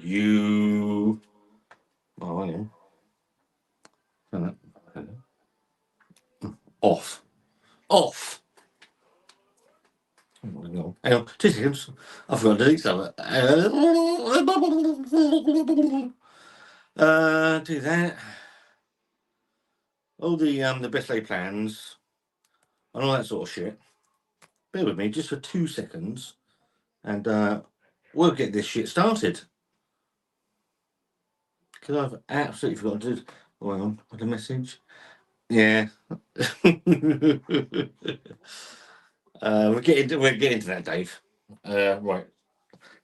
You. Oh, hang on. Off. Off. Hang on. 2 seconds. I forgot to delete something. Do that. All the best laid plans and all that sort of shit. Bear with me just for 2 seconds, and we'll get this shit started. Because I've absolutely forgotten to. Oh, hang on. What a message. Yeah. We'll get into that, Dave. Right.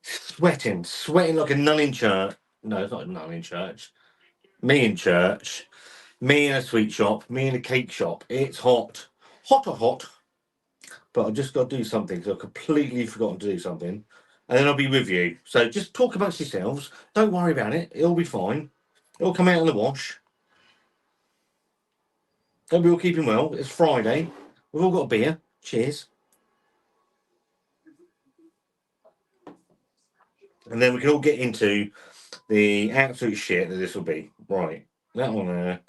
Sweating like a nun in church. No, it's not a nun in church. Me in church. Me in a sweet shop. Me in a cake shop. It's hot. Hot. But I've just got to do something because I've completely forgotten to do something. And then I'll be with you. So just talk amongst yourselves. Don't worry about it. It'll be fine. It'll come out in the wash. Hope you're all keeping well. It's Friday. We've all got a beer. Cheers. And then we can all get into the absolute shit that this will be. Right. That one there.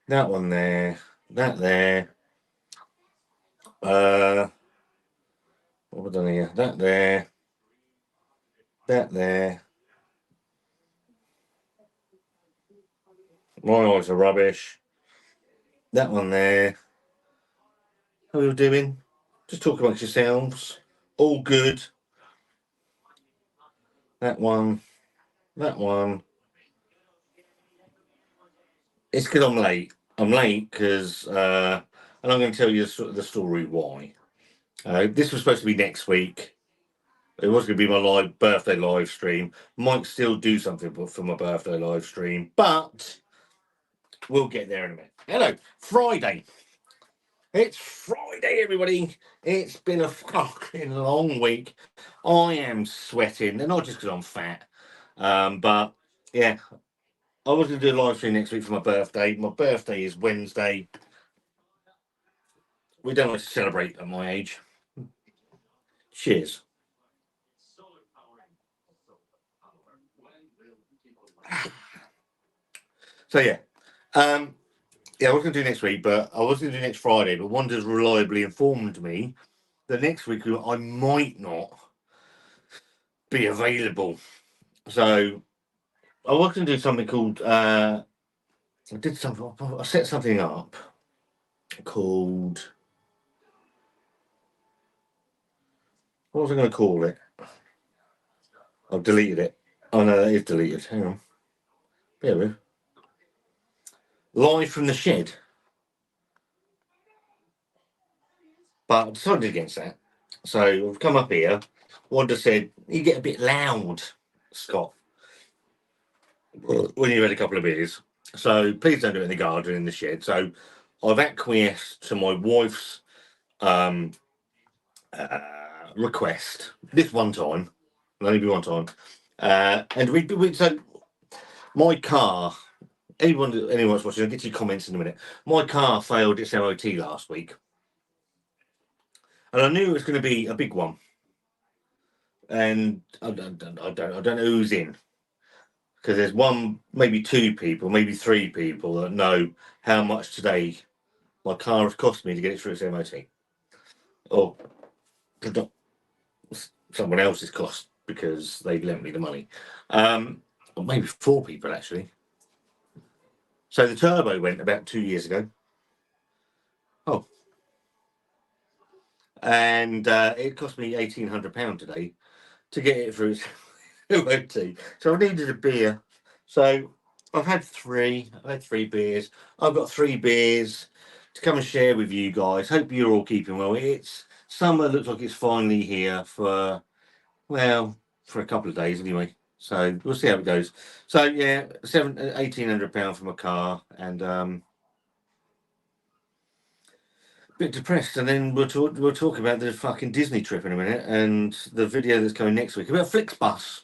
That one there. That there. What have I done here? That there. That there. My eyes are rubbish. That one there. How are you doing? Just talk amongst yourselves. All good. That one. That one. It's because I'm late. I'm late because, and I'm going to tell you the story why. This was supposed to be next week. It was going to be my birthday live stream. Might still do something for my birthday live stream, but we'll get there in a minute. Hello, Friday. It's Friday, everybody. It's been a fucking long week. I am sweating, and not just because I'm fat, but yeah, I was going to do a live stream next week for my birthday. My birthday is Wednesday. We don't like to celebrate at my age. Cheers. So yeah, I was going to do next week, but I was going to do next Friday. But Wanda's reliably informed me that next week I might not be available. So I was going to do something called. I set something up called. What was I going to call it? I've deleted it. Oh no, that is deleted. Hang on. There we go. Live from the shed. But I decided against that. So I've come up here. Wanda said, you get a bit loud, Scott, when you've had a couple of beers. So please don't do it in the garden, in the shed. So I've acquiesced to my wife's request this one time. It'll only be one time. And we so my car, anyone's watching, I'll get to your comments in a minute. My car failed its MOT last week. And I knew it was going to be a big one. And I don't know who's in. Because there's one, maybe 2 people, maybe 3 people that know how much today my car has cost me to get it through its MOT. Or someone else's cost because they lent me the money. Or maybe 4 people, actually. So the turbo went about 2 years ago. Oh. And it cost me £1,800 today to get it through its MOT. So I needed a beer. So I've had 3. I've had 3 beers. I've got 3 beers to come and share with you guys. Hope you're all keeping well. It's summer. Looks like it's finally here for a couple of days anyway. So we'll see how it goes. So yeah, £1,800 for my car, and a bit depressed. And then we'll talk about the fucking Disney trip in a minute, and the video that's coming next week about Flixbus,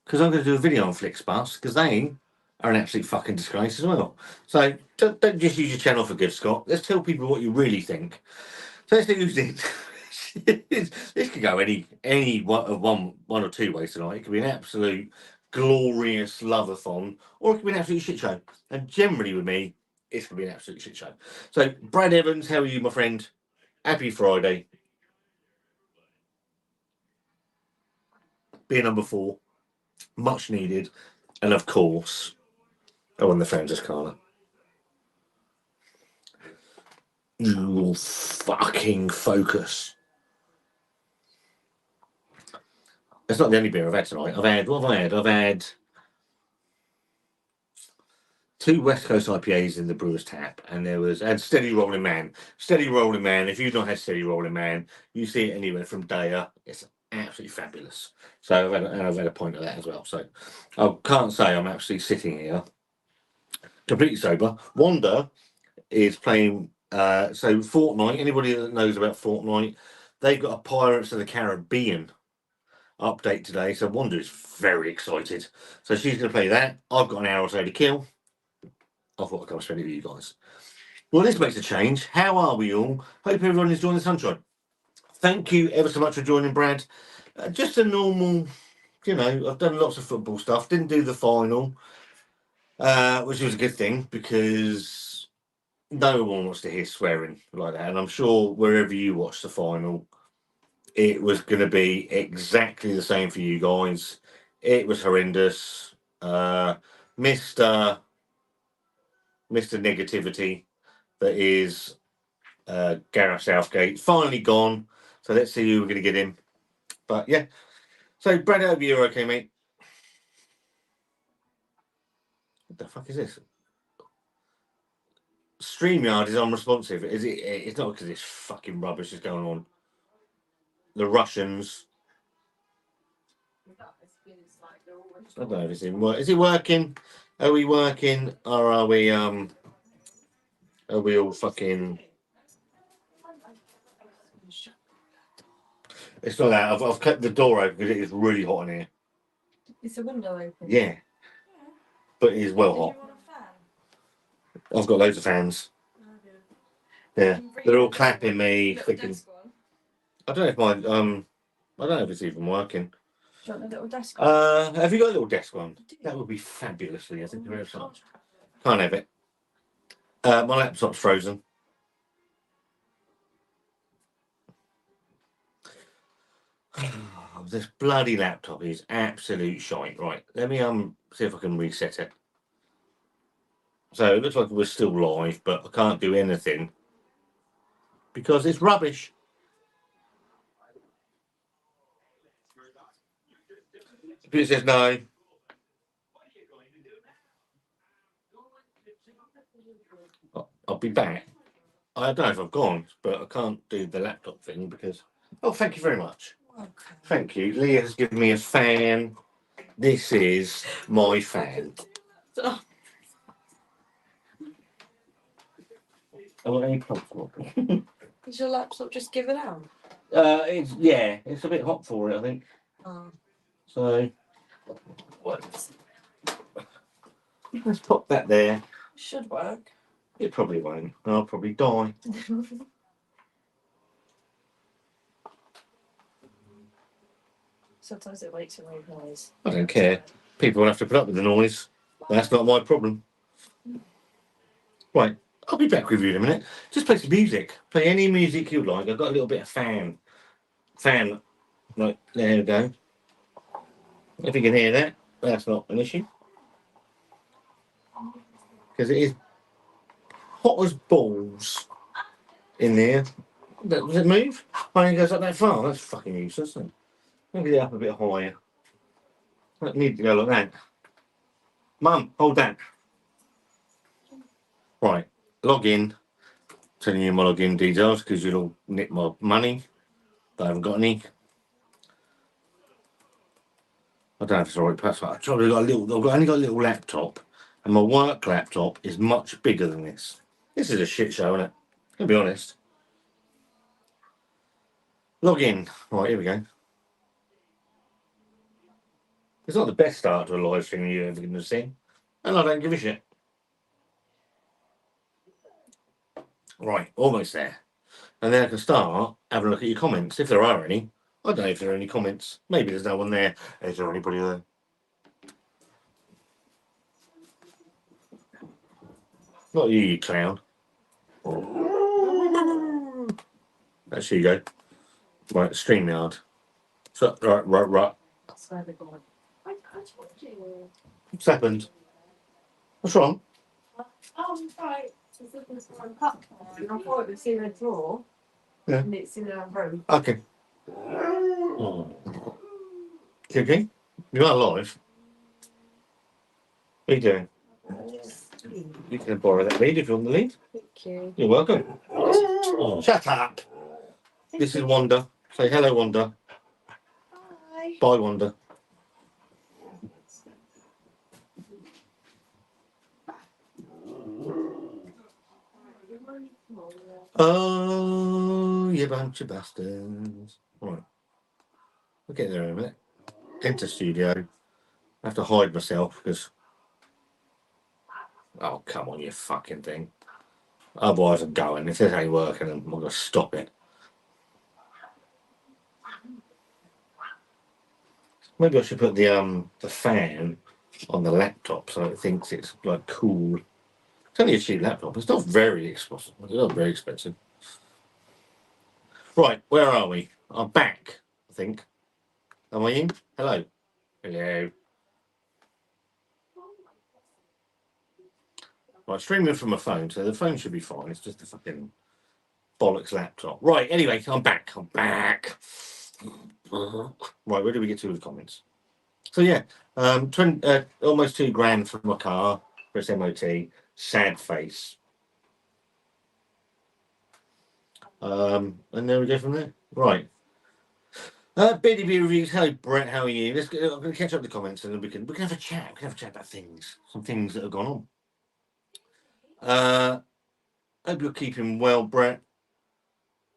because I'm going to do a video on Flixbus because they are an absolute fucking disgrace as well. So don't just use your channel for good, Scott. Let's tell people what you really think. So let's see who's in. This could go any one or 2 ways tonight. It could be an absolute glorious love-a-thon, or it could be an absolute shit show. And generally with me, it's going to be an absolute shit show. So, Brad Evans, how are you, my friend? Happy Friday. Beer number 4. Much needed. And of course, I won the Francis Carla. You fucking focus. It's not the only beer I've had tonight. What have I had? I've had 2 West Coast IPAs in the brewer's tap, and Steady Rolling Man. Steady Rolling Man, if you've not had Steady Rolling Man, you see it anywhere from Daya. It's absolutely fabulous. So I've had a pint of that as well. So I can't say I'm actually sitting here completely sober. Wanda is playing, so Fortnite, anybody that knows about Fortnite, they've got a Pirates of the Caribbean update today. So Wanda is very excited. So she's going to play that. I've got an hour or so to kill. I thought I'd come spend it with you guys. Well, this makes a change. How are we all? Hope everyone is enjoying the sunshine. Thank you ever so much for joining, Brad. Just a normal, I've done lots of football stuff. Didn't do the final, which was a good thing because no one wants to hear swearing like that. And I'm sure wherever you watch the final, it was going to be exactly the same for you guys. It was horrendous. Mr. Negativity that is Gareth Southgate finally gone. So let's see who we're going to get in. But yeah. So Brad, over you're okay, mate. What the fuck is this? StreamYard is unresponsive. Is it? It's not because this fucking rubbish is going on. The Russians. I don't know if it's in work. Is it working? Are we working? Or are we all fucking? It's not that. I've kept the door open because it is really hot in here. Is the window open? Yeah. But it is well hot. I've got loads of fans. Yeah. They're all clapping me. Thinking, I don't know if I don't know if it's even working. Do you want a little desk one? Have you got a little desk one? That would be fabulous, Leah. Thank you very much. Can't have it. My laptop's frozen. This bloody laptop is absolute shite. Right, let me see if I can reset it. So it looks like we're still live, but I can't do anything because it's rubbish. It says no. I'll be back. I don't know if I've gone, but I can't do the laptop thing because. Oh, thank you very much. Okay. Thank you. Leah has given me a fan. This is my fan. Oh, any problem? Is your laptop just given out? It's a bit hot for it, I think. Oh. So let's pop that there. Should work. It probably won't. I'll probably die. Sometimes it makes a weird noise. I don't care. People will have to put up with the noise. That's not my problem. Right, I'll be back with you in a minute. Just play some music. Play any music you like. I've got a little bit of fan. Right, there we go. If you can hear that, that's not an issue. Because it is hot as balls in there. Does it move? I think it goes up that far. That's fucking useless, isn't it? Let me get it up a bit higher. I don't need to go like that. Mum, hold that. Right, log in. Telling you my login details because you'll nick my money. I haven't got any. I don't know if it's the right password. I've only got a little laptop, and my work laptop is much bigger than this. This is a shit show, isn't it? I'll be honest. Log in. Right, here we go. It's not the best start to a live stream you're ever going to see, and I don't give a shit. Right, almost there. And then I can start having a look at your comments, if there are any. I don't know if there are any comments. Maybe there's no one there. Is there anybody there? Not you, you clown. There you go. Right, StreamYard. So, right. That's where they're going. I told you. What's happened? What's wrong? Oh, right. She's looking for a cup there, and I thought it was in a drawer. Yeah. And it's in her room. Okay. Kiki, you are live. What are you doing? You can borrow that lead if you want the lead. Thank you. You're welcome. Shut up. This is Wanda. Say hello, Wanda. Hi. Bye, Wanda. Oh, you bunch of bastards. Right. We'll get there in a minute. Enter studio. I have to hide myself because. Oh, come on, you fucking thing. Otherwise, I'm going. If this ain't working, I'm going to stop it. Maybe I should put the fan on the laptop so it thinks it's like cool. It's only a cheap laptop. It's not very expensive. It's not very expensive. Right, where are we? I'm back, I think. Am I in? Hello. Hello. Right, streaming from my phone, so the phone should be fine. It's just a fucking bollocks laptop. Right, anyway, I'm back. Right, where do we get to with the comments? So yeah, almost £2,000 for my car for its MOT. Sad face. And there we go from there. Right. BDB reviews. Hello, Brett. How are you? I'm going to catch up the comments and then we can have a chat. We can have a chat about things, some things that have gone on. Hope you're keeping well, Brett.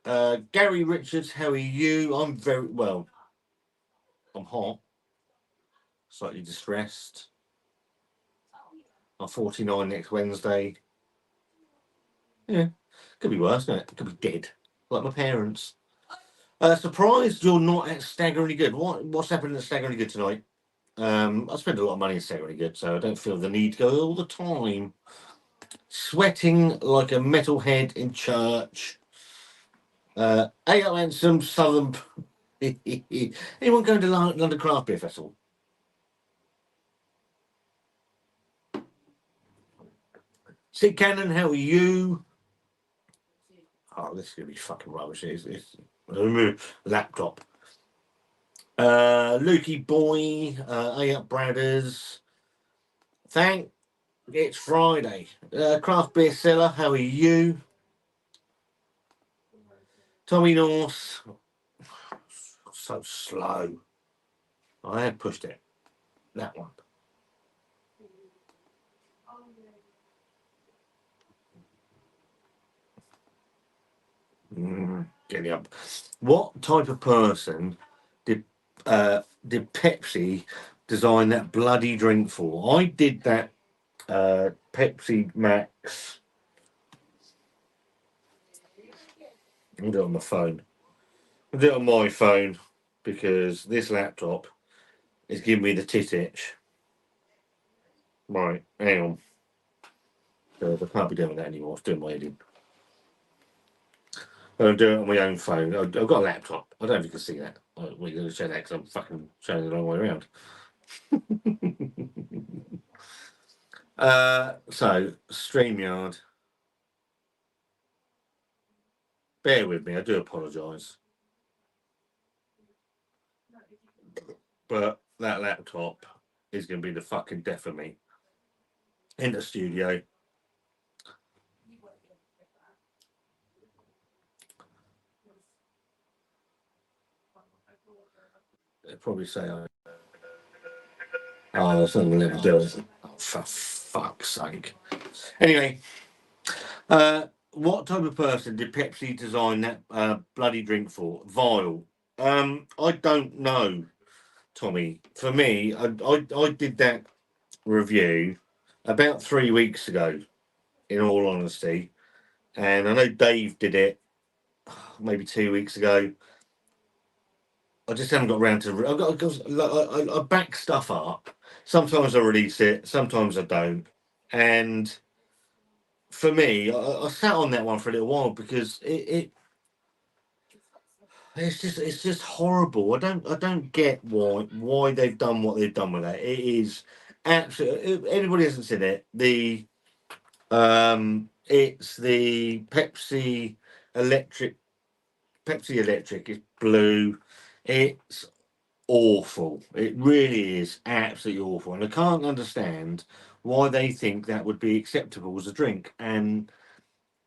Gary Richards, how are you? I'm very well. I'm hot, slightly distressed. I'm 49 next Wednesday. Yeah, could be worse, couldn't it? Could be dead, like my parents. Surprised you're not at Staggeringly Good. What's happening at Staggeringly Good tonight? I spend a lot of money at Staggeringly Good, so I don't feel the need to go all the time. Sweating like a metalhead in church. A.O. Ansem, Southern. Anyone going to London Craft Beer Festival? Sid Cannon, how are you? Oh, this is going to be fucking rubbish. It's laptop. Lukey Boy, A.Up Bradders. Thank. It's Friday. Craft Beer Seller, how are you? Tommy North. So slow. I had pushed it. That one. Getting up. What type of person did Pepsi design that bloody drink for? I did that Pepsi Max. I'll do it on my phone. I'll do it on my phone because this laptop is giving me the tit itch. Right, hang on. I can't be doing that anymore. It's doing my head in. I'm doing it on my own phone. I've got a laptop. I don't know if you can see that. We're going to show that because I'm fucking showing it the long way around. So, StreamYard. Bear with me. I do apologise. But that laptop is going to be the fucking death of me. In the studio. They'll probably say, oh, that's not going to let me do it. Oh, for fuck's sake. Anyway, what type of person did Pepsi design that bloody drink for? Vile. I don't know, Tommy. For me, I did that review about 3 weeks ago, in all honesty. And I know Dave did it maybe 2 weeks ago. I just haven't got around to. I back stuff up. Sometimes I release it, sometimes I don't. And for me, I sat on that one for a little while because it's just horrible. I don't get why they've done what they've done with that. It is absolutely, anybody hasn't seen it. It's the Electric. Pepsi Electric is blue. It's awful. It really is absolutely awful, and I can't understand why they think that would be acceptable as a drink. And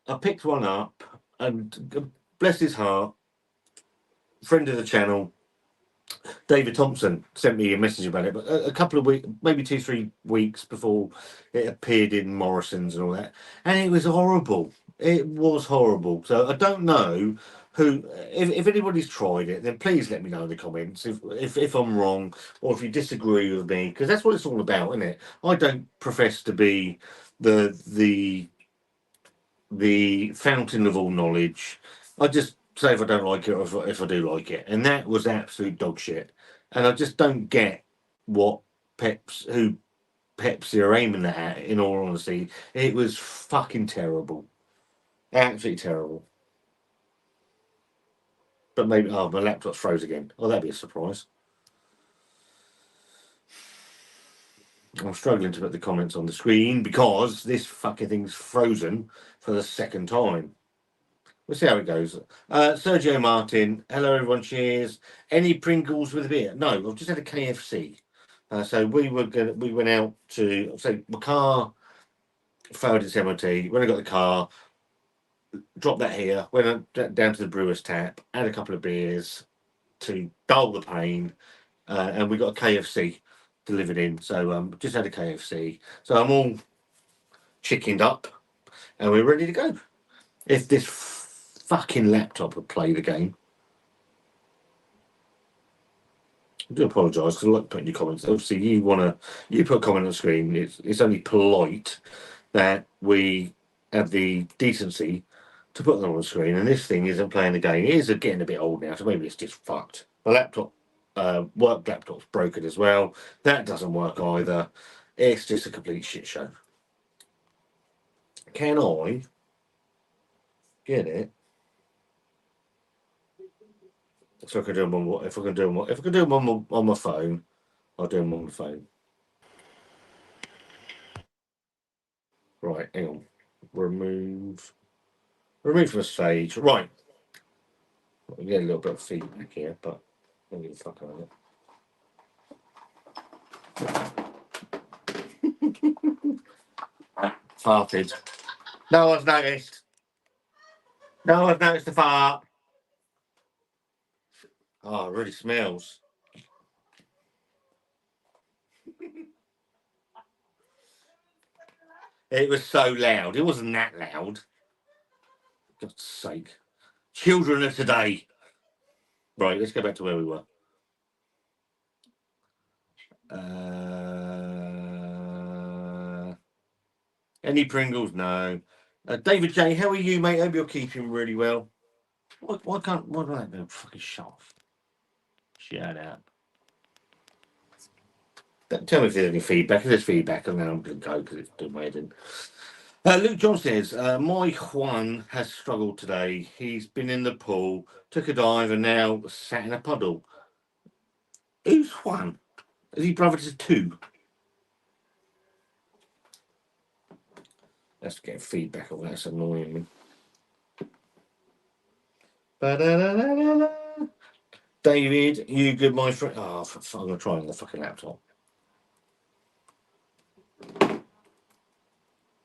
I picked one up, and bless his heart, friend of the channel, David Thompson, sent me a message about it, but a couple of weeks, maybe 2, 3 weeks before it appeared in Morrison's and all that, and it was horrible. It was horrible. So I don't know who, if anybody's tried it, then please let me know in the comments if I'm wrong or if you disagree with me, because that's what it's all about, isn't it? I don't profess to be the fountain of all knowledge. I just say if I don't like it or if I do like it. And that was absolute dog shit. And I just don't get what who Pepsi are aiming at, in all honesty. It was fucking terrible. Absolutely terrible. But maybe, oh, my laptop's froze again. Oh, that'd be a surprise. I'm struggling to put the comments on the screen because this fucking thing's frozen for the second time. We'll see how it goes. Sergio Martin, hello everyone, cheers. Any Pringles with a beer? No, I've just had a KFC. So we went out to, so my car failed its MOT. When I got the car, dropped that here, went down to the brewer's tap, had a couple of beers to dull the pain, and we got a KFC delivered in. So just had a KFC. So I'm all chickened up, and we're ready to go. If this fucking laptop would play the game. I do apologise because I like putting your comments. Obviously, you put a comment on the screen. It's only polite that we have the decency to put them on the screen. And this thing isn't playing the game. It is getting a bit old now, so maybe it's just fucked. The laptop, work laptop's broken as well. That doesn't work either. It's just a complete shit show. Can I get it? So I can do them on if I can do them if I can do them on my phone, I'll do them on my phone. Right, hang on. Remove from the stage. Right. We get a little bit of feedback here, but I don't give a fuck about it. Farted. No one's noticed. No one's noticed the fart. Oh, it really smells. It was so loud. It wasn't that loud. God's sake. Children of today. Right, let's go back to where we were. Any Pringles? No. David J, how are you, mate? Hope you're keeping really well. Why don't I go fucking shut off? Shut up. Tell me if there's any feedback. If there's feedback, and then I'm going to go because it's doing my head. Luke John says, my Juan has struggled today. He's been in the pool, took a dive, and now sat in a puddle. Who's Juan? Is he brother to two? Let's get feedback on that. That's annoying me. Ba-da-da-da-da-da. David, you good, my friend? Oh, I'm going to try on the fucking laptop.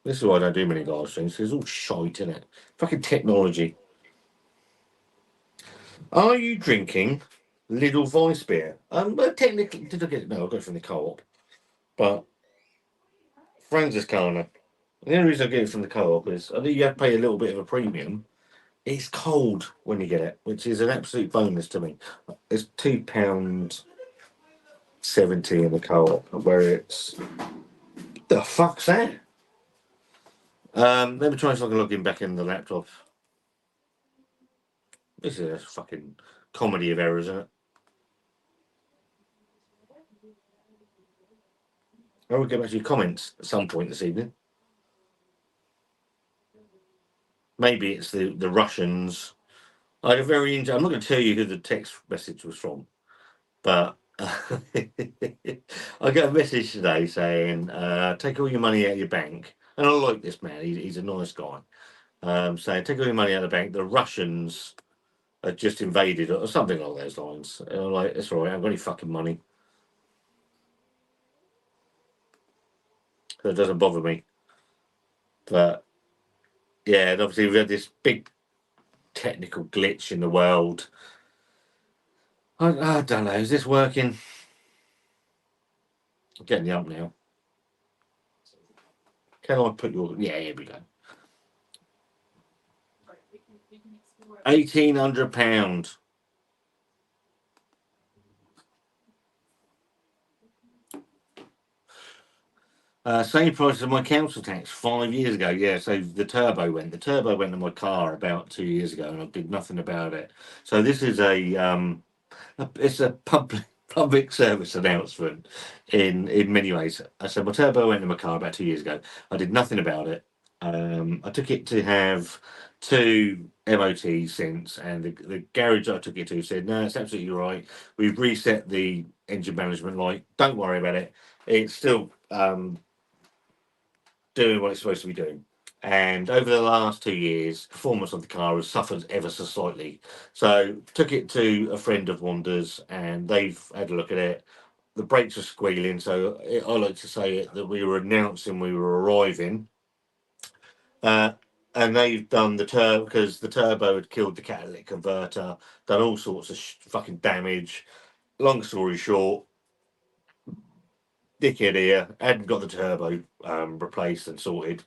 This is why I don't do many live streams. It's all shite, isn't it? Fucking technology. Are you drinking Little Vice beer? Well, technically, did I get it? No, I got it from the co-op. But Francis Corner. The only reason I get it from the co-op is I think you have to pay a little bit of a premium. It's cold when you get it, which is an absolute bonus to me. It's £2.70 in the co-op, where it's the fuck's that? Let me try and see if I can log in back in the laptop. This is a fucking comedy of errors, isn't it? I will get back to your comments at some point this evening. Maybe it's the Russians. I had a very. I'm not going to tell you who the text message was from, but I got a message today saying, "Take all your money out of your bank." And I like this man. He's a nice guy. Saying, "Take all your money out of the bank. The Russians had just invaded," or something along those lines. And I'm like, "It's all right. I haven't got any fucking money, so it doesn't bother me." But yeah, and obviously we've had this big technical glitch in the world. I don't know. Is this working? I'm getting the up now. Can I put your? Yeah, here we go. £1,800. Same price as my council tax 5 years ago. Yeah, so the turbo went. The turbo went to my car about 2 years ago, and I did nothing about it. So this is it's a public service announcement in many ways. So my turbo went to my car about 2 years ago. I did nothing about it. I took it to have two MOTs since, and the garage I took it to said, "No, it's absolutely right. We've reset the engine management light. Don't worry about it. It's still doing what it's supposed to be doing." And over the last 2 years, performance of the car has suffered ever so slightly. So took it to a friend of Wanda's, and they've had a look at it. The brakes are squealing, so I like to say it that we were announcing we were arriving. Uh, and they've done the turbo because the turbo had killed the catalytic converter, done all sorts of fucking damage. Long story short, dickhead here hadn't got the turbo replaced and sorted.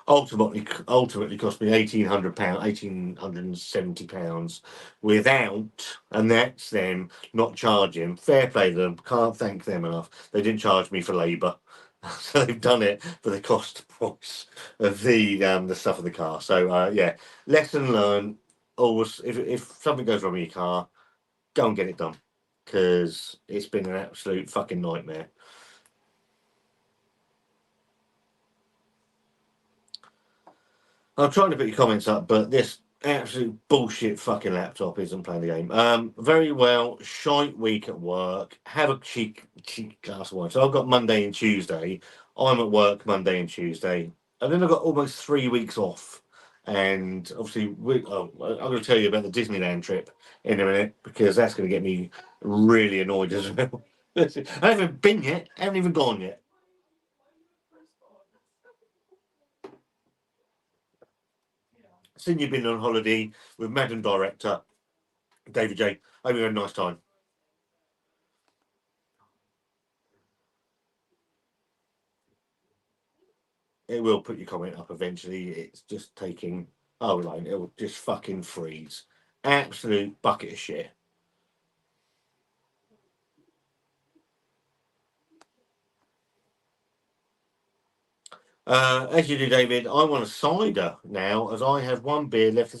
Ultimately cost me £1,800, £1,870 without, and that's them not charging. Fair play to them, can't thank them enough. They didn't charge me for labour. So they've done it for the cost price of the stuff of the car. So yeah, lesson learned. Always, if something goes wrong with your car, go and get it done, because it's been an absolute fucking nightmare. I'm trying to put your comments up, but this absolute bullshit fucking laptop isn't playing the game. Very well. Shite week at work. Have a cheek glass of wine. So I've got Monday and Tuesday. I'm at work Monday and Tuesday, and then I've got almost 3 weeks off. And obviously, I'm going to tell you about the Disneyland trip in a minute, because that's going to get me really annoyed as well. I haven't been yet. I haven't even gone yet. Seen you've been on holiday with Madam Director David J. Hope you had a nice time. It will put your comment up eventually. It's just taking. Oh, like it will just fucking freeze. Absolute bucket of shit. As you do, David, I want a cider now, as I have one beer left.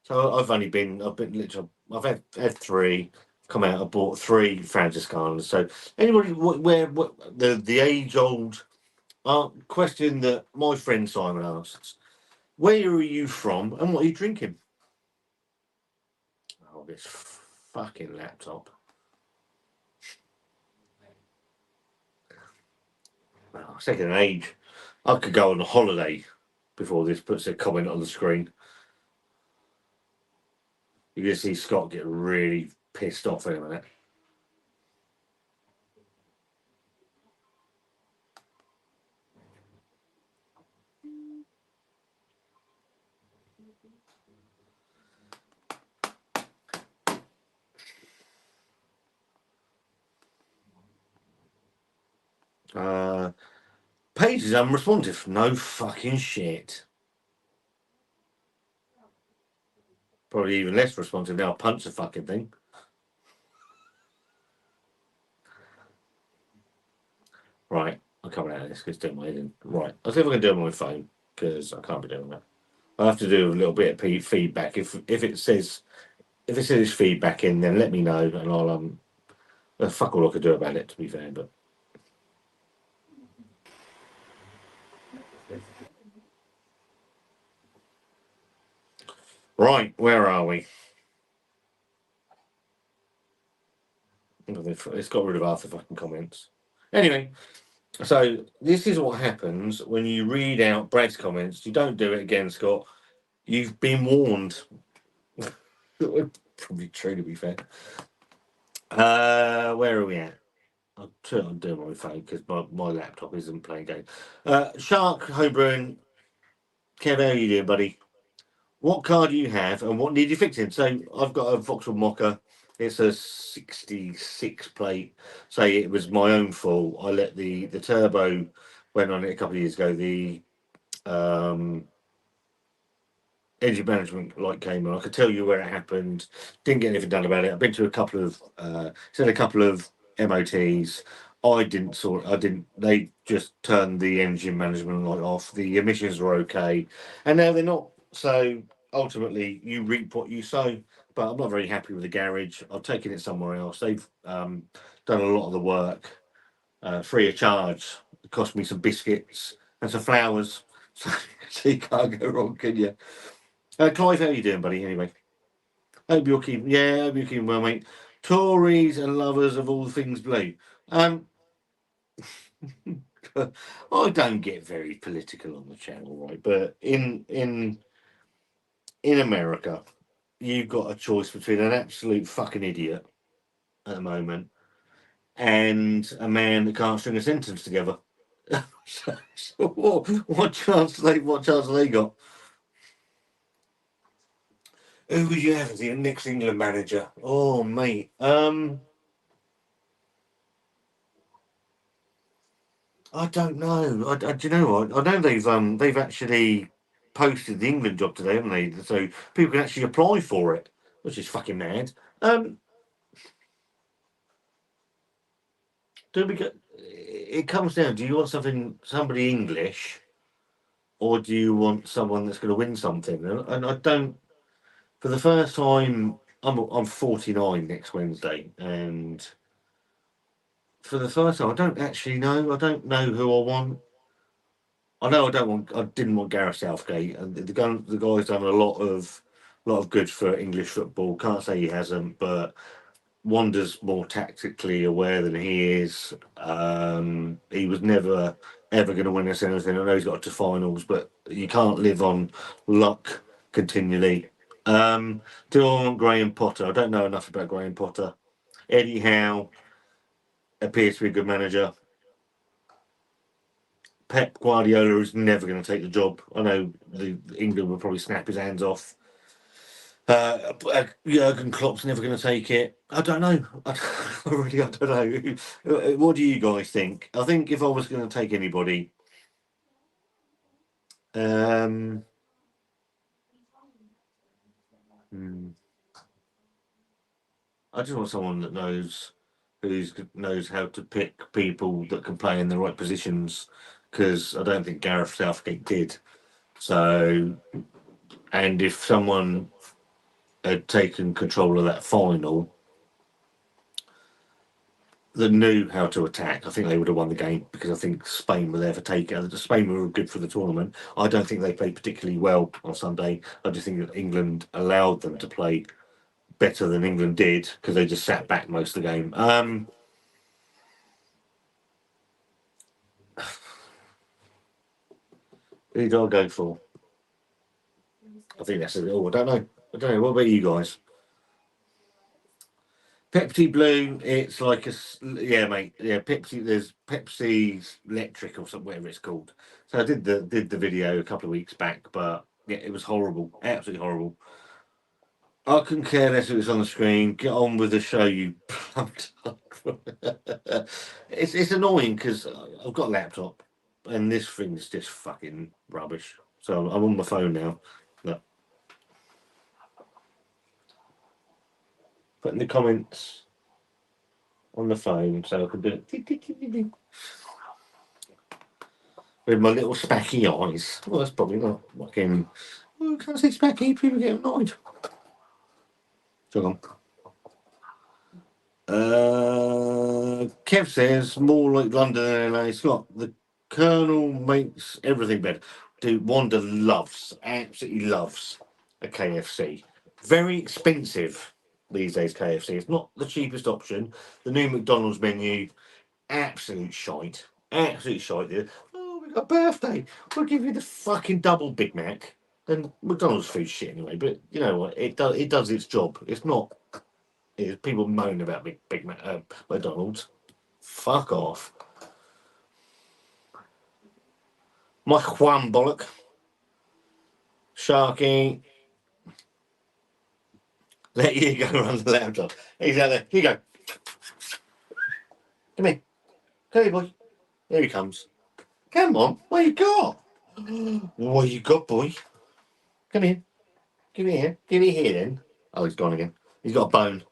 So I've been literally, I've had three. Come out, I bought three Franciscanas. So anybody, what the age old question that my friend Simon asks: where are you from, and what are you drinking? Oh, this fucking laptop. Well, second age. I could go on a holiday before this puts a comment on the screen. You can see Scott get really pissed off in a minute. Page is unresponsive. No fucking shit. Probably even less responsive now. Punch the fucking thing. Right. I'll come out of this because it's doing my head in. Right. I'll see if I can do it on my phone, because I can't be doing that. I'll have to do a little bit of feedback. If it says feedback in, then let me know, and I'll fuck all I could do about it, to be fair. But Right, where are we? It's got rid of half the fucking comments. Anyway, so this is what happens when you read out Brad's comments. You don't do it again, Scott. You've been warned. Probably true, to be fair. Where are we at? I'll do my phone because my laptop isn't playing games. Shark Homebrewing, Kev, how are you doing, buddy? What car do you have and what need you fixing? So I've got a Vauxhall Mocha. It's a 66 plate. Say it was my own fault. I let the turbo went on it a couple of years ago. The um, engine management light came on. I could tell you where it happened. Didn't get anything done about it. I've been to a couple of said a couple of MOTs. I didn't. They just turned the engine management light off. The emissions were okay, and now they're not. So ultimately, you reap what you sow. But I'm not very happy with the garage. I've taken it somewhere else. They've done a lot of the work free of charge. It cost me some biscuits and some flowers. So you can't go wrong, can you? Clive, how you doing, buddy? Anyway, hope you're keeping well, mate. Tories and lovers of all things blue. Um, I don't get very political on the channel, right? But in America, you've got a choice between an absolute fucking idiot at the moment and a man that can't string a sentence together. So what chance have they got? Who would you have as the next England manager? Oh, mate. I don't know. Do you know what? I know they've actually posted the England job today, haven't they? So people can actually apply for it, which is fucking mad. Do we get? It comes down. Do you want somebody English, or do you want someone that's going to win something? And I don't. For the first time, I'm 49 next Wednesday, and for the first time, I don't actually know. I don't know who I want. I know I didn't want Gareth Southgate, and the guy's done a lot of good for English football. Can't say he hasn't, but Wanda's more tactically aware than he is. He was never ever going to win us anything. I know he's got to finals, but you can't live on luck continually. Do I want Graham Potter? I don't know enough about Graham Potter. Eddie Howe appears to be a good manager. Pep Guardiola is never going to take the job. I know England will probably snap his hands off. Jurgen Klopp's never going to take it. I don't know. I don't know. What do you guys think? I think if I was going to take anybody, um, hmm, I just want someone that knows how to pick people that can play in the right positions. Because I don't think Gareth Southgate did. So, and if someone had taken control of that final that knew how to attack, I think they would have won the game because I think Spain were there for taking. Spain were good for the tournament. I don't think they played particularly well on Sunday. I just think that England allowed them to play better than England did because they just sat back most of the game. Who do I go for? I think that's it. Oh, I don't know. What about you guys? Pepsi Blue, it's like yeah, mate. Yeah, Pepsi. There's Pepsi Electric or something, whatever it's called. So I did the video a couple of weeks back, but yeah, it was horrible, absolutely horrible. I couldn't care less if it was on the screen. Get on with the show, you pumped up. It's annoying because I've got a laptop and this thing's just fucking rubbish. So I'm on my phone now. Look, put in the comments on the phone so I can do it. With my little spacky eyes. Well, that's probably not fucking. Well, can't say spacky, people get annoyed. So on. Kev says more like London than LA. Scott, the Colonel makes everything better. Dude, Wanda absolutely loves a KFC. Very expensive these days, KFC. It's not the cheapest option. The new McDonald's menu, absolute shite. Absolute shite. Oh, we got a birthday. We'll give you the fucking double Big Mac. And McDonald's food's shit anyway, but you know what? It does its job. It's not. People moan about Big Mac, McDonald's. Fuck off. My Juan bollock. Sharky. Let you go run the laptop. He's out there. Here you go. Come here. Come here, boy. Here he comes. Come on. What you got? What you got, boy? Come here. Give me here. Give me here then. Oh, he's gone again. He's got a bone.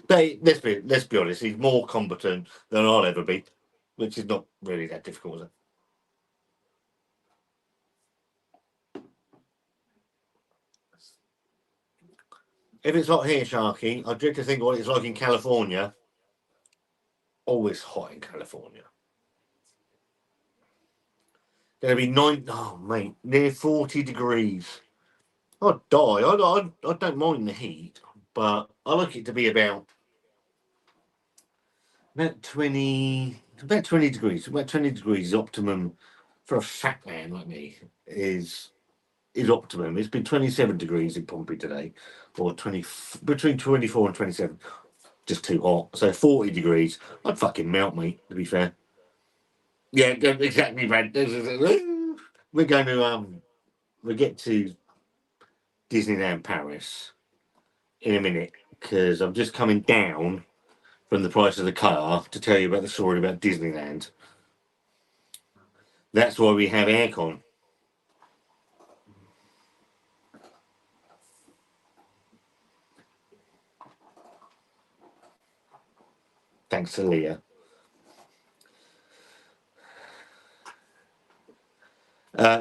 Let's be honest. He's more competent than I'll ever be, which is not really that difficult, is it? If it's hot here, Sharky, I dread to think what it's like in California. Always hot in California. Going to be oh mate, near 40 degrees. I'd die. I don't mind the heat, but I like it to be about 20 degrees. About 20 degrees is optimum for a fat man like me. Is optimum. It's been 27 degrees in Pompey today, or between 24 and 27. Just too hot. So 40 degrees, I'd fucking melt, mate. To be fair. Yeah, exactly, man. We're going to we get to Disneyland Paris in a minute because I'm just coming down from the price of the car to tell you about the story about Disneyland. That's why we have aircon. Thanks to Leah.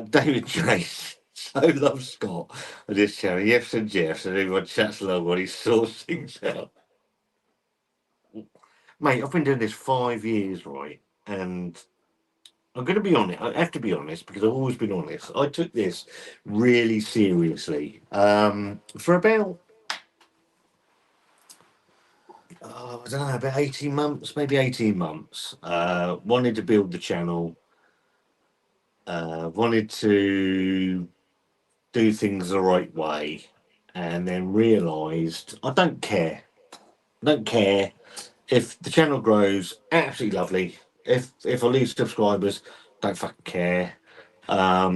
David Chase. So love Scott. I just shouting Yes and Jeffs, and everyone chats along while he sorts things out. Mate, I've been doing this 5 years, right? And I'm going to be honest. I have to be honest because I've always been honest. I took this really seriously for about I don't know, about 18 months, maybe 18 months. Wanted to build the channel. Wanted to do things the right way, and then realised I don't care. I don't care if the channel grows. Absolutely lovely. If I lose subscribers, don't fucking care. I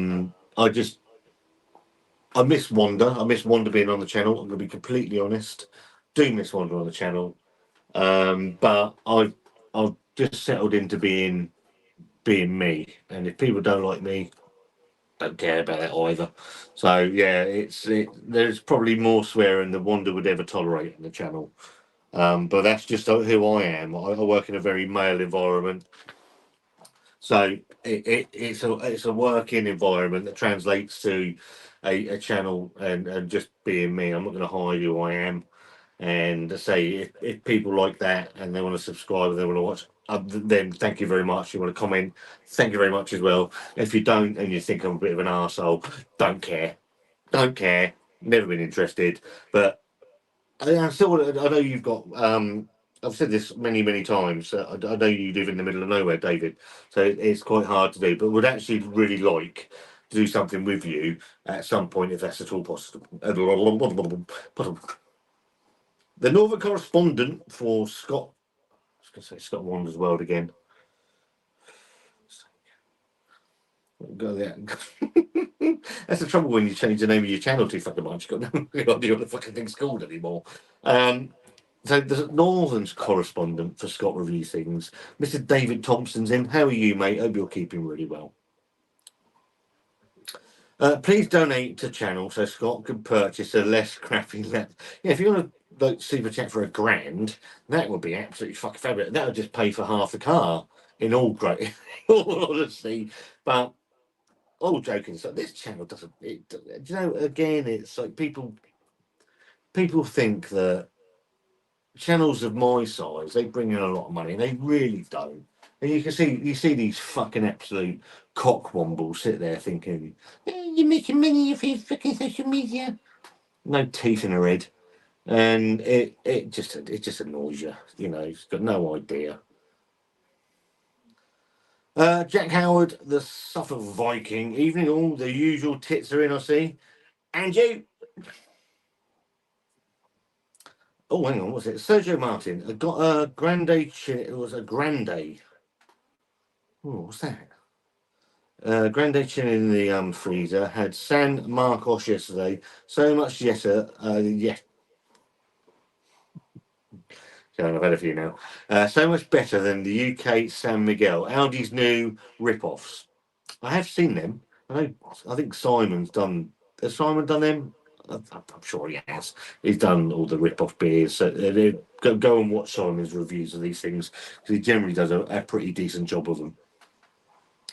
miss Wanda. I miss Wanda being on the channel. I'm going to be completely honest. Do miss Wanda on the channel. But I've just settled into being me. And if people don't like me, don't care about that either. So yeah, there's probably more swearing than Wanda would ever tolerate on the channel. But that's just who I am. I work in a very male environment. So it's a working environment that translates to a channel and just being me. I'm not going to hide who I am. And say if people like that and they want to subscribe and they want to watch, then thank you very much. You want to comment, thank you very much as well. If you don't and you think I'm a bit of an arsehole, don't care. Don't care. Never been interested. But I still, I know you've got. I've said this many times. I know you live in the middle of nowhere, David. So it's quite hard to do. But would actually really like to do something with you at some point, if that's at all possible. The Northern correspondent for Scott. I was going to say Scott Wander's World again. Go there. That's the trouble when you change the name of your channel too fucking much. You've got no idea what the fucking thing's called anymore. So the Northern's correspondent for Scott Review Things, Mr. David Thompson's in. How are you, mate? Hope you're keeping really well. Please donate to channel so Scott can purchase a less crappy lap. Yeah, if you want to like, super chat for £1,000, that would be absolutely fucking fabulous. That would just pay for half the car. In all great, all honesty, but all joking. So this channel doesn't. You know, again, it's like people think that channels of my size they bring in a lot of money. They really don't. And you see these fucking absolute cockwombles sit there thinking, you're making money off your fucking social media. No teeth in her head. And it just annoys you, it's got no idea. Jack Howard, the Suffolk Viking. Evening all, the usual tits are in, I see. And you. Oh, hang on, what's it? Sergio Martin. I got a grande chin. It was a grande. Oh, what's that? Grande chin in the freezer. Had San Marcos yesterday. So much yetter. Yeah. I've had a few now. So much better than the UK San Miguel. Audi's new rip-offs. I have seen them. I think Simon's done. Has Simon done them? I'm sure he has. He's done all the rip-off beers. So go and watch Simon's reviews of these things because he generally does a pretty decent job of them.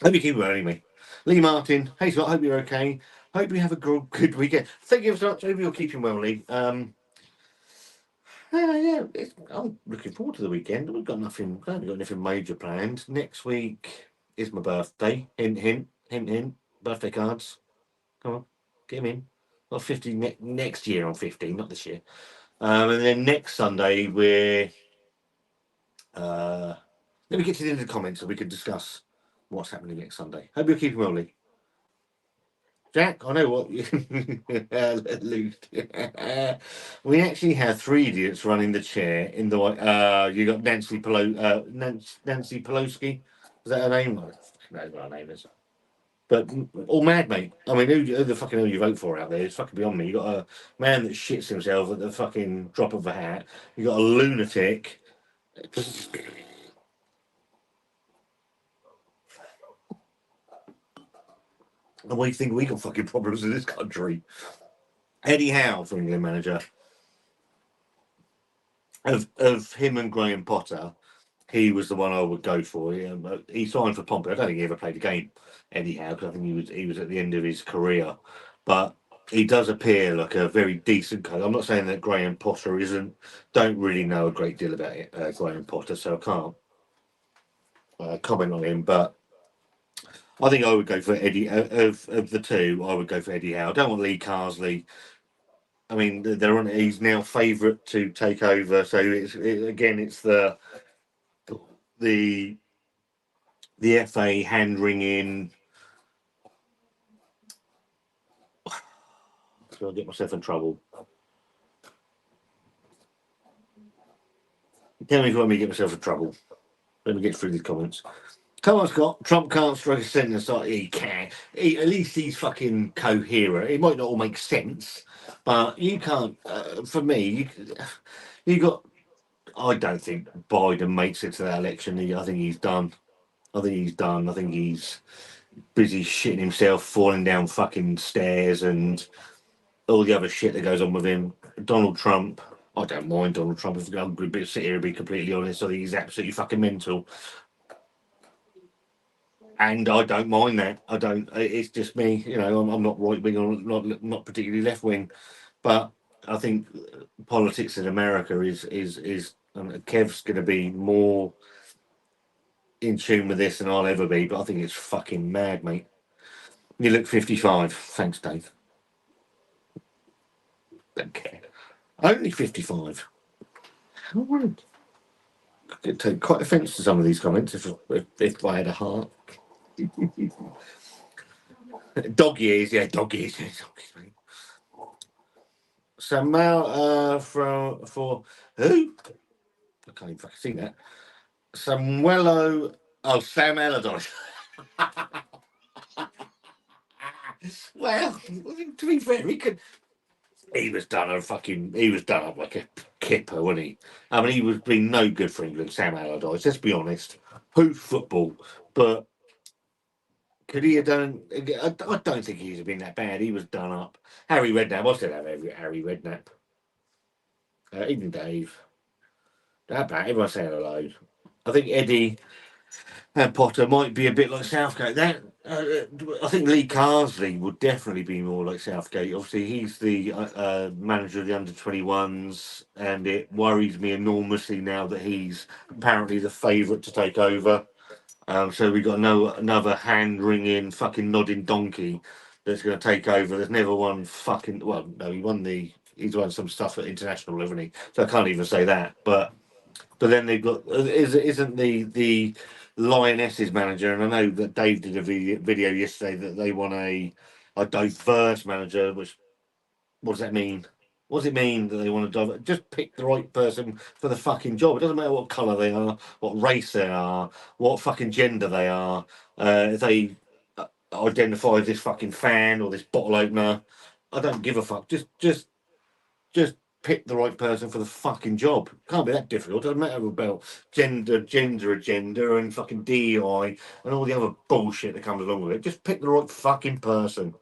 Hope you keep well anyway. Lee Martin, hey Scott, hope you're okay. Hope you have a good weekend. Thank you so much. Hope you're keeping well, Lee. Yeah, I'm looking forward to the weekend. We've got nothing. I haven't got anything major planned. Next week is my birthday. Hint, hint, hint, hint. Birthday cards. Come on, get them in. Well, 50 next year. I'm 50, not this year. And then next Sunday we're. Let me get to the end of the comments so we can discuss what's happening next Sunday. Hope you're keeping well, Lee. Jack, I know what you we actually have three idiots running the chair in the you got Nancy Pelosi. Is that her name? I don't know what her name is. But all mad, mate. I mean, who the fucking hell you vote for out there? It's fucking beyond me. You got a man that shits himself at the fucking drop of a hat. You got a lunatic. And we think we got fucking problems in this country. Eddie Howe, for England manager, of him and Graham Potter, he was the one I would go for. He signed for Pompey. I don't think he ever played a game, Eddie Howe, because I think he was at the end of his career. But he does appear like a very decent coach. I'm not saying that Graham Potter isn't. Don't really know a great deal about it, Graham Potter, so I can't comment on him. But I think I would go for Eddie. Of the two, I would go for Eddie Howe. I don't want Lee Carsley. I mean, they're on. He's now favourite to take over. So it's the the FA hand wringing. So I'll get myself in trouble. Tell me if you want me to get myself in trouble. Let me get through these comments. Come on, Scott. Trump can't strike a sentence like he can. At least he's fucking coherent. It might not all make sense, but you can't. For me, you got. I don't think Biden makes it to that election. I think he's done. I think he's busy shitting himself, falling down fucking stairs, and all the other shit that goes on with him. Donald Trump. I don't mind Donald Trump. If I'm going to sit here and be completely honest, I think he's absolutely fucking mental. And I don't mind that. I don't. It's just me. I'm not right wing or not particularly left wing, but I think politics in America is Kev's going to be more in tune with this than I'll ever be. But I think it's fucking mad, mate. You look 55. Thanks, Dave. Don't care. Only 55. All right. Could take quite offence to some of these comments if I had a heart. Dog years, yeah, dog years. Samuel for who? I can't even fucking see that. Samuelo. Oh, Sam Allardyce. Well, to be fair, he was done up like a kipper, wasn't he? I mean, he was being no good for England, Sam Allardyce. Let's be honest. Who's football? But could he have done? I don't think he's been that bad. He was done up. Harry Redknapp. I still have Harry Redknapp. Even Dave. That bad. Everyone saying hello. I think Eddie and Potter might be a bit like Southgate. I think Lee Carsley would definitely be more like Southgate. Obviously, he's the manager of the under-21s, and it worries me enormously now that he's apparently the favourite to take over. So we got another hand-wringing, fucking nodding donkey that's going to take over. There's never won fucking. Well, no, he's won some stuff at international, hasn't he? So I can't even say that. But then they've got isn't the Lionesses manager, and I know that Dave did a video yesterday that they want a diverse manager. Which, what does that mean? What does it mean that they want to just pick the right person for the fucking job? It doesn't matter what colour they are, what race they are, what fucking gender they are. If they identify as this fucking fan or this bottle opener, I don't give a fuck. Just pick the right person for the fucking job. Can't be that difficult. Doesn't matter about gender agenda, and fucking DEI and all the other bullshit that comes along with it. Just pick the right fucking person.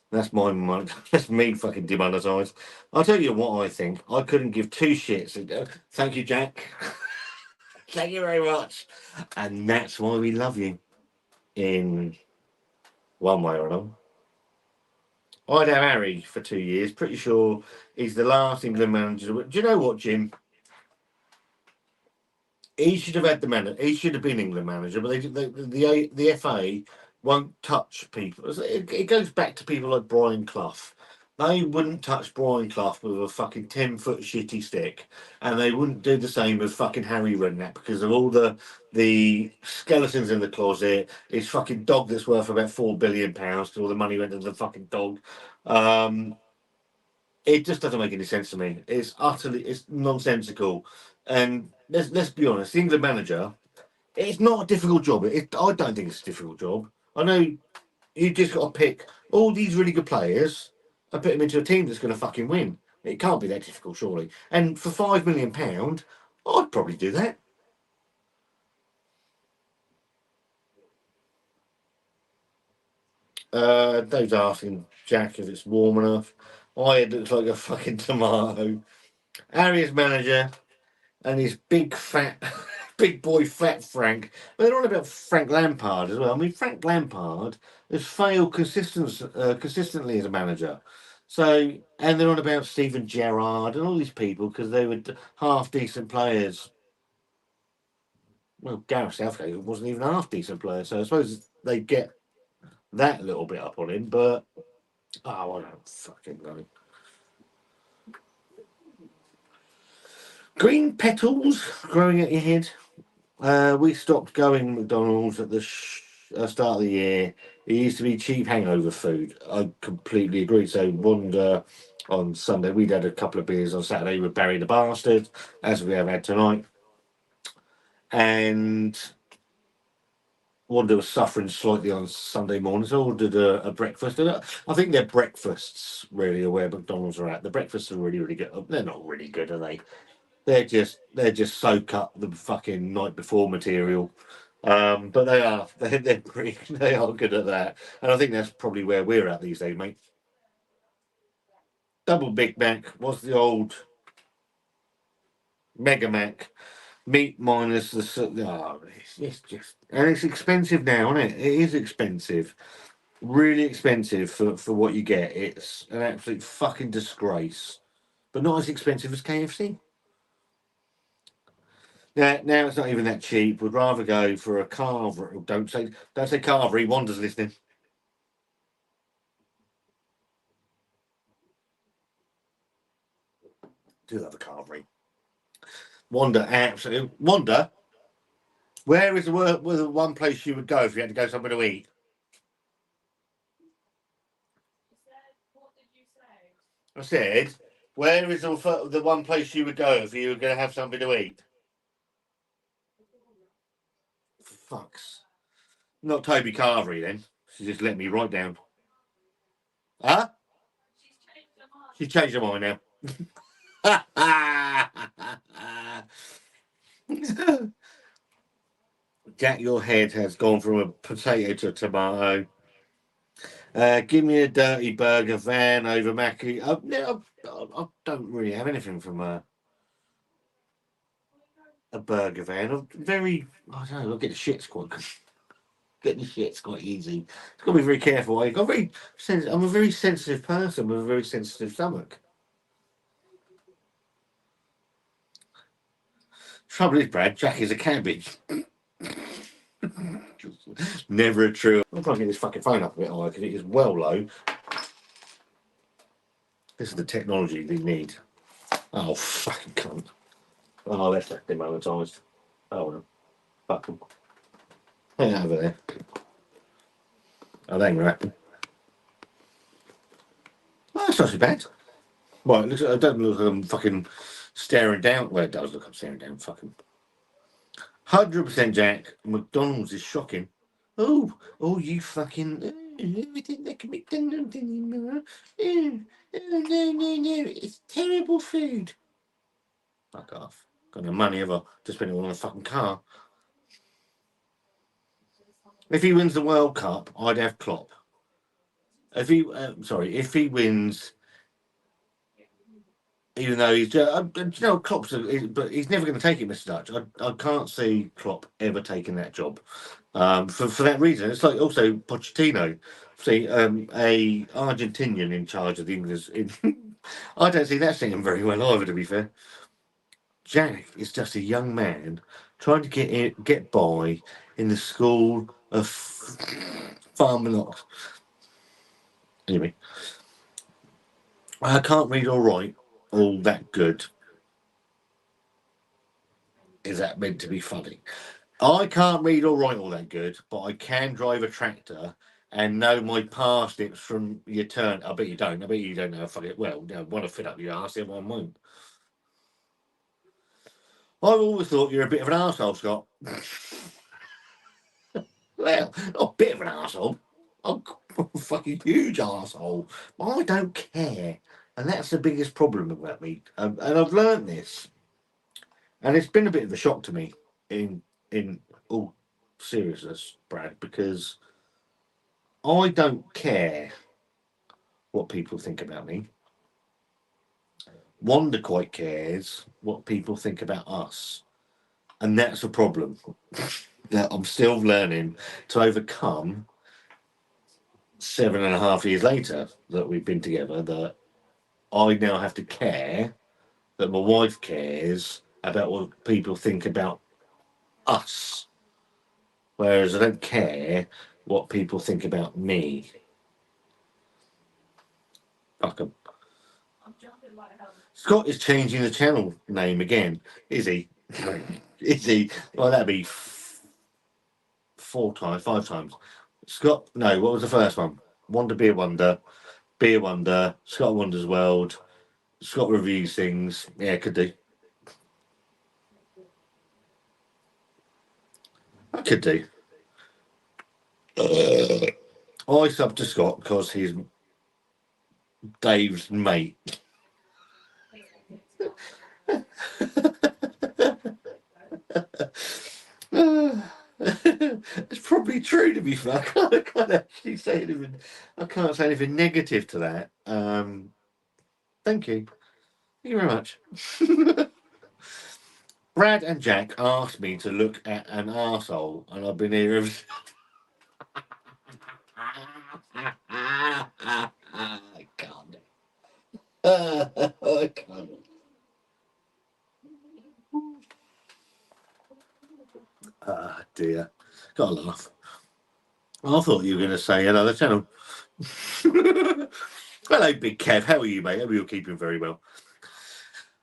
That's my money. That's me fucking demonetised. I'll tell you what I think. I couldn't give two shits. Thank you, Jack. Thank you very much. And that's why we love you in one way or another. I'd have Harry for 2 years. Pretty sure he's the last England manager. Do you know what, Jim? He should have had the manager. He should have been England manager, but the FA won't touch people. It goes back to people like Brian Clough. They wouldn't touch Brian Clough with a fucking 10-foot shitty stick, and they wouldn't do the same with fucking Harry Redknapp because of all the skeletons in the closet. His fucking dog that's worth about £4 billion because all the money went to the fucking dog. It just doesn't make any sense to me. It's nonsensical. And let's be honest, the England manager, it's not a difficult job. I don't think it's a difficult job. I know you just got to pick all these really good players and put them into a team that's going to fucking win. It can't be that difficult, surely. And for £5 million, I'd probably do that. Dave's asking Jack if it's warm enough. It looks like a fucking tomato. Harry's manager and his big fat, big boy fat Frank. But they're on about Frank Lampard as well. I mean, Frank Lampard has failed consistently as a manager. So, and they're on about Steven Gerrard and all these people because they were half decent players. Well, Gareth Southgate wasn't even a half decent player, so I suppose they get that little bit up on him. But I don't fucking know. Green petals growing at your head. We stopped going McDonald's at the start of the year. It used to be cheap hangover food. I completely agree. So Wanda on Sunday, we'd had a couple of beers on Saturday with Barry the Bastard, as we have had tonight. And Wanda was suffering slightly on Sunday morning, so I ordered a breakfast. And I think their breakfasts really are where McDonald's are at. The breakfasts are really, really good. They're not really good, are they? They're just soak up the fucking night before material. But they are good at that. And I think that's probably where we're at these days, mate. Double Big Mac. What's the old Mega Mac? Meat minus the it's just, and it's expensive now, isn't it? It is expensive. Really expensive for what you get. It's an absolute fucking disgrace. But not as expensive as KFC. Now it's not even that cheap. Would rather go for a carver. Don't say carvery. Wanda's listening. Do love a carvery. Wanda, absolutely. Wanda, where is the one place you would go if you had to go somewhere to eat? I said, where is the one place you would go if you were going to have something to eat? Fucks. Not Toby Carvery then. She just let me write down. Huh? She's changed her mind now. Jack, your head has gone from a potato to a tomato. Give me a dirty burger van over Mackie. I don't really have anything from a burger van. I don't know. I get the shits quite. Getting the shits quite easy. It's got to be very careful. I'm a very sensitive person with a very sensitive stomach. Trouble is, Brad, Jack is a cabbage. Never a true. I'm trying to get this fucking phone up a bit higher because it is well low. This is the technology they need. Oh, fucking cunt. Oh, that's demonetised. Oh, well. Fuck them. Hang over there. Oh, they ain't gonna happen. Oh, that's not too bad. Well, it doesn't look like I'm fucking staring down. Well, it does look like I'm staring down. Fucking 100% Jack. McDonald's is shocking. Oh, you fucking. Everything that can be done anymore. Oh, no. It's terrible food. Fuck off. Got no money ever to spend it on a fucking car. If he wins the World Cup, I'd have Klopp. If he wins, even though he's, Klopp's, but he's never going to take it, Mr. Dutch. I can't see Klopp ever taking that job. For that reason, it's like also Pochettino. See, a Argentinian in charge of the English. I don't see that singing very well either, to be fair. Jack is just a young man trying to get by in the school of farming. Anyway, I can't read or write all that good. Is that meant to be funny? I can't read or write all that good, but I can drive a tractor and know my parsnips from your turn. I bet you don't. I bet you don't know. Well, want to fit up your arse, everyone won't. I've always thought you're a bit of an arsehole, Scott. Well, not a bit of an arsehole. I'm a fucking huge arsehole. But I don't care. And that's the biggest problem about me. And I've learned this. And it's been a bit of a shock to me in all seriousness, Brad, because I don't care what people think about me. Wanda quite cares what people think about us. And that's a problem that I'm still learning to overcome 7.5 years later that we've been together, that I now have to care, that my wife cares about what people think about us. Whereas I don't care what people think about me. Fuck 'em. Scott is changing the channel name again. Is he? Is he? Well, that'd be 5 times. Scott, no, what was the first one? Wonder Beer Wonder, Beer Wonder, Scott Wonders World, Scott reviews things. Yeah, could do. I could do. I sub to Scott because he's Dave's mate. It's probably true, to be fair. I can't actually say anything. I can't say anything negative to that. Thank you. Thank you very much. Brad and Jack asked me to look at an arsehole, and I've been here ever. I can't. I can't. Ah, dear. Gotta laugh. I thought you were going to say another channel. Hello, Big Kev. How are you, mate? Hope you're keeping very well.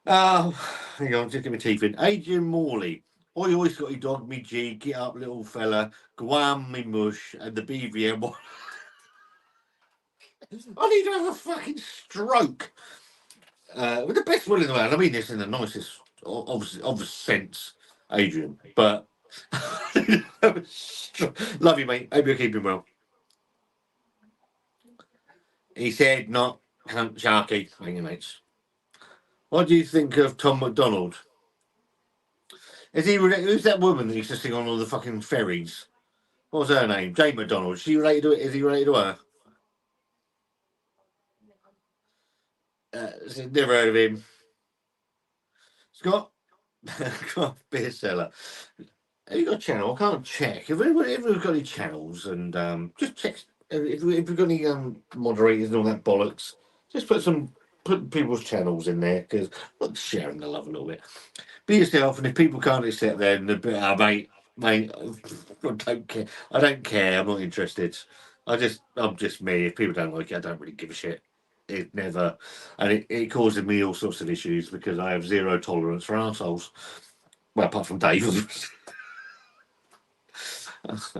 Hang on, just get my teeth in. Adrian Morley. I always got your dog, me G. Get up, little fella. Guam, me mush. And the BVM. I need to have a fucking stroke. With the best will in the world. I mean this in the nicest of sense, Adrian. But love you, mate. Hope you're keeping well. He said, not Hunt Sharky. Thank you, mates. What do you think of Tom McDonald? Who's that woman that used to sing on all the fucking ferries? What was her name? Jane McDonald. Is he related to her? Never heard of him. Scott? Beer seller. Have you got a channel? I can't check. If anyone's got any channels, and just check if we've got any moderators and all that bollocks, just put some put people's channels in there because I'm sharing the love a little bit. Be yourself, and if people can't accept them, then mate, I don't care. I don't care. I'm not interested. I'm just me. If people don't like it, I don't really give a shit. It never, and it causes me all sorts of issues because I have zero tolerance for assholes. Well, apart from Dave.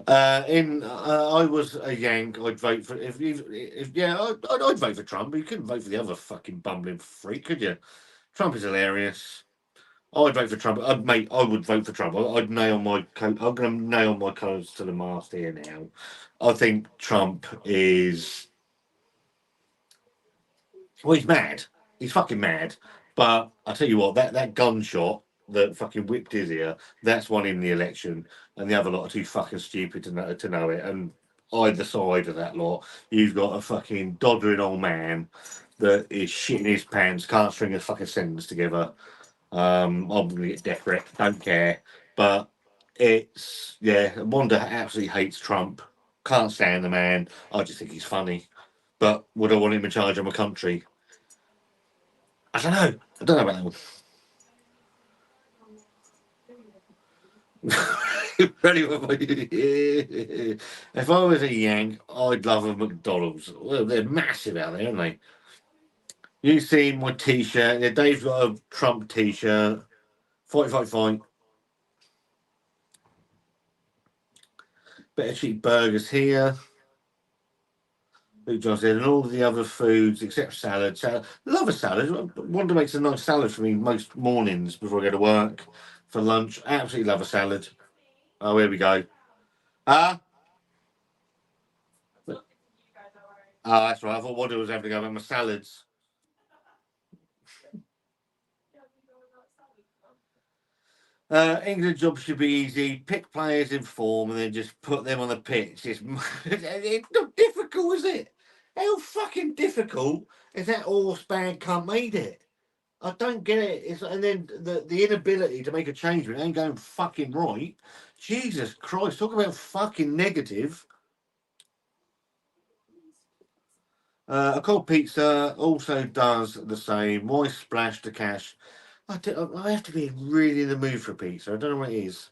I was a Yank. I'd vote for if yeah, I'd vote for Trump. You couldn't vote for the other fucking bumbling freak, could you? Trump is hilarious. I'd vote for Trump. Mate, I would vote for Trump. I'd nail my coat. I'm going to nail my colours to the mast here now. I think Trump is. Well, he's mad. He's fucking mad. But I tell you what, that gunshot that fucking whipped his ear, that's won him the election, and the other lot are too fucking stupid to know it. And either side of that lot, you've got a fucking doddering old man that is shitting his pants, can't string a fucking sentence together. I'm gonna get death threat, don't care. But it's Wanda absolutely hates Trump. Can't stand the man. I just think he's funny. But would I want him in charge of my country? I don't know. I don't know about that one. Ready for my- If I was a Yank, I'd love a McDonald's. Well, they're massive out there, aren't they? You see my T-shirt. Yeah, Dave's got a Trump T-shirt. Fight, fight, fight. Better cheap burgers here. Luke John said, and all of the other foods except salad. Salad. Love a salad. Wanda makes a nice salad for me most mornings before I go to work for lunch. Absolutely love a salad. Oh, here we go. Ah, that's right. I thought Wanda was having to go about my salads. England job should be easy. Pick players in form and then just put them on the pitch. It's not difficult, is it? How fucking difficult is that horse bad cunt made it? I don't get it. And then the inability to make a change when it ain't going fucking right. Jesus Christ, talk about fucking negative. A cold pizza also does the same. Why splash the cash? I have to be really in the mood for pizza. I don't know what it is.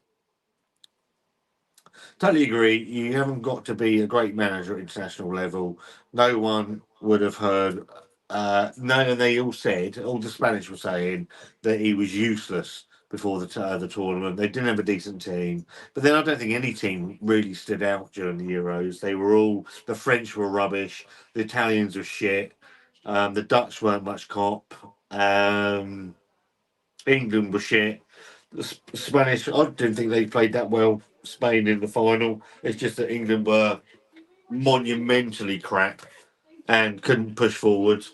Totally agree. You haven't got to be a great manager at international level. No one would have heard. No, and they all said, all the Spanish were saying that he was useless before the tournament. They didn't have a decent team, but then I don't think any team really stood out during the Euros. They were all the French were rubbish, the Italians were shit, the Dutch weren't much cop, England was shit. The Spanish, I didn't think they played that well. Spain in the final. It's just that England were monumentally crap and couldn't push forward.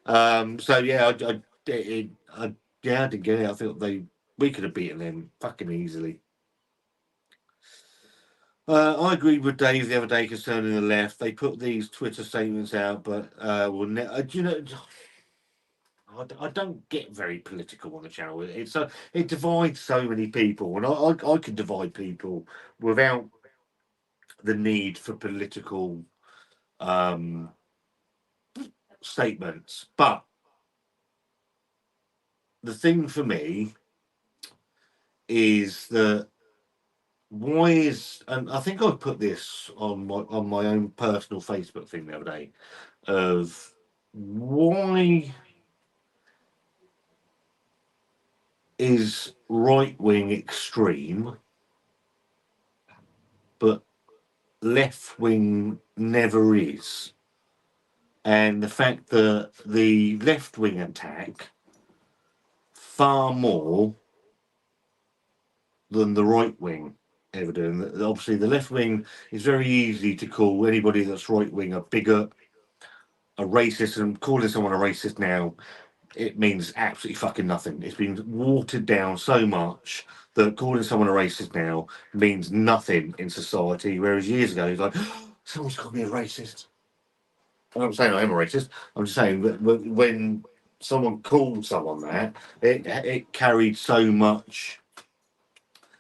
So yeah, I didn't get it. I thought we could have beaten them fucking easily. I agreed with Dave the other day concerning the left. They put these Twitter statements out, but do you know? I don't get very political on the channel. It divides so many people, and I can divide people without the need for political um, statements. But the thing for me is that why is, and I think I put this on my own personal Facebook thing the other day of why is right wing extreme, but left wing never is. And the fact that the left wing attack far more than the right wing ever do. And obviously, the left wing is very easy to call anybody that's right wing a bigot, a racist, and calling someone a racist now, it means absolutely fucking nothing. It's been watered down so much that calling someone a racist now means nothing in society. Whereas years ago, it's like, someone's called me a racist. I'm not saying I am a racist. I'm just saying that when someone called someone that, it carried so much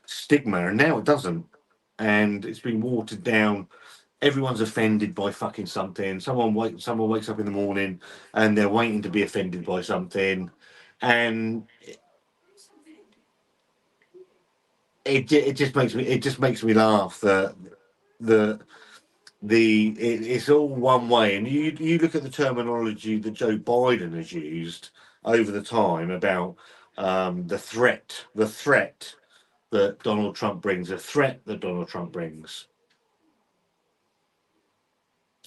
stigma, and now it doesn't. And it's been watered down everyone's offended by fucking something. Someone wakes up in the morning and they're waiting to be offended by something, and it just makes me laugh that the it's all one way. And you look at the terminology that Joe Biden has used over the time about the threat that Donald Trump brings,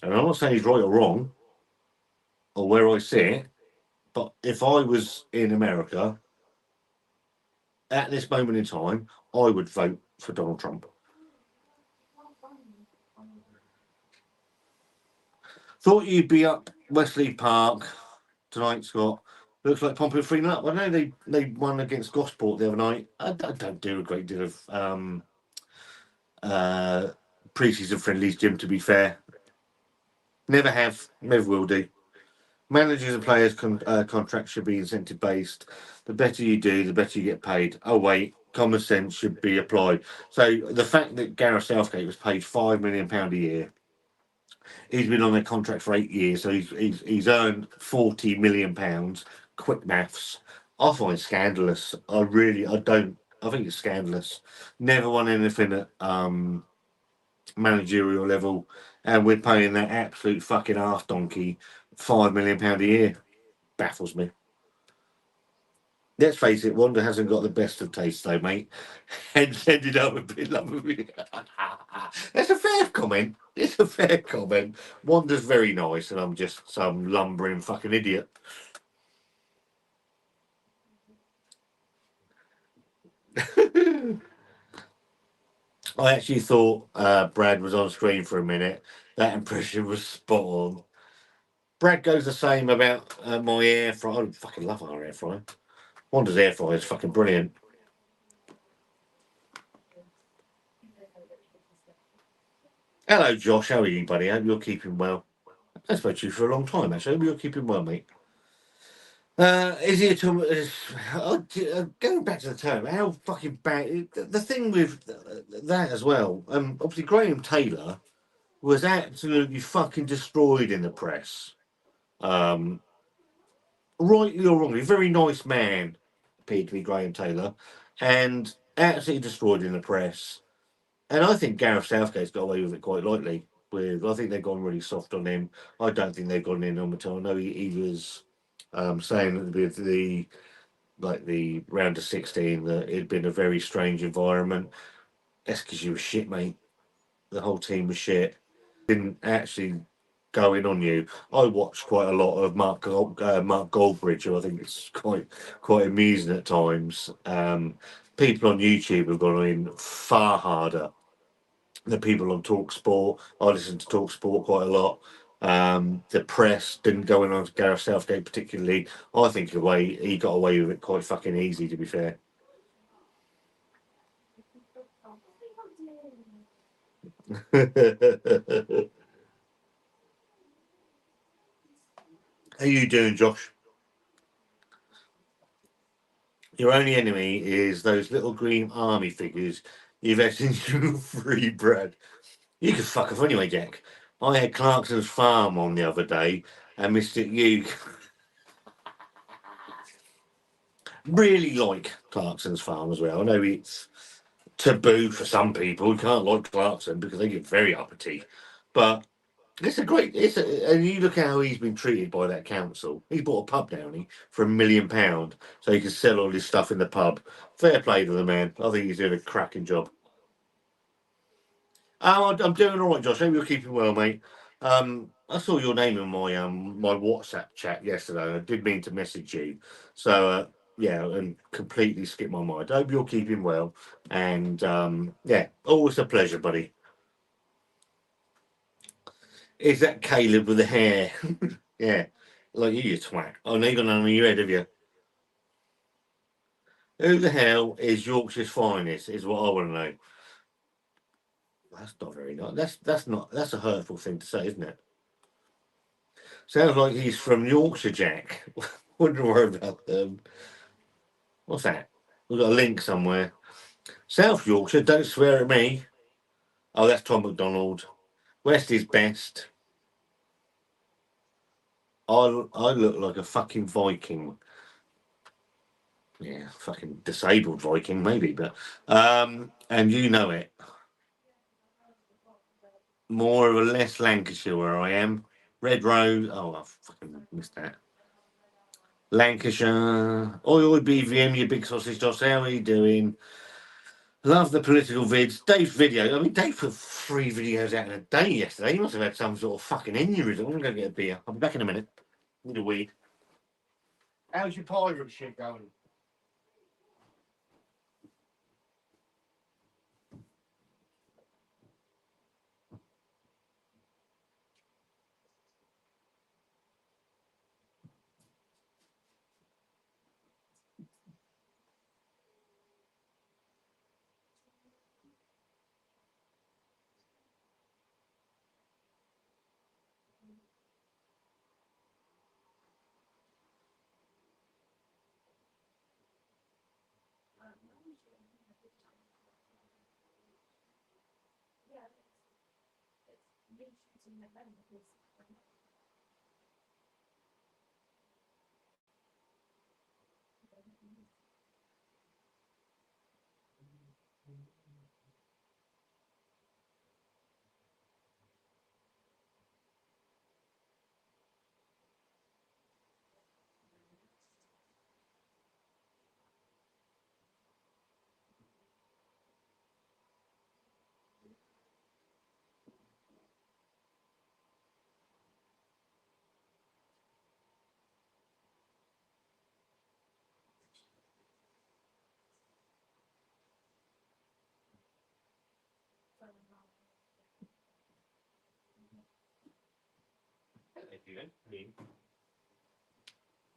and I'm not saying he's right or wrong or where I sit, but if I was in America at this moment in time, I would vote for Donald Trump. Thought you'd be up Wesley Park tonight, Scott. Looks like Pompey are 3 up. I know they won against Gosport the other night. I don't do a great deal of pre-season friendlies, Jim, to be fair. Never have, never will do. Managers and players' contracts should be incentive based. The better you do, the better you get paid. Oh wait, common sense should be applied. So the fact that Gareth Southgate was paid £5 million a year, he's been on their contract for 8 years, so he's earned £40 million. Quick maths. I find scandalous. I don't. I think it's scandalous. Never won anything at managerial level, and we're paying that absolute fucking arse donkey £5 million a year. Baffles me. Let's face it, Wanda hasn't got the best of taste, though, mate. And ended up a bit love with me. That's a fair comment. It's a fair comment. Wanda's very nice, and I'm just some lumbering fucking idiot. I actually thought Brad was on screen for a minute. That impression was spot on. Brad goes the same about my air fryer. I fucking love our air fryer. Wanda's air fryer is fucking brilliant. Hello, Josh. How are you, buddy? Hope you're keeping well. I spoke to you for a long time, actually. Hope you're keeping well, mate. Is he a going back to the term? How fucking bad? The thing with that as well. Obviously, Graham Taylor was absolutely fucking destroyed in the press. Um, Rightly or wrongly, very nice man appeared to be Graham Taylor, and absolutely destroyed in the press. And I think Gareth Southgate's got away with it quite lightly. I think they've gone really soft on him. I don't think they've gone in on Mattel. I know he was saying that with the round of 16 that it'd been a very strange environment. That's because you were shit, mate. The whole team was shit. Didn't actually go in on you. I watched quite a lot of Mark Goldbridge, who I think it's quite amusing at times. People on YouTube have gone in far harder than people on Talk Sport. I listen to Talk Sport quite a lot. The press didn't go in on Gareth Southgate particularly. I think he got away with it quite fucking easy, to be fair. How you doing, Josh? Your only enemy is those little green army figures you've had since you were free, Brad. You could fuck off anyway, Jack. I had Clarkson's farm on the other day, and Mr. You really like Clarkson's farm as well. I know it's taboo for some people. You can't like Clarkson because they get very uppity, but and you look how he's been treated by that council. He bought a pub down here for £1 million so he can sell all his stuff in the pub. Fair play to the man. I think he's doing a cracking job. I'm doing all right, Josh. Hope you're keeping well, mate. I saw your name in my WhatsApp chat yesterday. I did mean to message you, so yeah, and completely skipped my mind. I hope you're keeping well, and yeah, always a pleasure, buddy. Is that Caleb with the hair? Yeah, like you twat. Oh, no, you got none on your head, have you? Who the hell is Yorkshire's finest? Is what I want to know. That's not very nice. That's a hurtful thing to say, isn't it? Sounds like he's from Yorkshire, Jack. Wouldn't worry about them. What's that? We've got a link somewhere. South Yorkshire, don't swear at me. Oh, that's Tom McDonald. West is best. I look like a fucking Viking. Yeah, fucking disabled Viking, maybe, but and you know it. More or less Lancashire where I am. Red Rose. Oh, I fucking missed that. Lancashire. Oi, oi, BVM, you big sausage toss. How are you doing? Love the political vids. Dave's video. I mean, Dave put 3 videos out in a day yesterday. He must have had some sort of fucking aneurysm. I'm going to go get a beer. I'll be back in a minute. Need a weed. How's your pirate shit going?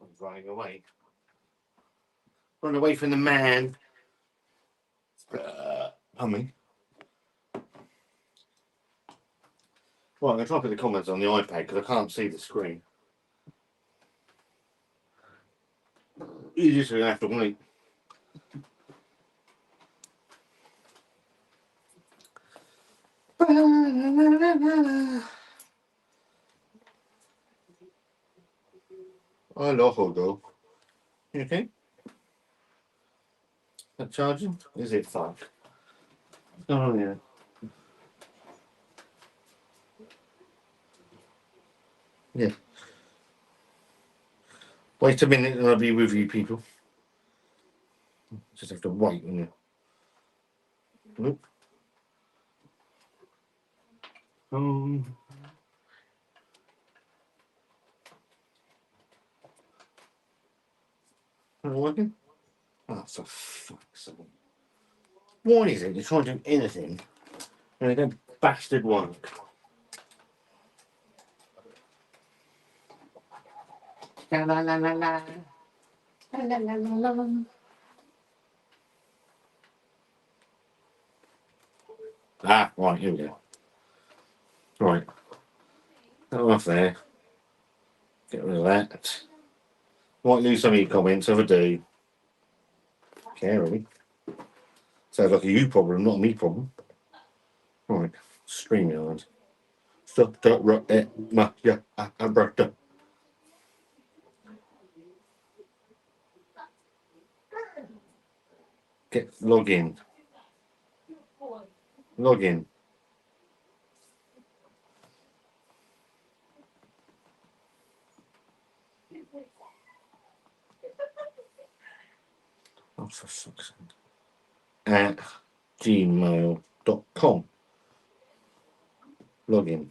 I'm running away. Run away from the man. Humming. Well, I'm going to try to put the comments on the iPad because I can't see the screen. You're just going to have to wait. Hello, Hodo. You okay? That charging? Is it? Fuck. What's going on here? Yeah. Wait a minute and I'll be with you, people. Just have to wait on you. Nope. Not working? Oh, for fuck's sake. What is it? You're trying to do anything and they don't bastard work. La la la la la. La la la la la. Ah, right, here we go. Right. That off there. Get rid of that. Might lose some of your comments if I do. Care really. Sounds like a you problem, not a me problem. Right. StreamYard. Stop that right there. Yeah, brother. Get log in. Log in. Oh, for fuck's sake. At gmail.com. Log in.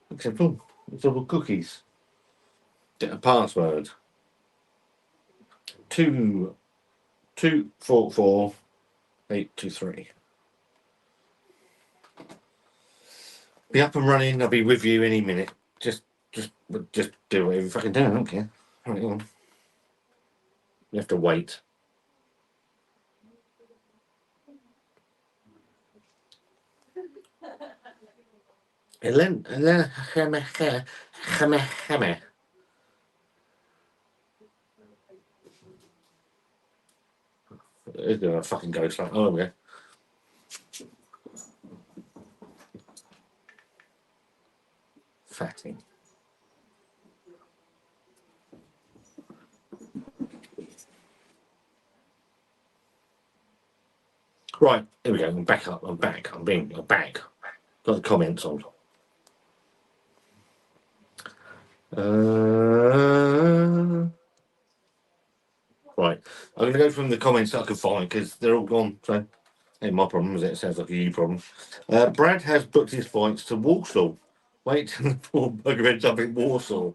Acceptable. Double cookies. Get a password. 2244823. Be up and running. I'll be with you any minute. Just do whatever you fucking do. I don't care. Right, on. You have to wait. Helen. It's gonna fucking go slow. Oh, okay. Fatty. Right, here we go. I'm back up. I'm back. I'm back. Got the comments on. Right. I'm going to go from the comments that I can find because they're all gone. So, ain't my problem, is it? It sounds like a you problem. Brad has booked his flights to Walsall. Wait till the poor bugger ends up in Warsaw.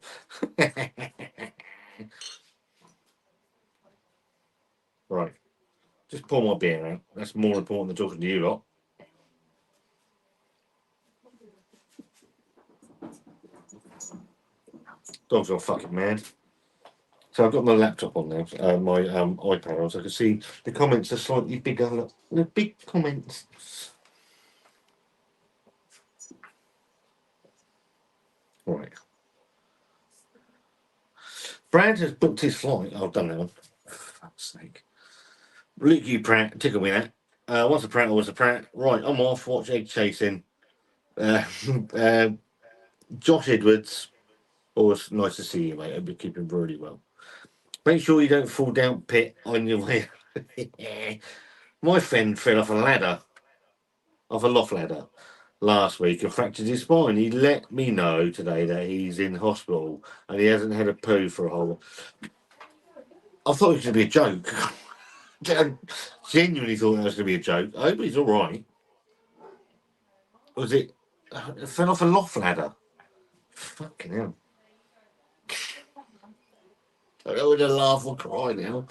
Right. Just pour my beer out. That's more important than talking to you lot. Dogs are fucking mad. So I've got my laptop on now, my iPad on, so I can see the comments are slightly bigger. Look, the big comments. Right. Brad has booked his flight. I've done that one. For fuck's sake. Luke, you Pratt, tickle me that. Once a Pratt, always a Pratt. Right, I'm off. Watch egg chasing. Uh, uh, Josh Edwards. Always nice to see you, mate. I'll be keeping really well. Make sure you don't fall down pit on your way. My friend fell off a ladder, off a loft ladder, last week and fractured his spine. He let me know today that he's in hospital and he hasn't had a poo for a whole. I thought it was going to be a joke. I genuinely thought that was going to be a joke. I hope he's all right. Was it? It fell off a loft ladder. Fucking hell. I don't know whether to laugh or cry now.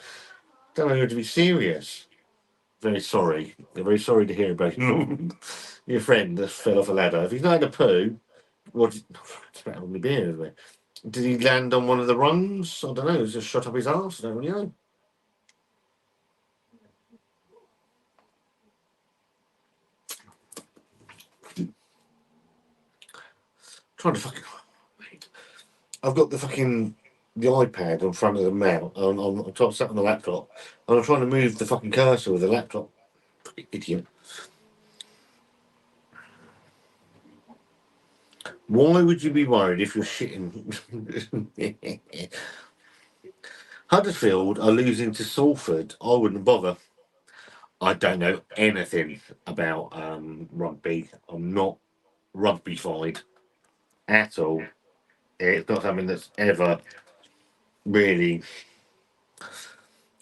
Don't know whether to be serious. Very sorry. Very sorry to hear about your friend that fell off a ladder. If he's not had a poo, what? It's better on the beer, isn't it? Did he land on one of the rungs? I don't know. He's just shot up his arse. I don't really know. Trying to fucking. I've got the iPad in front of the mount. I'm top sat on the laptop, and I'm trying to move the fucking cursor with the laptop. Fucking idiot. Why would you be worried if you're shitting? Huddersfield are losing to Salford. I wouldn't bother. I don't know anything about rugby. I'm not rugby-fied at all. It's not something that's ever really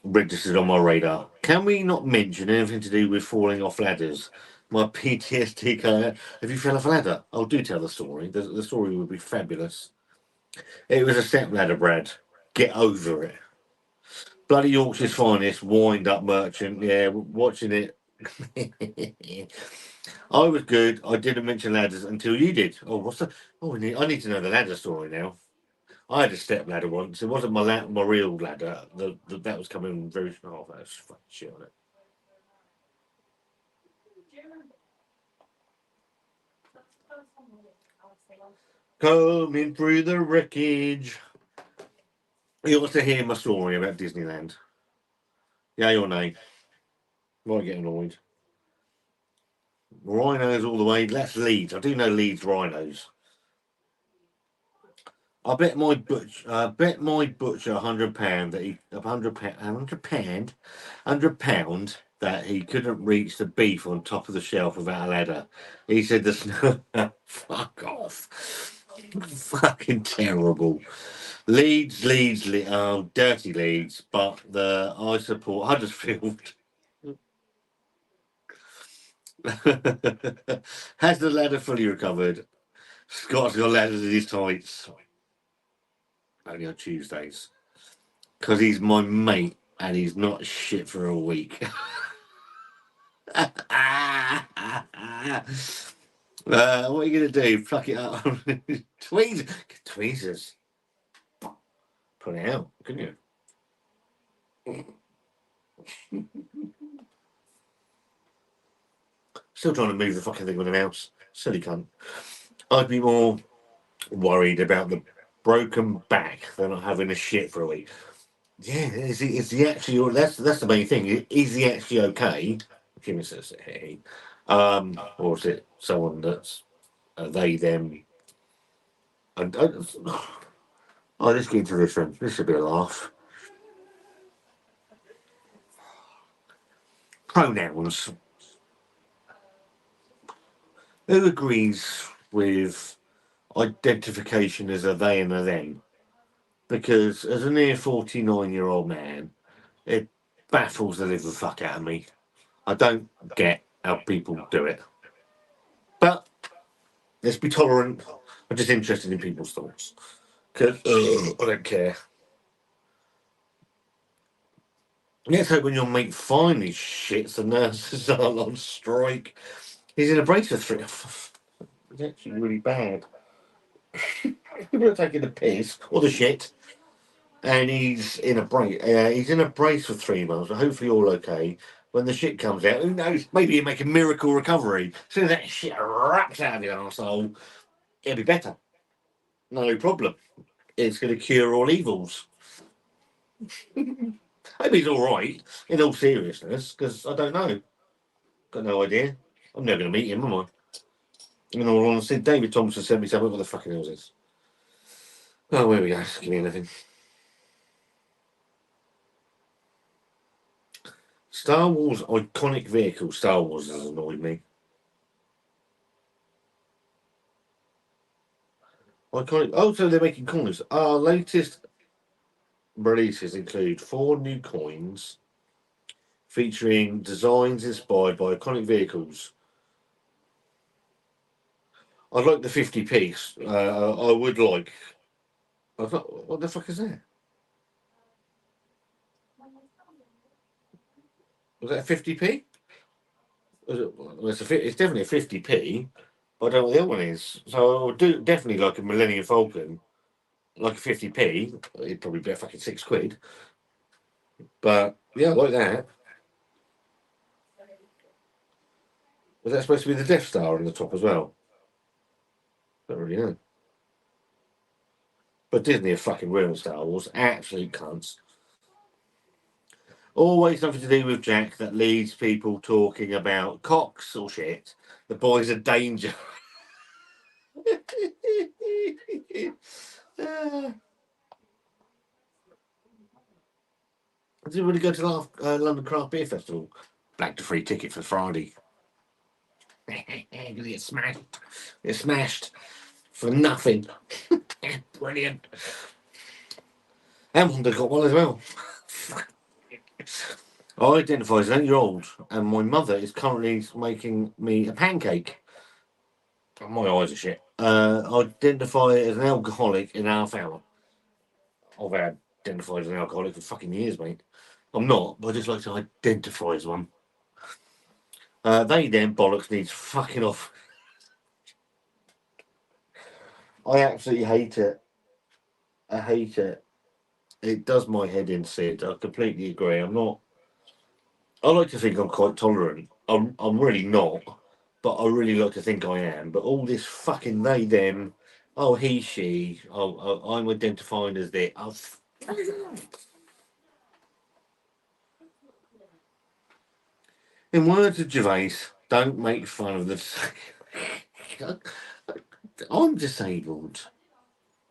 registered on my radar. Can we not mention anything to do with falling off ladders? My PTSD card. If you fell off a ladder, I'll do tell the story. The story would be fabulous. It was a step ladder, Brad. Get over it. Bloody Yorkshire's finest, wind up merchant. Yeah, watching it. I was good. I didn't mention ladders until you did. Oh, what's the? Oh, I need to know the ladder story now. I had a step ladder once. It wasn't my real ladder. That was coming very. Oh, that was fucking shit on it. Coming through the wreckage. You want to hear my story about Disneyland? Yay or nay? Might get annoyed. Rhinos all the way. That's Leeds. I do know Leeds rhinos. Bet my butcher £100 that he £100 that he couldn't reach the beef on top of the shelf without a ladder. He said the snow. Fuck off. Fucking terrible. Dirty Leeds, but I support Huddersfield. Has the ladder fully recovered? Scott's got ladders in his tights. Only on Tuesdays. Because he's my mate and he's not shit for a week. What are you going to do? Pluck it up? Tweezers. Put it out, couldn't you? Still trying to move the fucking thing with a mouse. Silly cunt. I'd be more worried about the broken back than not having a shit for a week. Yeah, is he actually? That's the main thing. Is he actually okay? Give me a hey. Or is it someone that's they them? And, oh, let's get into this one. This should be a laugh. Pronouns. Who agrees with identification as a they and a them? Because as a near 49-year-old man, it baffles the living fuck out of me. I don't get how people do it. But let's be tolerant. I'm just interested in people's thoughts. Because I don't care. Let's hope when your mate finally shits, the nurses aren't on strike. He's in a brace for 3. It's actually really bad. People are taking the piss or the shit, and he's in a brace. He's in a brace for 3 months. So hopefully, all okay. When the shit comes out, who knows? Maybe you make a miracle recovery. As soon as that shit raps out of your arsehole, it'll be better. No problem. It's going to cure all evils. I hope he's all right. In all seriousness, because I don't know. Got no idea. I'm never going to meet him, am I? In all honesty, David Thompson sent me something. What the fucking hell is this? Oh, here we go. Give me anything. Star Wars iconic vehicle. Star Wars has annoyed me. Iconic. Oh, so they're making coins. Our latest releases include 4 new coins featuring designs inspired by iconic vehicles. I'd like the 50p. I would like. What the fuck is that? Was that a 50p? Well, it's definitely a 50p, but I don't know what the other one is. So I would do definitely like a Millennium Falcon, like a 50p. It'd probably be a fucking £6. But yeah, I like that. Was that supposed to be the Death Star on the top as well? Don't really know. But Disney are fucking ruined Star Wars. Absolute cunts. Always something to do with Jack that leads people talking about cocks or shit. The boys are danger. Did you really go to the London Craft Beer Festival? Blagged a free ticket for Friday. Gonna get smashed. Get smashed for nothing. Brilliant. And Wanda got one as well. I identify as an 8-year-old, and my mother is currently making me a pancake. My eyes are shit. I identify as an alcoholic in half hour. I've identified as an alcoholic for fucking years, mate. I'm not, but I just like to identify as one. They then bollocks needs fucking off. I absolutely hate it. I hate it. It does my head in, Sid. I completely agree. I'm not. I like to think I'm quite tolerant. I'm really not, but I really like to think I am. But all this fucking they them, oh he she, I'm identifying as this. Oh, in words of Gervais, don't make fun of the. I'm disabled.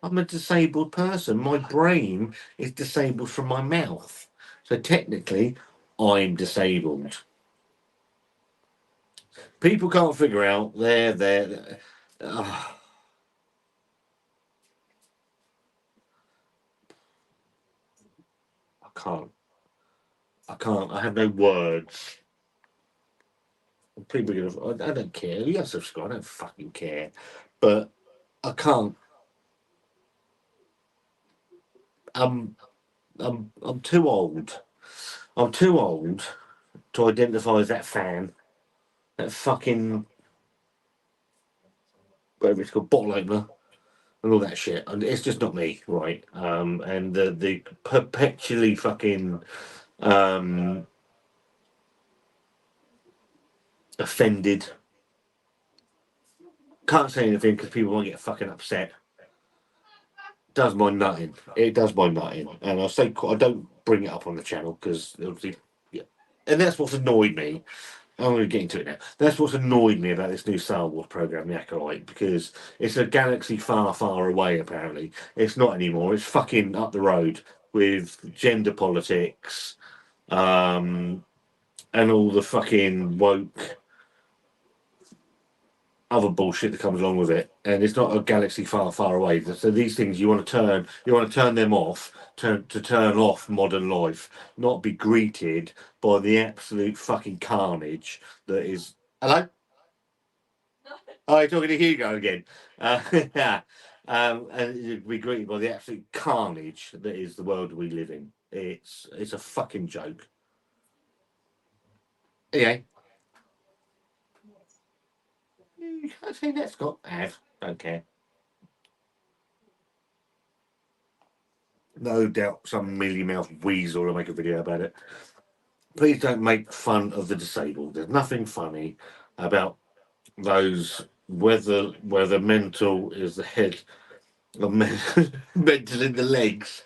I'm a disabled person. My brain is disabled from my mouth. So technically, I'm disabled. People can't figure out they're I can't. I can't. I have no words. People are gonna. I don't care. You have to subscribe. I don't fucking care. But I can't. I'm. I'm too old. I'm too old to identify as that fan. That fucking whatever it's called, bottle opener, and all that shit. And it's just not me, right? And the perpetually fucking um offended. Can't say anything because people might get fucking upset. Does my nutting. It does my nutting. And I don't bring it up on the channel because obviously, yeah. And that's what's annoyed me. I'm going to get into it now. That's what's annoyed me about this new Star Wars program, The Acolyte, because it's a galaxy far, far away, apparently. It's not anymore. It's fucking up the road with gender politics, and all the fucking woke other bullshit that comes along with it. And it's not a galaxy far, far away. So these things you want to turn them off, turn off modern life, not be greeted by the absolute fucking carnage that is. Hello. Oh, you're talking to Hugo again. Yeah. And be greeted by the absolute carnage that is the world we live in. It's a fucking joke. Yeah. I say that, Scott. Have. Don't care. No doubt some mealy mouthed weasel will make a video about it. Please don't make fun of the disabled. There's nothing funny about those whether mental is the head or mental in the legs.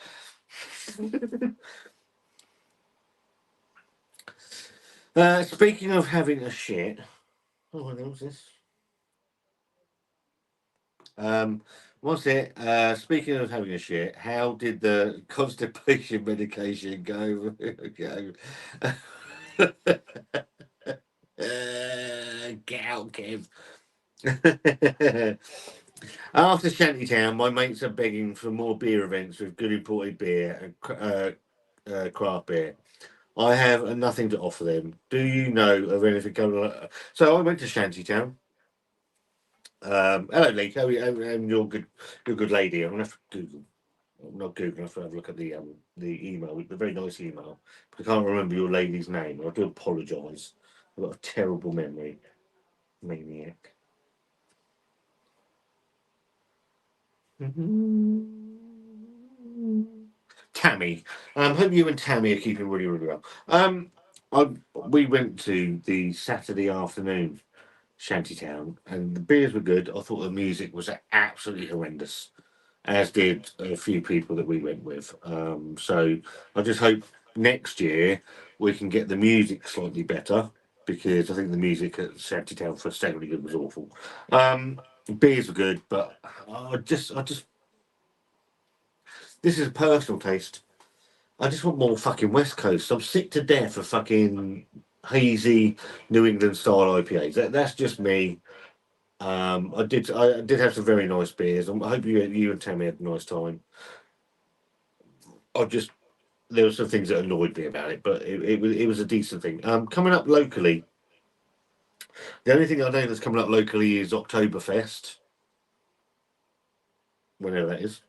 Speaking of having a shit, oh, what was this? What's it? Speaking of having a shit, how did the constipation medication go? Go? Get out, Kev. After Shantytown, my mates are begging for more beer events with good imported beer and craft beer. I have nothing to offer them. Do you know of anything going on? So I went to Shantytown. Hello, Lee. You're good. You're a good lady. I'm gonna have to Google. I'm not Google. I have to have a look at the email. The very nice email. But I can't remember your lady's name. I do apologise. I've got a terrible memory. Maniac. Tammy. Hope you and Tammy are keeping really, really well. We went to the Saturday afternoon Shantytown, and the beers were good. I thought the music was absolutely horrendous, as did a few people that we went with. So I just hope next year we can get the music slightly better, because I think the music at Shantytown for Staggeringly Good was awful. Beers were good, but I just this is a personal taste. I just want more fucking West Coast. I'm sick to death of fucking hazy New England style IPAs. That's just me. I did have some very nice beers. I hope you and Tammy had a nice time. I just There were some things that annoyed me about it, but it was a decent thing. Coming up locally, the only thing I know that's coming up locally is Oktoberfest, whenever that is.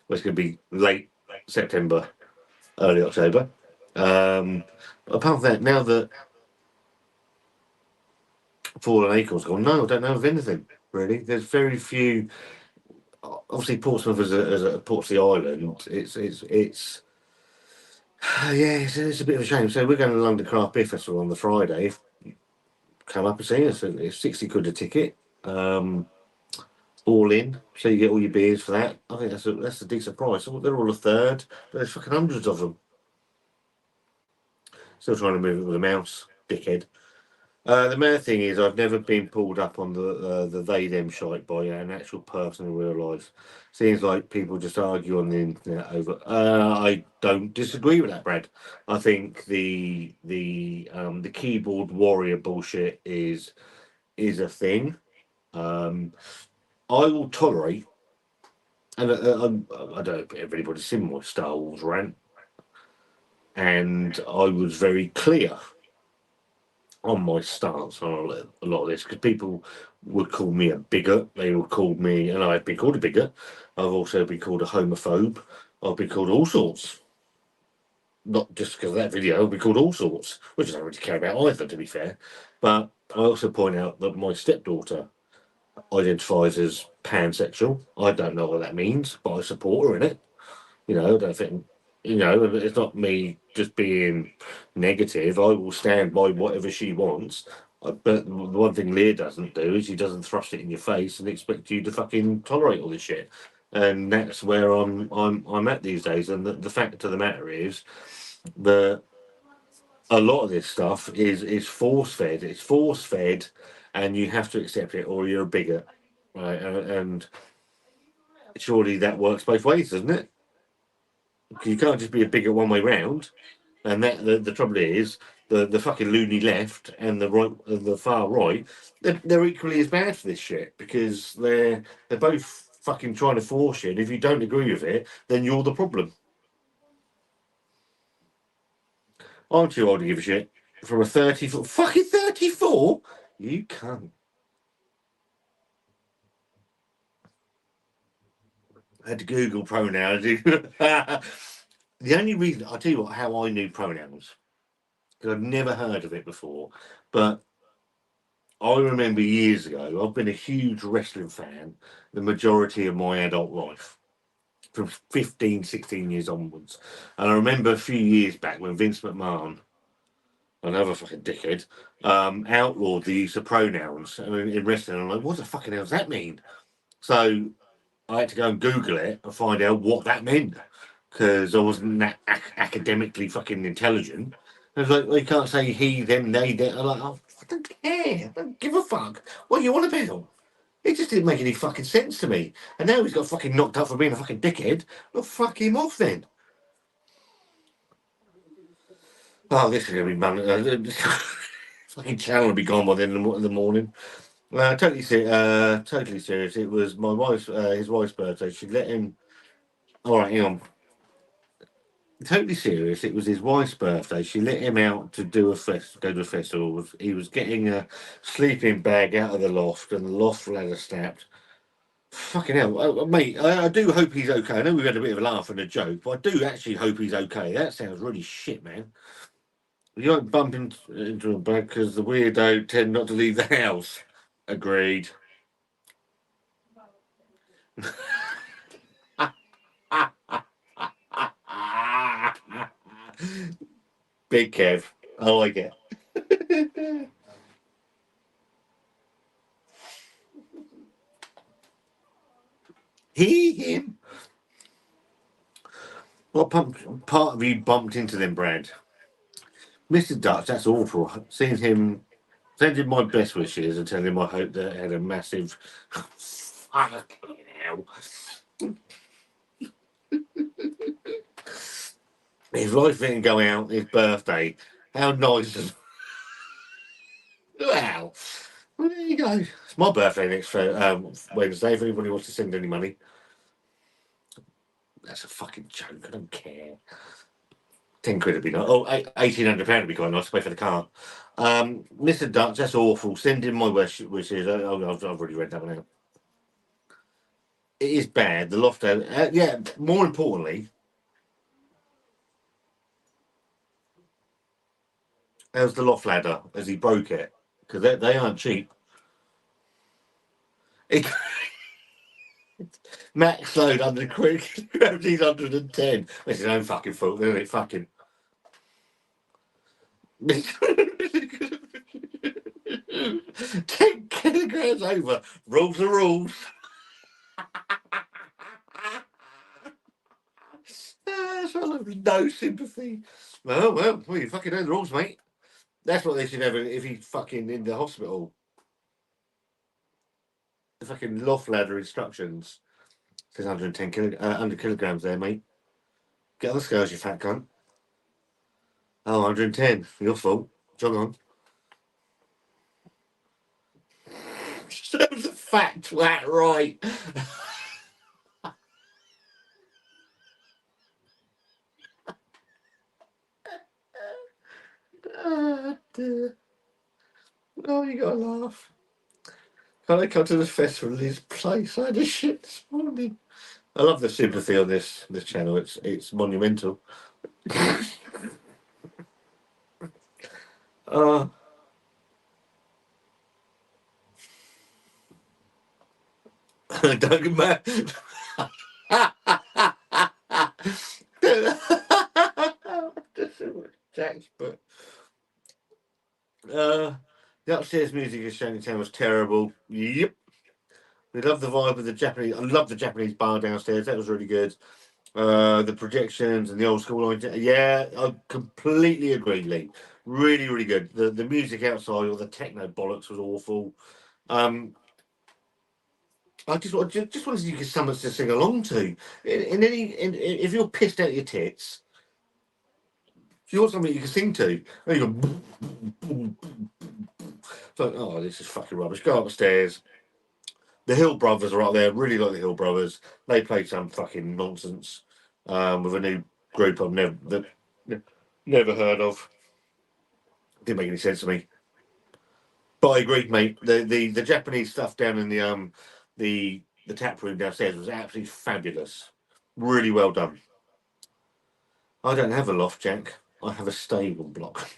Well, it's going to be late September, early October. Apart from that, now that Fallen Acorn's gone, no, I don't know of anything really. There's very few. Obviously, Portsmouth as a port of the island, it's yeah, it's a bit of a shame. So we're going to the London Craft Beer Festival on the Friday. Come up and see us. It's 60 quid a ticket, all in. So you get all your beers for that. I think that's a decent price. They're all a third, but there's fucking hundreds of them. Still trying to move it with a mouse, dickhead. The main thing is I've never been pulled up on the they them shite by an actual person in real life. Seems like people just argue on the internet over. I don't disagree with that, Brad. I think the keyboard warrior bullshit is a thing. I will tolerate, and I don't know if everybody's seen my Star Wars rant, and I was very clear on my stance on a lot of this, because people would call me a bigot. They would call me, and I've been called a bigot. I've also been called a homophobe. I've been called all sorts. Not just because of that video, I've been called all sorts, which I don't really care about either, to be fair. But I also point out that my stepdaughter identifies as pansexual. I don't know what that means, but I support her in it. I don't think, it's not me just being negative. I will stand by whatever she wants. But the one thing Leah doesn't do is she doesn't thrust it in your face and expect you to fucking tolerate all this shit. And that's where I'm at these days. And the fact of the matter is that a lot of this stuff is force fed. It's force fed, and you have to accept it, or you're a bigot, right? And surely that works both ways, doesn't it? You can't just be a bigot one way round. And that the trouble is the fucking loony left and the far right, they're equally as bad for this shit because they're both fucking trying to force you. And if you don't agree with it, then you're the problem. I'm too old to give a shit. From a 34, fucking 34, you can't. I had to Google pronouns. The only reason I'll tell you what, how I knew pronouns, because I've never heard of it before, but I remember years ago, I've been a huge wrestling fan the majority of my adult life, from 15, 16 years onwards. And I remember a few years back when Vince McMahon, another fucking dickhead, outlawed the use of pronouns in wrestling. I'm like, what the fucking hell does that mean? So I had to go and Google it and find out what that meant because I wasn't that academically fucking intelligent. I was like, well, you can't say he, them, they, them. I'm like, oh, I don't care. I don't give a fuck. What you want about? It just didn't make any fucking sense to me. And now he's got fucking knocked up for being a fucking dickhead. Well, fuck him off then. Oh, this is going to be fucking channel will be gone by the end of the morning. Totally serious. It was my wife's, his wife's birthday. She let him. All right, hang on. Totally serious. It was his wife's birthday. She let him out to go to a festival. He was getting a sleeping bag out of the loft, and the loft ladder snapped. Fucking hell, mate! I do hope he's okay. I know we've had a bit of a laugh and a joke, but I do actually hope he's okay. That sounds really shit, man. You don't bump into a bag because the weirdo tend not to leave the house. Agreed. Big Kev. I like it. Him. What part of you bumped into them, Brad? Mr. Dutch, that's awful. Seeing him, sending my best wishes and telling him I hope that had a massive. Fucking hell. His life didn't go out, his birthday. How nice. Wow. Well, there you go. It's my birthday next Wednesday if anybody wants to send any money. That's a fucking joke. I don't care. 10 quid would be nice. Oh, £1,800 would be quite nice to pay for the car. Mr. Dutch, that's awful. Send in my wishes. I've already read that one out. It is bad. The loft, yeah, more importantly, how's the loft ladder as he broke it? Because they aren't cheap. Max load under gravity's 110. It's his own fucking fault, isn't it? Fucking. 10 kilograms over. Rules are rules. No sympathy. Well, you fucking know the rules, mate. That's what they should have if he's fucking in the hospital. The fucking loft ladder instructions. Says 100 kilograms there, mate. Get on the scales, you fat cunt. Oh, 110. Your fault. Jog on. Serves the fat twat right. Dear. Oh, you gotta laugh. Can I come to the festival in his place? I had a shit this morning. I love the sympathy on this channel. It's monumental. Don't get Jack's, but the upstairs music at Shantytown was terrible. Yep. We love the vibe of the Japanese. I love the Japanese bar downstairs. That was really good. The projections and the old school line. Yeah, I completely agree, Lee. Really, really good. The music outside, or the techno bollocks, was awful. Um, I just wanted you to something to sing along to. If you're pissed out your tits, you want something you can sing to. And you go. It's like, oh, this is fucking rubbish. Go upstairs. The Hill Brothers are up there. Really like the Hill Brothers. They played some fucking nonsense with a new group I've never heard of. Didn't make any sense to me. But I agree, mate. The Japanese stuff down in the tap room downstairs was absolutely fabulous. Really well done. I don't have a loft, Jack. I have a stable block.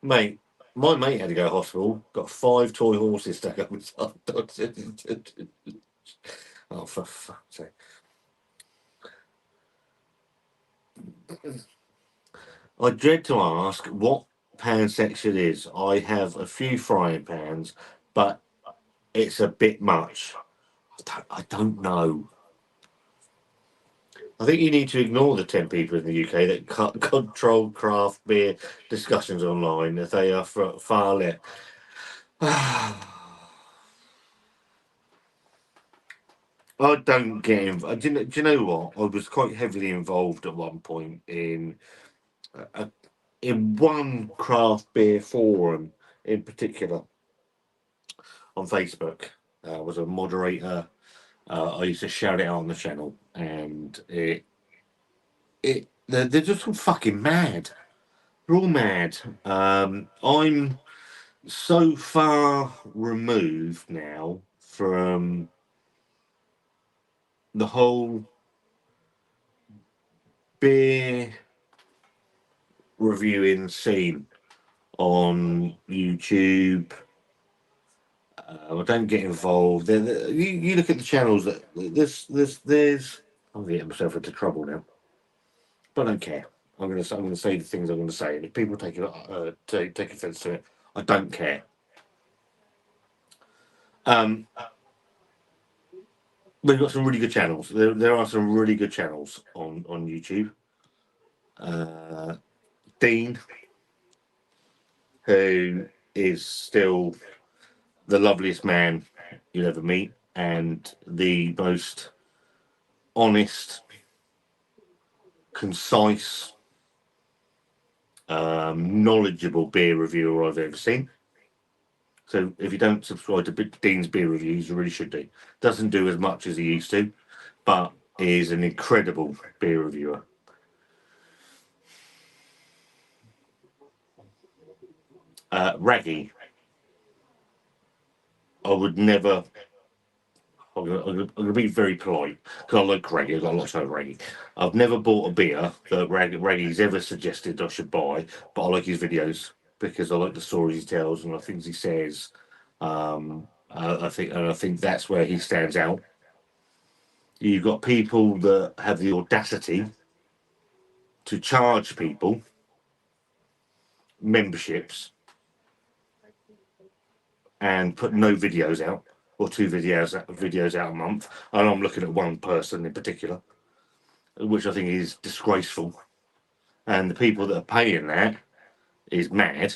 Mate, my mate had to go to hospital, got 5 toy horses stuck up his hot dogs. Oh, for fuck's sake. I dread to ask what pan section is. I have a few frying pans, but it's a bit much. I don't know. I think you need to ignore the 10 people in the UK that control craft beer discussions online, if they are far left. I don't get involved. Do you know what? I was quite heavily involved at one point uh, in one craft beer forum in particular on Facebook. I was a moderator. I used to shout it out on the channel, and they're just all fucking mad. They're all mad. I'm so far removed now from the whole beer reviewing scene on YouTube. I don't get involved. You look at the channels that there's. I'm getting myself into trouble now, but I don't care. I'm gonna say the things I'm gonna say, and if people take offence to it, I don't care. Um, we've got some really good channels. There are some really good channels on YouTube. Uh, Dean, who is still the loveliest man you'll ever meet, and the most honest, concise, knowledgeable beer reviewer I've ever seen. So if you don't subscribe to Dean's beer reviews, you really should do. Doesn't do as much as he used to, but is an incredible beer reviewer. Raggy, I would never. I'm gonna be very polite because I like Raggy. I've got lots of Raggy. I've never bought a beer that Raggy's ever suggested I should buy, but I like his videos because I like the stories he tells and the things he says. I think that's where he stands out. You've got people that have the audacity to charge people memberships and put no videos out, or 2 videos out a month. And I'm looking at one person in particular, which I think is disgraceful. And the people that are paying that is mad.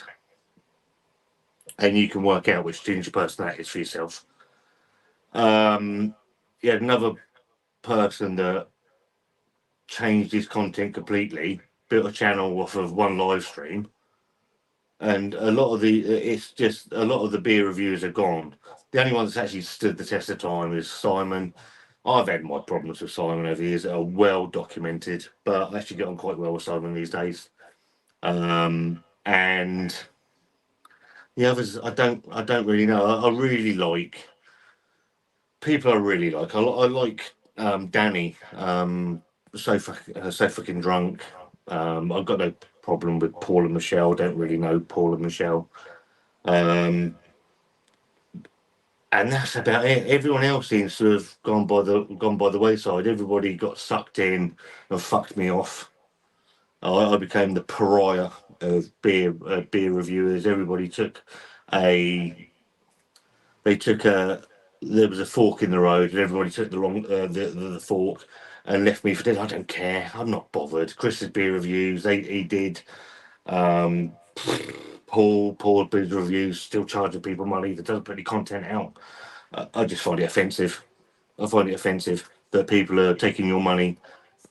And you can work out which ginger person that is for yourself. You had another person that changed his content completely, built a channel off of one live stream, and a lot of the beer reviews are gone. The only one that's actually stood the test of time is Simon. I've had my problems with Simon over the years that are well documented, but I actually get on quite well with Simon these days. And the others, I don't really know. I really like people. I really like. I like Danny. So fucking drunk. I've got no problem with Paul and Michelle. Don't really know Paul and Michelle. Um, and that's about it. Everyone else seems to have gone by the wayside. Everybody got sucked in and fucked me off. I became the pariah of beer reviewers. Everybody took a they took a there was a fork in the road, and everybody took the wrong the fork and left me for dead. I don't care. I'm not bothered. Chris's beer reviews, he did. Um, poor bid reviews, still charging people money that doesn't put any content out. I just find it offensive. I find it offensive that people are taking your money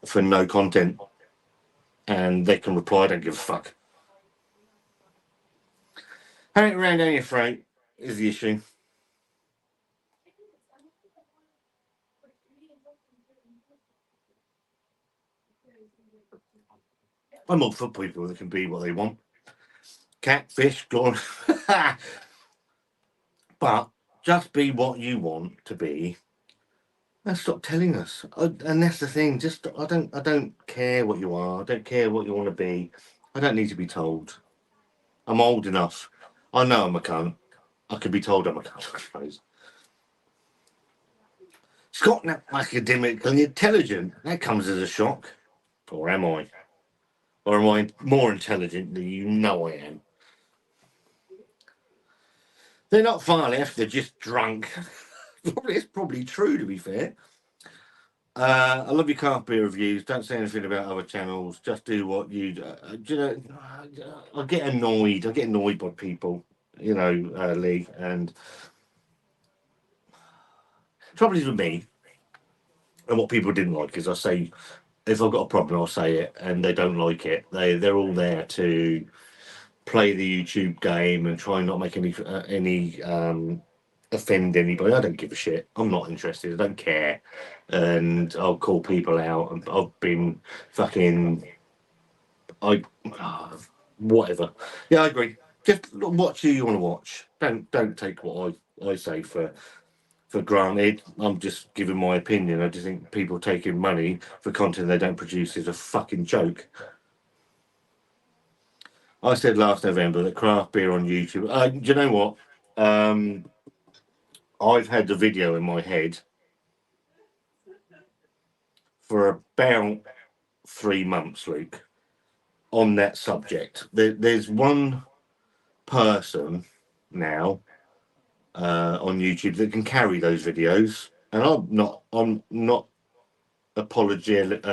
for no content and they can reply, I don't give a fuck. Having it around down your throat is the issue. I'm all for people that can be what they want. Catfish, gone. But just be what you want to be. And stop telling us. And that's the thing. Just I don't care what you are. I don't care what you want to be. I don't need to be told. I'm old enough. I know I'm a cunt. I could be told I'm a cunt, I suppose. Scott, not academically intelligent. That comes as a shock. Or am I? Or am I more intelligent than you know I am? They're not far left, they're just drunk. It's probably true, to be fair. I love your craft beer reviews. Don't say anything about other channels. Just do what you do. You know, I get annoyed. I get annoyed by people, you know, Lee. And the trouble is with me, and what people didn't like is I say, if I've got a problem, I'll say it, and they don't like it. They're all there to play the YouTube game and try and not make any offend anybody. I don't give a shit. I'm not interested. I don't care, and I'll call people out. And I've been fucking I whatever. Yeah, I agree. Just watch who you want to watch. Don't take what I say for granted. I'm just giving my opinion. I just think people taking money for content they don't produce is a fucking joke. I said last November that craft beer on YouTube. Do you know what? I've had the video in my head for about 3 months, Luke, on that subject. There's one person now on YouTube that can carry those videos, and I'm not apologetic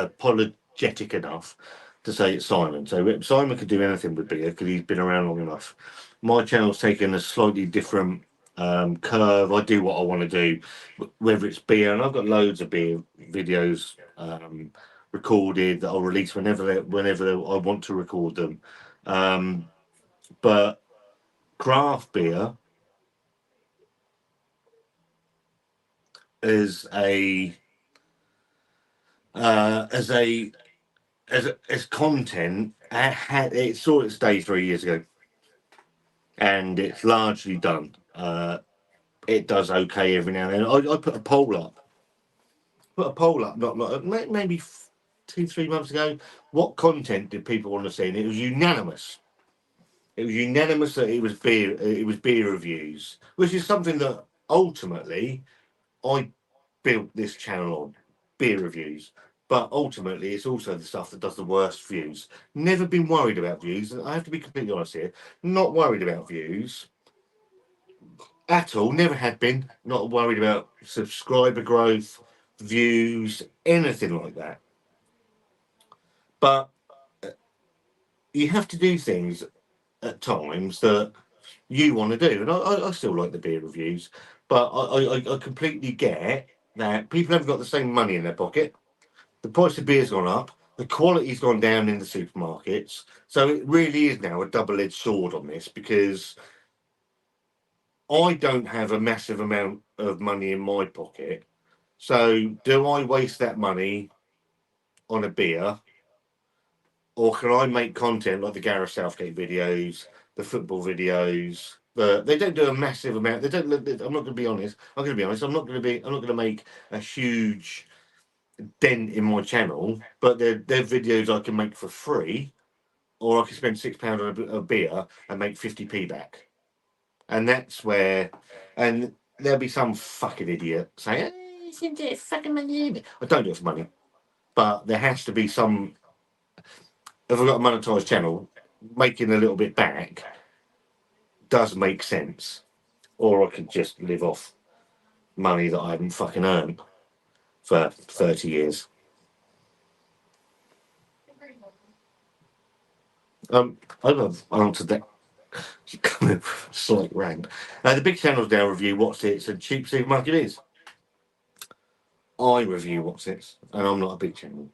enough to say it's Simon. So Simon could do anything with beer because he's been around long enough. My channel's taken a slightly different curve. I do what I want to do, whether it's beer, and I've got loads of beer videos recorded that I'll release whenever I want to record them. But craft beer is a as a as content, it saw its day 3 years ago, and it's largely done. It does okay every now and then. I put a poll up. Not maybe 2 3 months ago. What content did people want to see? And it was unanimous. It was unanimous that it was beer. It was beer reviews, which is something that ultimately I built this channel on, beer reviews. But ultimately, it's also the stuff that does the worst views. Never been worried about views. I have to be completely honest here. Not worried about views at all. Never had been. Not worried about subscriber growth, views, anything like that. But you have to do things at times that you want to do. And I still like the beer reviews, but I completely get that people haven't got the same money in their pocket. The price of beer's gone up. The quality's gone down in the supermarkets. So it really is now a double-edged sword on this, because I don't have a massive amount of money in my pocket. So do I waste that money on a beer, or can I make content like the Gareth Southgate videos, the football videos? They don't do a massive amount. They don't. I'm not going to be honest. I'm going to be honest. I'm not going to make a huge dent in my channel. But they're videos I can make for free, or I can spend £6 on a beer and make 50p back. And that's where, and there'll be some fucking idiot saying, "Hey, you should get fucking money." I don't do it for money, but there has to be some. If I've got a monetized channel, making a little bit back does make sense. Or I could just live off money that I haven't fucking earned for 30 years. I love answered that kind of slight rant. The big channels now review what's it's and cheap supermarket is. I review what's it's, and I'm not a big channel.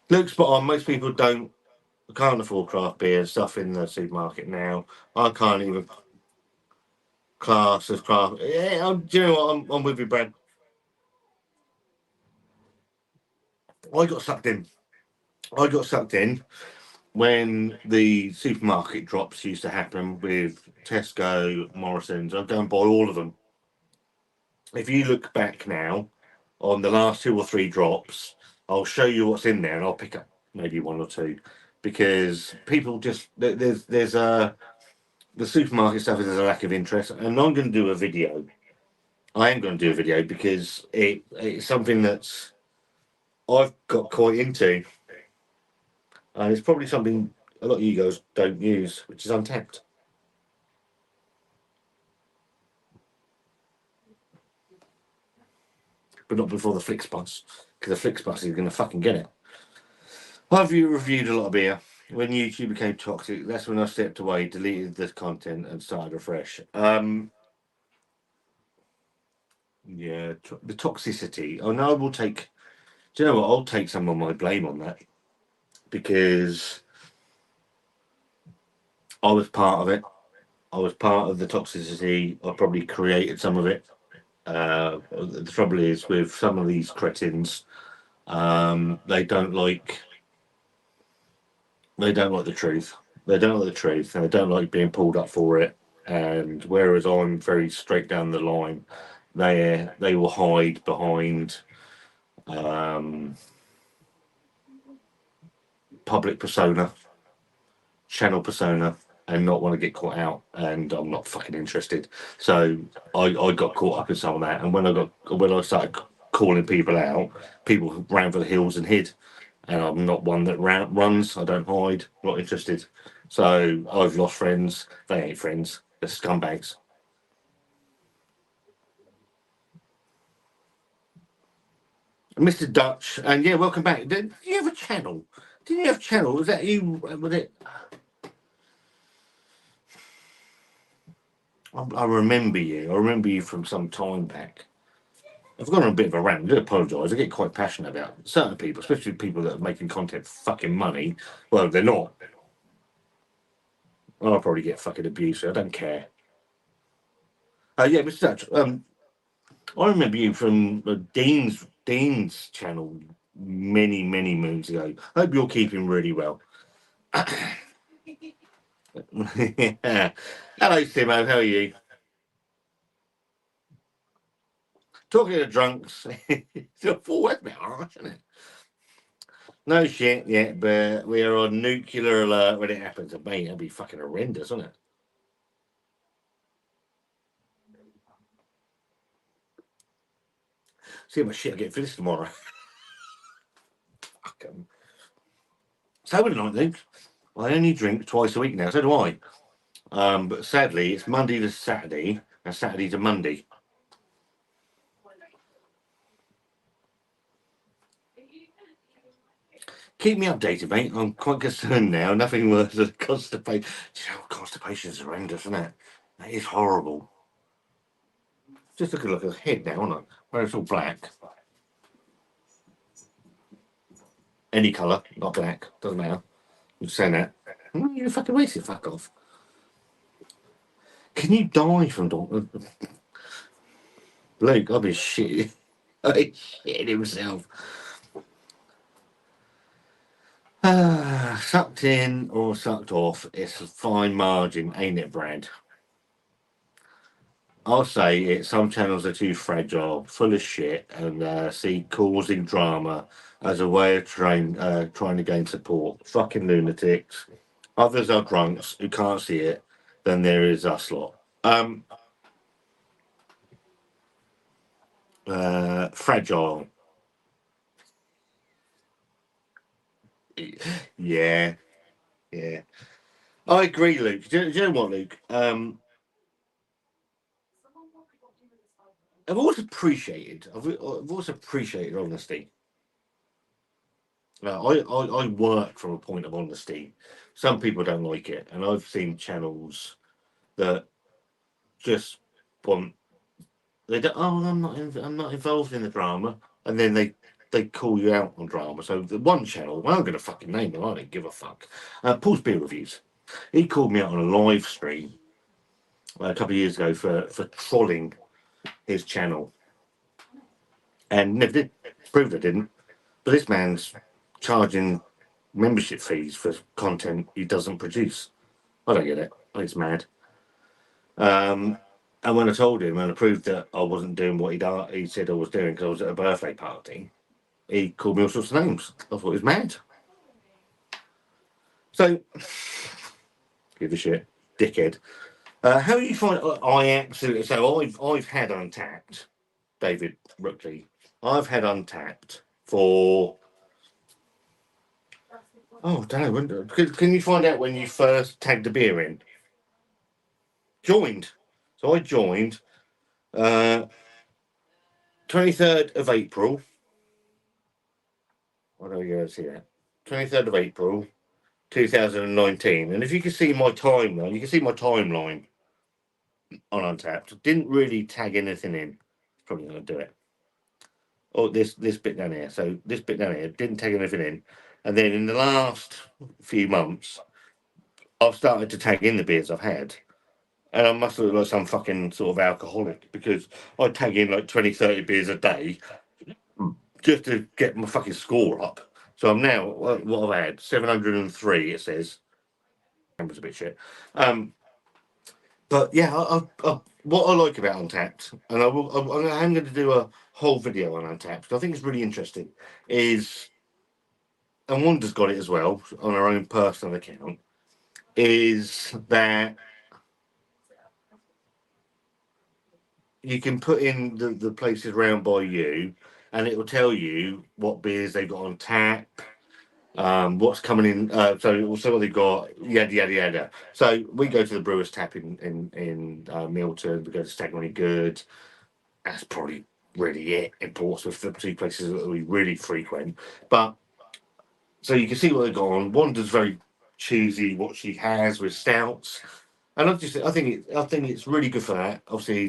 Look, spot on. Most people can't afford craft beer and stuff in the supermarket now. I can't even class as craft. Yeah, do you know what? I'm with you, Brad. I got sucked in. I got sucked in when the supermarket drops used to happen with Tesco, Morrison's. I'd go and buy all of them. If you look back now on the last 2 or 3 drops, I'll show you what's in there, and I'll pick up maybe 1 or 2 because people just there's a the supermarket stuff is there's a lack of interest, and I'm going to do a video. I am going to do a video because it's something that's I've got quite into, and it's probably something a lot of you guys don't use, which is Untapped. But not before the Flixbus, because the Flixbus is going to fucking get it. I've reviewed a lot of beer. When YouTube became toxic, that's when I stepped away, deleted the content, and started afresh. Yeah, the toxicity. Oh no, I will take. Do you know what? I'll take some of my blame on that because I was part of it. I was part of the toxicity. I probably created some of it. The trouble is with some of these cretins, they don't like the truth. They don't like the truth, and they don't like being pulled up for it. And whereas I'm very straight down the line, they will hide behind um, public persona, channel persona, and not want to get caught out. And I'm not fucking interested. So I got caught up in some of that. And when I started calling people out, people ran for the hills and hid. And I'm not one that runs. I don't hide. Not interested. So I've lost friends. They ain't friends. They're scumbags. Mr. Dutch, and yeah, welcome back. Did you have a channel? Did you have a channel? Was that you? Was it? I remember you. I remember you from some time back. I've gone on a bit of a rant. I do apologise. I get quite passionate about certain people, especially people that are making content for fucking money. Well, they're not. I'll probably get fucking abused. So I don't care. Yeah, Mr. Dutch. I remember you from Dean's channel many moons ago. Hope you're keeping really well. Yeah. Hello, Simo. How are you? Talking to drunks. It's a full bit harsh, isn't it? No shit yet, but we are on nuclear alert when it happens. And mate, that'd be fucking horrendous, wouldn't it? See how much shit I get for this tomorrow. So would I think. I only drink twice a week now, so do I. But sadly, it's Monday to Saturday and Saturday to Monday. Keep me updated, mate. I'm quite concerned now. Nothing worse than constipation. You know, constipation is horrendous, isn't it? That is horrible. Just look at the head now, isn't it? Where it's all black. Any colour, not black. Doesn't matter. I'm saying that. You're fucking racist. Fuck off. Can you die from Luke? I'll be shit. I shit himself. Sucked in or sucked off. It's a fine margin, ain't it, Brad? I'll say it. Some channels are too fragile, full of shit, and see causing drama as a way of trying to gain support. Fucking lunatics. Others are drunks who can't see it. Then there is us lot. Fragile. Yeah, yeah. I agree, Luke. Do you know what, Luke? I've always appreciated honesty. I work from a point of honesty. Some people don't like it, and I've seen channels that just want they don't. Oh, I'm not involved in the drama, and then they call you out on drama. So the one channel, well, I'm going to fucking name them. I don't give a fuck. Paul's Beer Reviews. He called me out on a live stream a couple of years ago for trolling his channel, and never did. Proved I didn't. But this man's charging membership fees for content he doesn't produce. I don't get it. I think it's mad. Um, and when I told him and I proved that I wasn't doing what he said I was doing because I was at a birthday party, he called me all sorts of names. I thought he was mad. So, give a shit, dickhead. How do you find? I absolutely. So I've had Untapped, David Rookley. I've had Untapped for. Oh, don't know. Can you find out when you first tagged the beer in? Joined. So I joined 23rd of April. I don't know, see that. 23rd of April, 2019. And if you can see my timeline, you can see my timeline on Untapped. Didn't really tag anything in. Probably going to do it. Oh, this bit down here. So this bit down here didn't tag anything in. And then in the last few months, I've started to tag in the beers I've had. And I must look like some fucking sort of alcoholic because I tag in like 20, 30 beers a day just to get my fucking score up. So I'm now, what I've had, 703, it says. Numbers a bit shit. But yeah, what I like about Untapped, and I'm going to do a whole video on Untapped, I think it's really interesting, is, and Wanda's got it as well on her own personal account, is that you can put in the places round by you, and it will tell you what beers they've got on tap, what's coming in. So what they've got, yada yada yada. So we go to the Brewers Tap in Milton. We go to Stagnary Good. That's probably really it in Portsmouth. The two places that we really frequent. But so you can see what they've got on. Wanda's very choosy what she has with stouts. And I think it's really good for that. Obviously,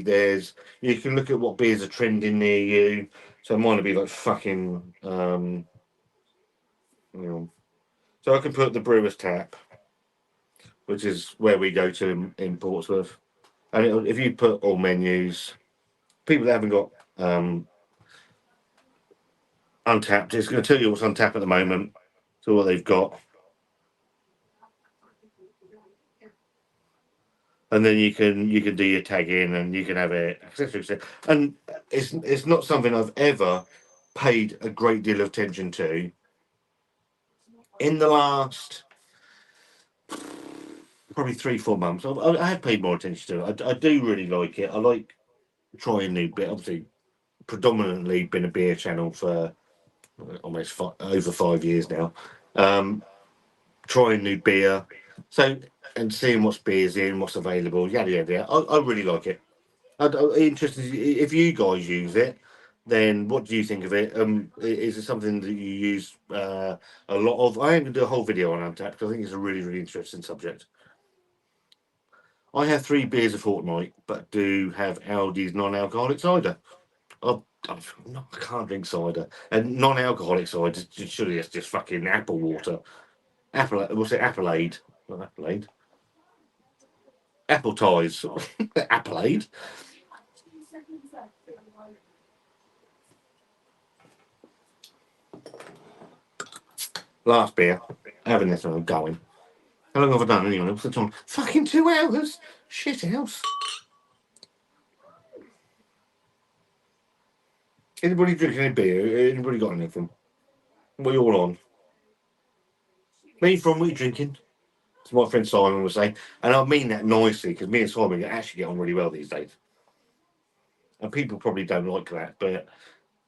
you can look at what beers are trending near you. So mine would be like fucking you know. So I can put the Brewers Tap, which is where we go to in Portsmouth, and if you put all menus, people that haven't got Untapped, it's going to tell you what's on tap at the moment, so what they've got, and then you can do your tag in and you can have it, etc. etc. And it's not something I've ever paid a great deal of attention to. In the last probably 3 4 months, I have paid more attention to it. I do really like it. I like trying new bit. Obviously, predominantly been a beer channel for almost over 5 years now. Um, Trying new beer, so and seeing what's beers in, what's available, yada yada. Yada. I really like it. I'm interested if you guys use it. Then what do you think of it? Is it something that you use a lot of? I am going to do a whole video on Untapped because I think it's a really really interesting subject. I have 3 beers a fortnight, but do have Aldi's non-alcoholic cider. I can't drink cider, and non-alcoholic cider. Surely it's just fucking apple water. Apple, what's it? Appleade, not Appleade. Apple ties. Appleade. Last beer. Having this and I'm going. How long have I done anyway? What's the time? Fucking 2 hours. Shit house. Anybody drinking any beer? Anybody got anything? What are you all on? Where you from? What are you drinking? As my friend Simon was saying. And I mean that nicely because me and Simon actually get on really well these days. And people probably don't like that, but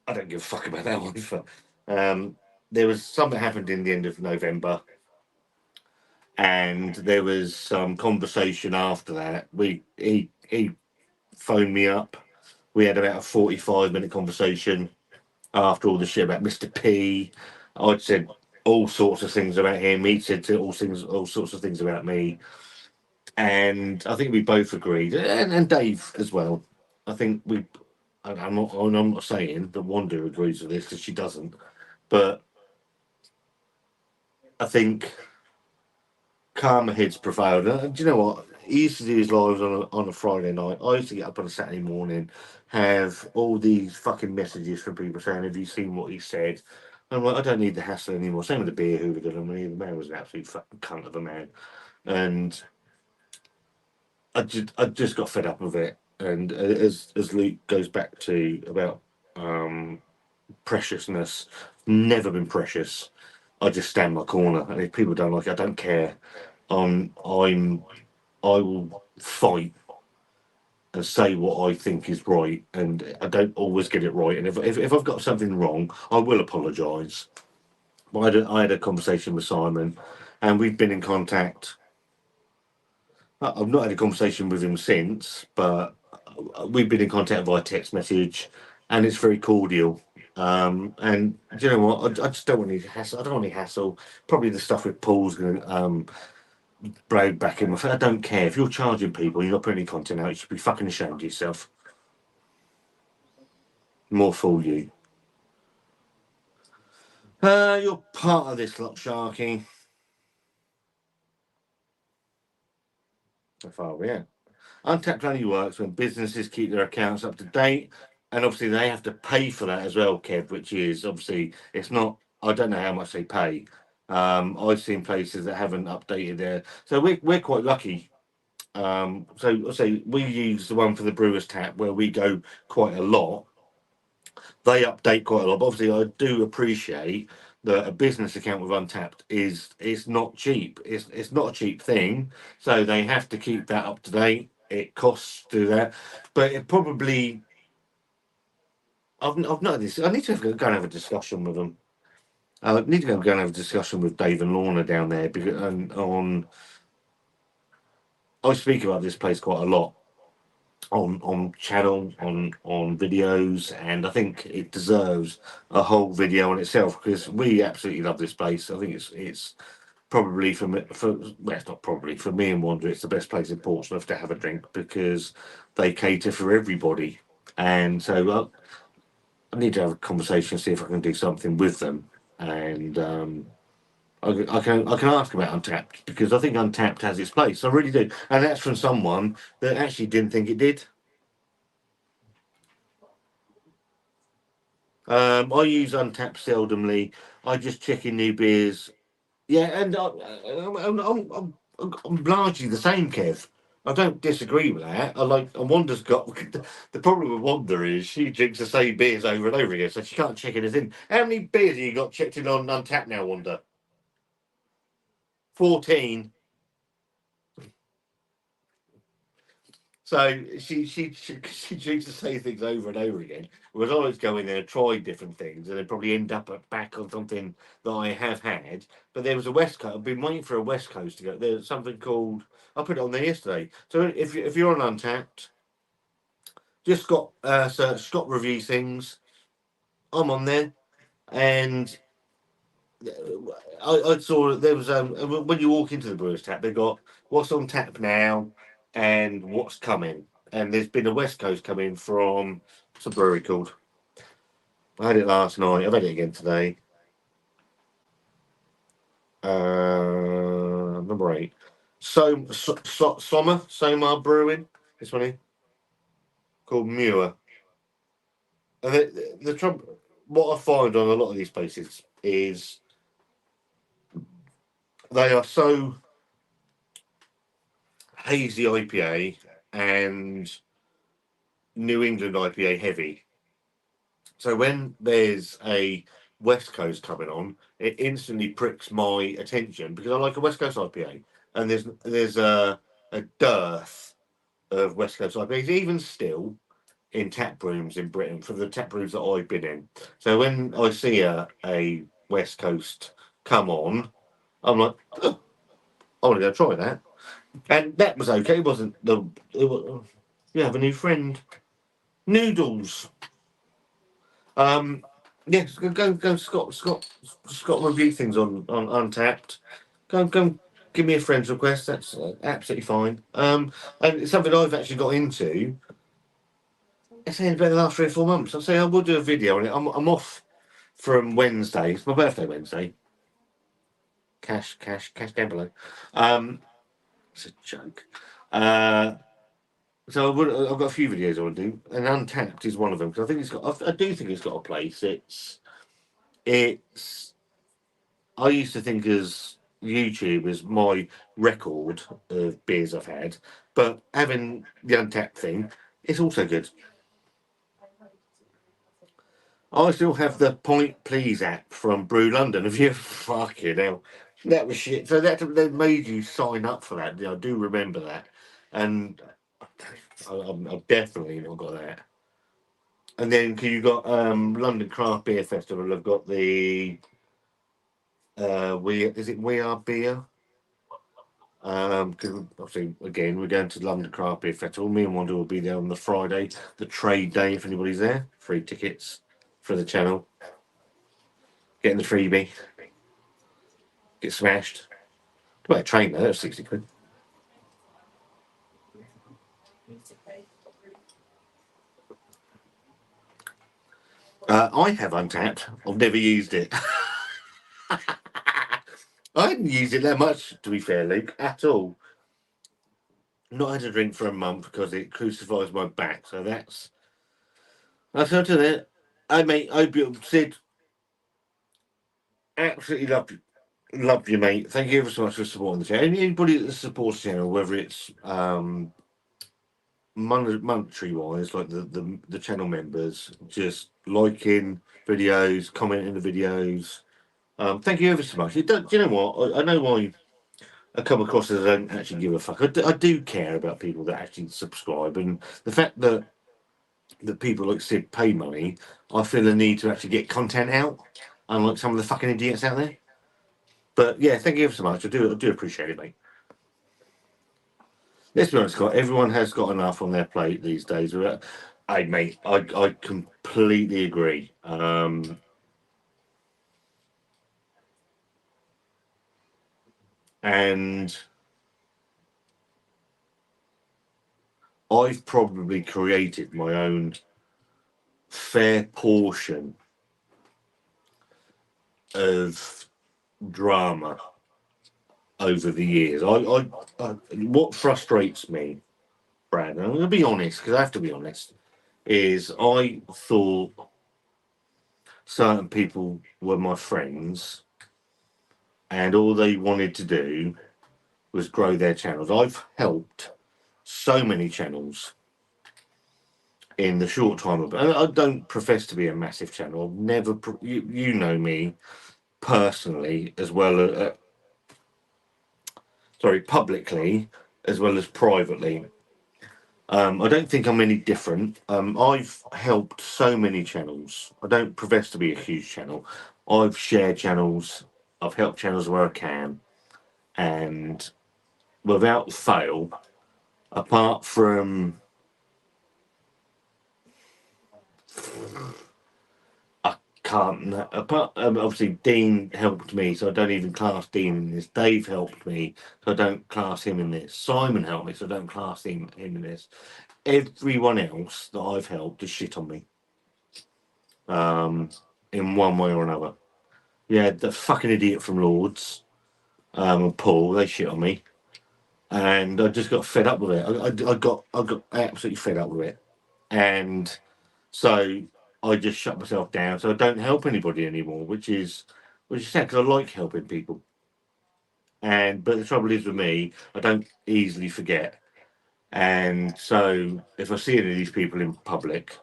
I don't give a fuck about that one. There was something happened in the end of November, and there was some conversation after that. He phoned me up. We had about a 45-minute conversation after all the shit about Mr. P. I'd said all sorts of things about him. He said all sorts of things about me, and I think we both agreed, and Dave as well. I think we. I'm not saying that Wanda agrees with this because she doesn't, but I think calmer heads prevailed. Do you know what? He used to do his lives on a Friday night. I used to get up on a Saturday morning, have all these fucking messages from people saying, "Have you seen what he said?" I'm like, I don't need the hassle anymore. Same with the beer hooligan. I mean, the man was an absolute fucking cunt of a man, and I just got fed up with it. And as Luke goes back to about um, preciousness, never been precious. I just stand my corner, and if people don't like it, I don't care. I'm I will fight and say what I think is right, and I don't always get it right. And if I've got something wrong, I will apologise. But I had a conversation with Simon, and we've been in contact. I've not had a conversation with him since, but we've been in contact via text message, and it's very cordial. And do you know what? I just don't want any hassle. I don't want any hassle. Probably the stuff with Paul's going to blow back in my face. I don't care. If you're charging people, you're not putting any content out, you should be fucking ashamed of yourself. More fool you. You're part of this lot, Sharky. How far are we at? Untapped only works when businesses keep their accounts up to date, and obviously they have to pay for that as well, Kev. Which is obviously it's not. I don't know how much they pay. I've seen places that haven't updated their. So we're quite lucky. So we use the one for the Brewers Tap where we go quite a lot. They update quite a lot. But obviously, I do appreciate that a business account with Untapped is it's not cheap. It's not a cheap thing. So they have to keep that up to date. It costs to do that, but it probably I've noticed. I need to go and have a discussion with them. I need to go and have a discussion with Dave and Lorna down there because on I speak about this place quite a lot on channel on videos, and I think it deserves a whole video on itself because we absolutely love this place. I think it's probably for me, well, it's not probably for me and Wanda. It's the best place in Portsmouth to have a drink because they cater for everybody, and so I need to have a conversation, see if I can do something with them, and I can ask about Untapped because I think Untapped has its place. I really do, and that's from someone that actually didn't think it did. I use Untapped seldomly. I just check in new beers. Yeah, and I'm largely the same, Kev. I don't disagree with that. I like, and Wanda's got the problem with Wanda is she drinks the same beers over and over again, so she can't check anything. How many beers have you got checked in on Untapped now, Wanda? 14. So she drinks the same things over and over again. Whereas I always go in there and try different things, and then probably end up back on something that I have had. But there was a West Coast. I've been waiting for a West Coast to go. There's something called. I put it on there yesterday. So if you're on Untapped, just got search Scott review things. I'm on there, and I saw there was when you walk into the Brewers Tap, they got what's on tap now and what's coming. And there's been a West Coast coming from what's a brewery called? I had it last night. I've had it again today. Number 8. Somar Brewing. This one here called Muir. And the trouble, what I find on a lot of these places is they are so hazy IPA and New England IPA heavy. So when there's a West Coast coming on, it instantly pricks my attention because I like a West Coast IPA, and there's a dearth of West Coast IPAs, even still in tap rooms in Britain from the tap rooms that I've been in. So when I see a West Coast come on, I'm like, oh, I want to go try that, and that was okay. It wasn't the it was, you have a new friend, Noodles. Um, Yes, go, Scott review things on Untapped. Go, give me a friend's request. That's absolutely fine. And it's something I've actually got into. It's been about the last 3 or 4 months. I say I will do a video on it. I'm off from Wednesday. It's my birthday Wednesday. Cash down below. It's a joke. So I've got a few videos I want to do, and Untapped is one of them because I think it's got. I do think it's got a place. It's. I used to think as YouTube as my record of beers I've had, but having the Untapped thing, it's also good. I still have the Point Please app from Brew London. If you fucking hell, that was shit. So they made you sign up for that. I do remember that, and I've definitely not got that. And then cause you got London Craft Beer Festival. I've got the We Are Beer. Because obviously again we're going to London Craft Beer Festival. Me and Wanda will be there on the Friday, the trade day. If anybody's there, free tickets for the channel. Getting the freebie. Get smashed. Well, a train there, that's 60 quid. I have Untapped. I've never used it. I hadn't used it that much, to be fair, Luke, at all. Not had a drink for a month because it crucifies my back. So that's to that. I mate, I hope you Sid. Absolutely love you, mate. Thank you ever so much for supporting the channel. Anybody that supports the channel, whether it's monetary wise, like the channel members, just liking videos, commenting the videos. Thank you ever so much. Do you know what? I know why I come across as I don't actually give a fuck. I do care about people that actually subscribe, and the fact that people like Sid pay money, I feel the need to actually get content out, unlike some of the fucking idiots out there. But yeah, thank you ever so much. I do appreciate it, mate. Let's be honest, Scott. Everyone has got enough on their plate these days. Hey, mate, I completely agree. And I've probably created my own fair portion of drama over the years. What frustrates me, Brad, and I'm going to be honest because I have to be honest, is I thought certain people were my friends and all they wanted to do was grow their channels. I've helped so many channels in the short time of. I don't profess to be a massive channel. I've never. You know me personally as well as publicly as well as privately. I don't think I'm any different. I've helped so many channels. I don't profess to be a huge channel. I've shared channels. I've helped channels where I can, and without fail, apart from I can't. Apart obviously Dean helped me, so I don't even class Dean in this. Dave helped me, so I don't class him in this. Simon helped me, so I don't class him in this. Everyone else that I've helped is shit on me, in one way or another. Yeah, the fucking idiot from Lords, and Paul, they shit on me, and I just got fed up with it. I got absolutely fed up with it, and so I just shut myself down. So I don't help anybody anymore, which is sad because I like helping people. But the trouble is with me, I don't easily forget. And so if I see any of these people in public,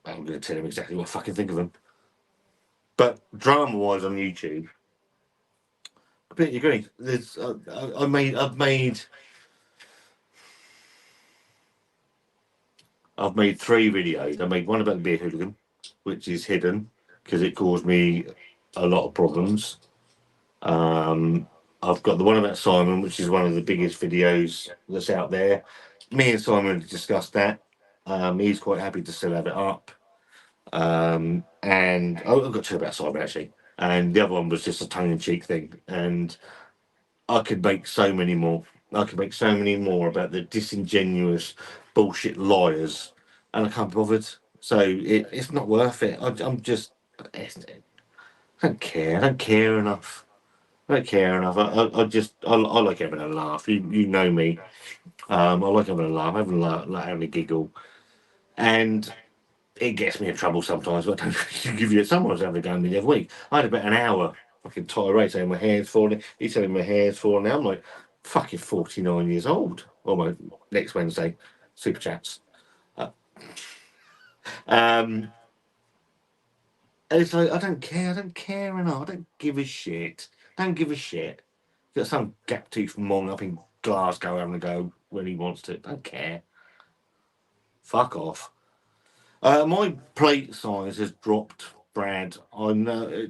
I'm going to tell them exactly what I fucking think of them. But drama wise on YouTube, I completely agree. I've made 3 videos. I made one about the beer hooligan, which is hidden because it caused me a lot of problems. I've got the one about Simon, which is one of the biggest videos that's out there. Me and Simon discussed that. He's quite happy to still have it up. And I've got two about cyber actually, and the other one was just a tongue-in-cheek thing. And I could make so many more. I could make so many more about the disingenuous bullshit liars, and I can't be bothered. So it's not worth it. I'm just, I don't care. I don't care enough. I don't care enough. I just, I like having a laugh. You know me. I like having a laugh, having a giggle, and it gets me in trouble sometimes. But I don't give you. Someone was having a go at me the other week. I had about an hour fucking tirade saying my hair's falling. He's telling me my hair's falling. Now I'm like, fucking 49 years old. Almost next Wednesday, super chats. Uh, um, and it's like I don't care. I don't care enough. I don't give a shit. Don't give a shit. Got some gap tooth mong up in Glasgow having a go when he wants to. Don't care. Fuck off. My plate size has dropped, Brad. I know.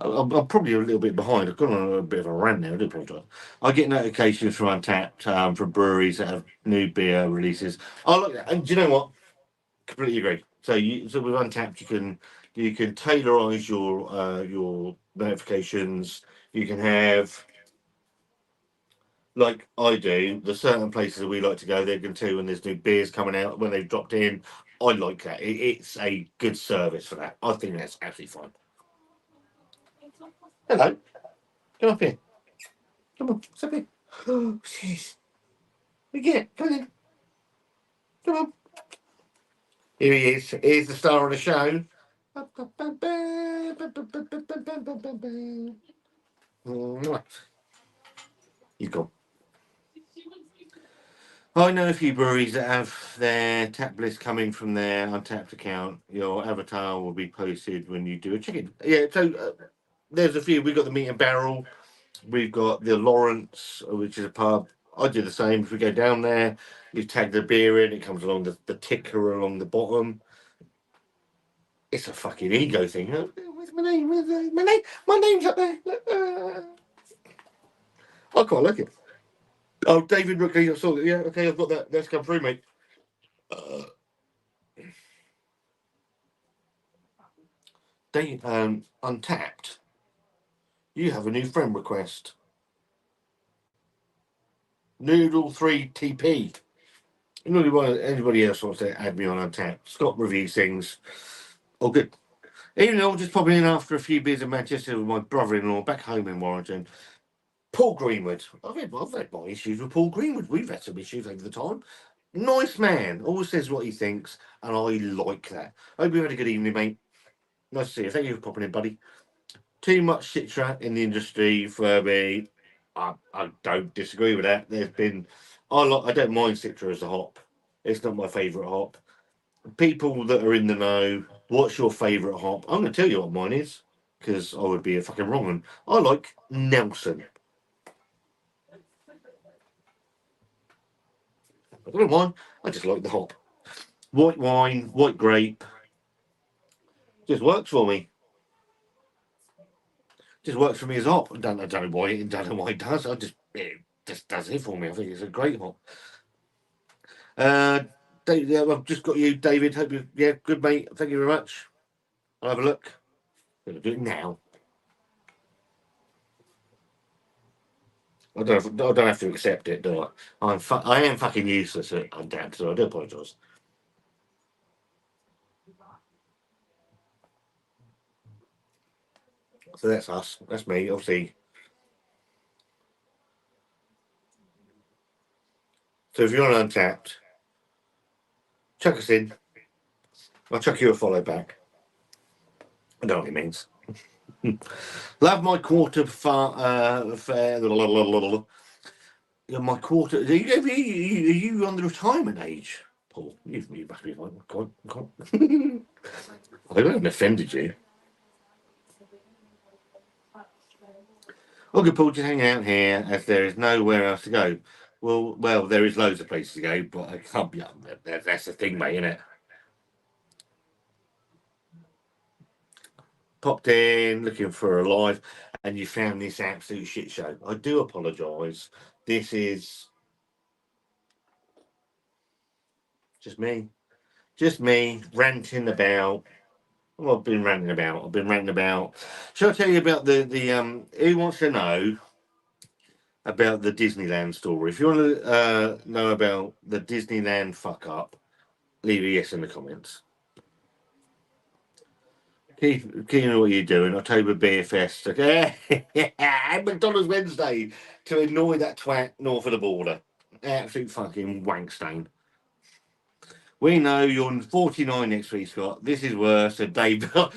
I'm probably a little bit behind. I've gone on a bit of a rant now. I do apologise. I get notifications from Untapped, from breweries that have new beer releases. I like that. And do you know what? Completely agree. So with Untapped, you can tailorize your notifications. You can have, like I do, the certain places that we like to go. They're going to tell you when there's new beers coming out when they've dropped in. I like that. It's a good service for that. I think that's absolutely fine. Hello, come up here. Come on, step in. Oh, jeez. Again, come in. Come on. Here he is. Here's the star of the show. You go. I know a few breweries that have their tap list coming from their Untapped account. Your avatar will be posted when you do a check-in. Yeah, so there's a few. We've got the Meat and Barrel. We've got the Lawrence, which is a pub. I do the same. If we go down there, you tag the beer in, it comes along the ticker along the bottom. It's a fucking ego thing. Where's my name? Where's my name? My name's up there. I quite like it. Oh, David Rookie, I saw it. Yeah, okay, I've got that. That's come through, mate. Uh, Untapped. You have a new friend request. Noodle3TP. Anybody else wants to add me on Untapped? Scott reviews things. Oh, good. Even though I'm just popping in after a few beers in Manchester with my brother-in-law back home in Warrington. Paul Greenwood. I've had my issues with Paul Greenwood. We've had some issues over the time. Nice man. Always says what he thinks, and I like that. Hope you had a good evening, mate. Nice to see you. Thank you for popping in, buddy. Too much citra in the industry for me. I don't disagree with that. I don't mind citra as a hop. It's not my favourite hop. People that are in the know, what's your favourite hop? I'm going to tell you what mine is because I would be a fucking wrong one. I like Nelson. I don't know why. I just like the hop. White wine, white grape, just works for me. Just works for me as a hop. I don't know why. I don't know why it does. It just does it for me. I think it's a great hop. Dave, yeah, I've just got you, David. Hope you, yeah, good mate. Thank you very much. I'll have a look. I'm gonna do it now. I don't have to accept it, do I? I am fucking useless at Untapped, so I do apologise. So that's us. That's me, obviously. So if you're on Untapped, chuck us in. I'll chuck you a follow back. I know what it means. Love my quarter fair. My quarter. Are you on the retirement age, Paul? You must be fine. Go on. I haven't offended you. Okay, Paul, just hang out here as there is nowhere else to go. Well, there is loads of places to go, but I can't be. That's the thing, mate, isn't it? Popped in looking for a live, and you found this absolute shit show. I do apologise. This is just me. Just me ranting about. Well, I've been ranting about. I've been ranting about. Shall I tell you about the? Who wants to know about the Disneyland story? If you want to know about the Disneyland fuck up, leave a yes in the comments. Keith, what are you doing? October BFS. Okay. McDonald's Wednesday to annoy that twat north of the border. Absolute fucking wank stain. We know you're 49 next week, Scott. This is worse. So Dave, no,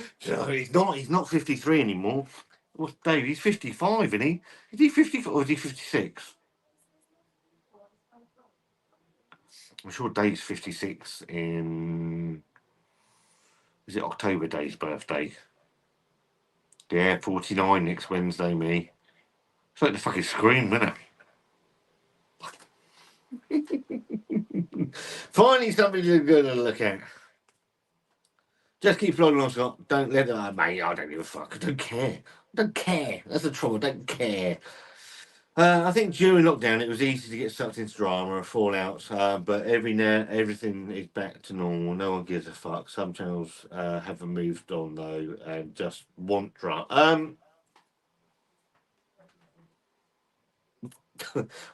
he's not. He's not 53 anymore. What's Dave? He's 55, isn't he? Is he 54 or is he 56? I'm sure Dave's 56 in. Is it October Dave's birthday? Yeah, 49 next Wednesday, me. It's like the fucking Scream, isn't it? Finally, something you're going to look at. Just keep flogging on, Scott. Don't let them, mate. I don't give a fuck. I don't care. I don't care. That's the trouble. I don't care. I think during lockdown it was easy to get sucked into drama or fallouts, but everything is back to normal. No one gives a fuck. Some channels haven't moved on though and just want drama.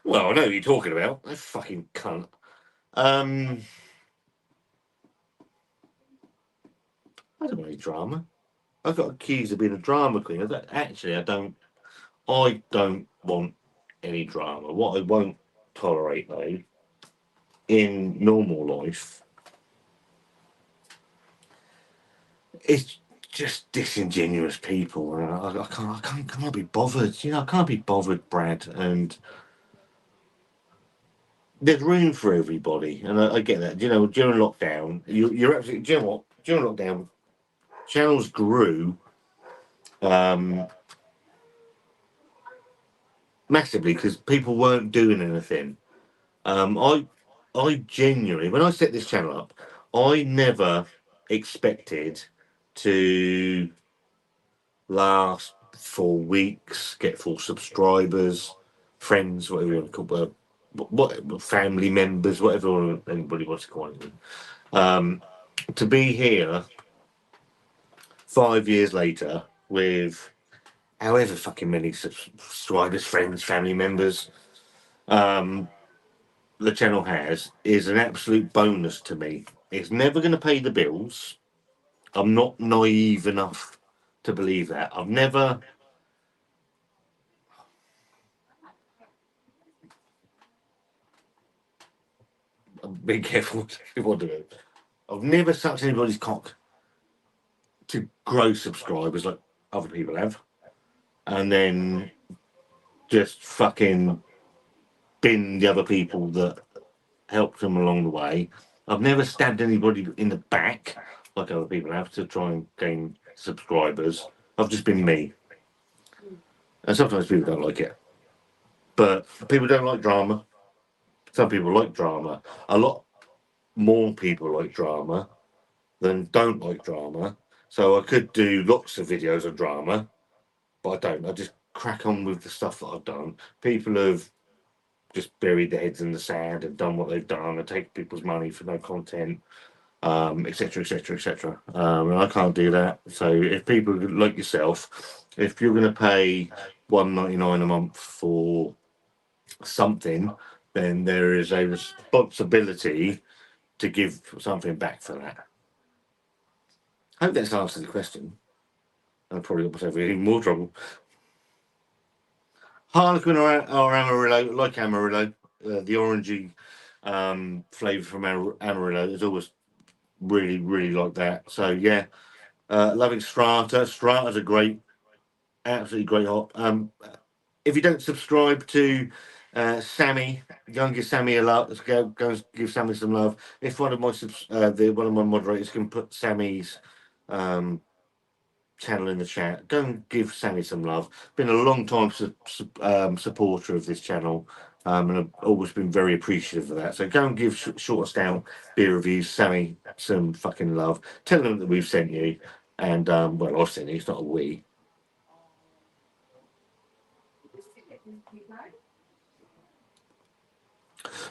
Well, I know who you're talking about. That fucking cunt. I don't want any drama. I got accused of being a drama queen. I don't. I don't want any drama. What I won't tolerate though in normal life is just disingenuous people. And I can't be bothered. You know, I can't be bothered, Brad. And there's room for everybody, and I get that. You know, during lockdown, you're absolutely. Do you know what? During lockdown, channels grew massively because people weren't doing anything. I genuinely, when I set this channel up, I never expected to last 4 weeks, get full subscribers, friends, whatever you want to call what family members, whatever anybody wants to call them. To be here 5 years later with however fucking many subscribers, friends, family members, the channel has is an absolute bonus to me. It's never going to pay the bills. I'm not naive enough to believe that. I've never. Be careful what do. I've never sucked anybody's cock to grow subscribers like other people have, and then just fucking bin the other people that helped them along the way. I've never stabbed anybody in the back like other people have to try and gain subscribers. I've just been me, and sometimes people don't like it, but people don't like drama. Some people like drama. A lot more people like drama than don't like drama. So I could do lots of videos of drama, but I don't. I just crack on with the stuff that I've done. People have just buried their heads in the sand and done what they've done and take people's money for no content, etc., etc., etc. And I can't do that. So if people like yourself, if you're going to pay $1.99 a month for something, then there is a responsibility to give something back for that. I hope that's answered the question. I probably got myself in even more trouble. Harlequin or Amarillo, like Amarillo, the orangey flavour from Amarillo is always really, really like that. So yeah, loving Strata. Strata's a great, absolutely great hop. If you don't subscribe to Sammy, go and give Sammy a love. Let's go and give Sammy some love. If one of my one of my moderators can put Sammy's channel in the chat, go and give Sammy some love. Been a long time supporter of this channel, and I've always been very appreciative of that. So go and give Short Stout Beer Reviews Sammy some fucking love. Tell them that we've sent you, and well, I've sent you. It's not a we.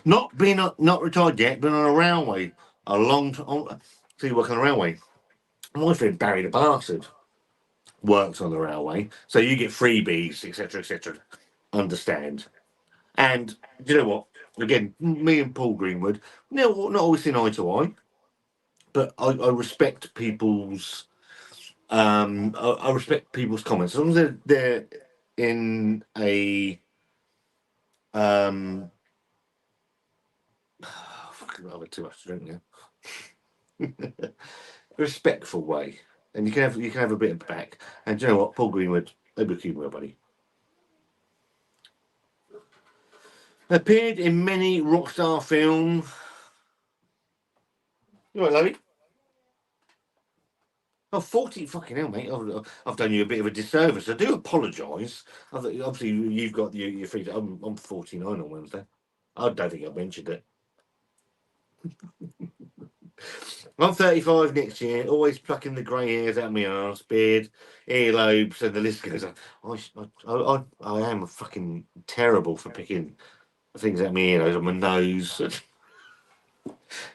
Not retired yet, been on a railway a long time. So you work on the railway. My friend Barry the Bastard worked on the railway, so you get freebies, etc., etc. Understand? And do you know what? Again, me and Paul Greenwood, not always seeing eye to eye, but I respect people's I respect people's comments as long as they're in a fucking I've had too much to drink now. Respectful way, and you can have a bit of back. And do you know what, Paul Greenwood, they'll be keeping well, buddy. Appeared in many rockstar films. You all right, Lovey? Oh, 40, fucking hell, mate. I've done you a bit of a disservice. I do apologise. Obviously, you've got your free. I'm 49 on Wednesday. I don't think I mentioned it. I'm 35 next year, always plucking the grey hairs out of my arse, beard, earlobes, and the list goes on. I am fucking terrible for picking things out of my earlobes, on my nose.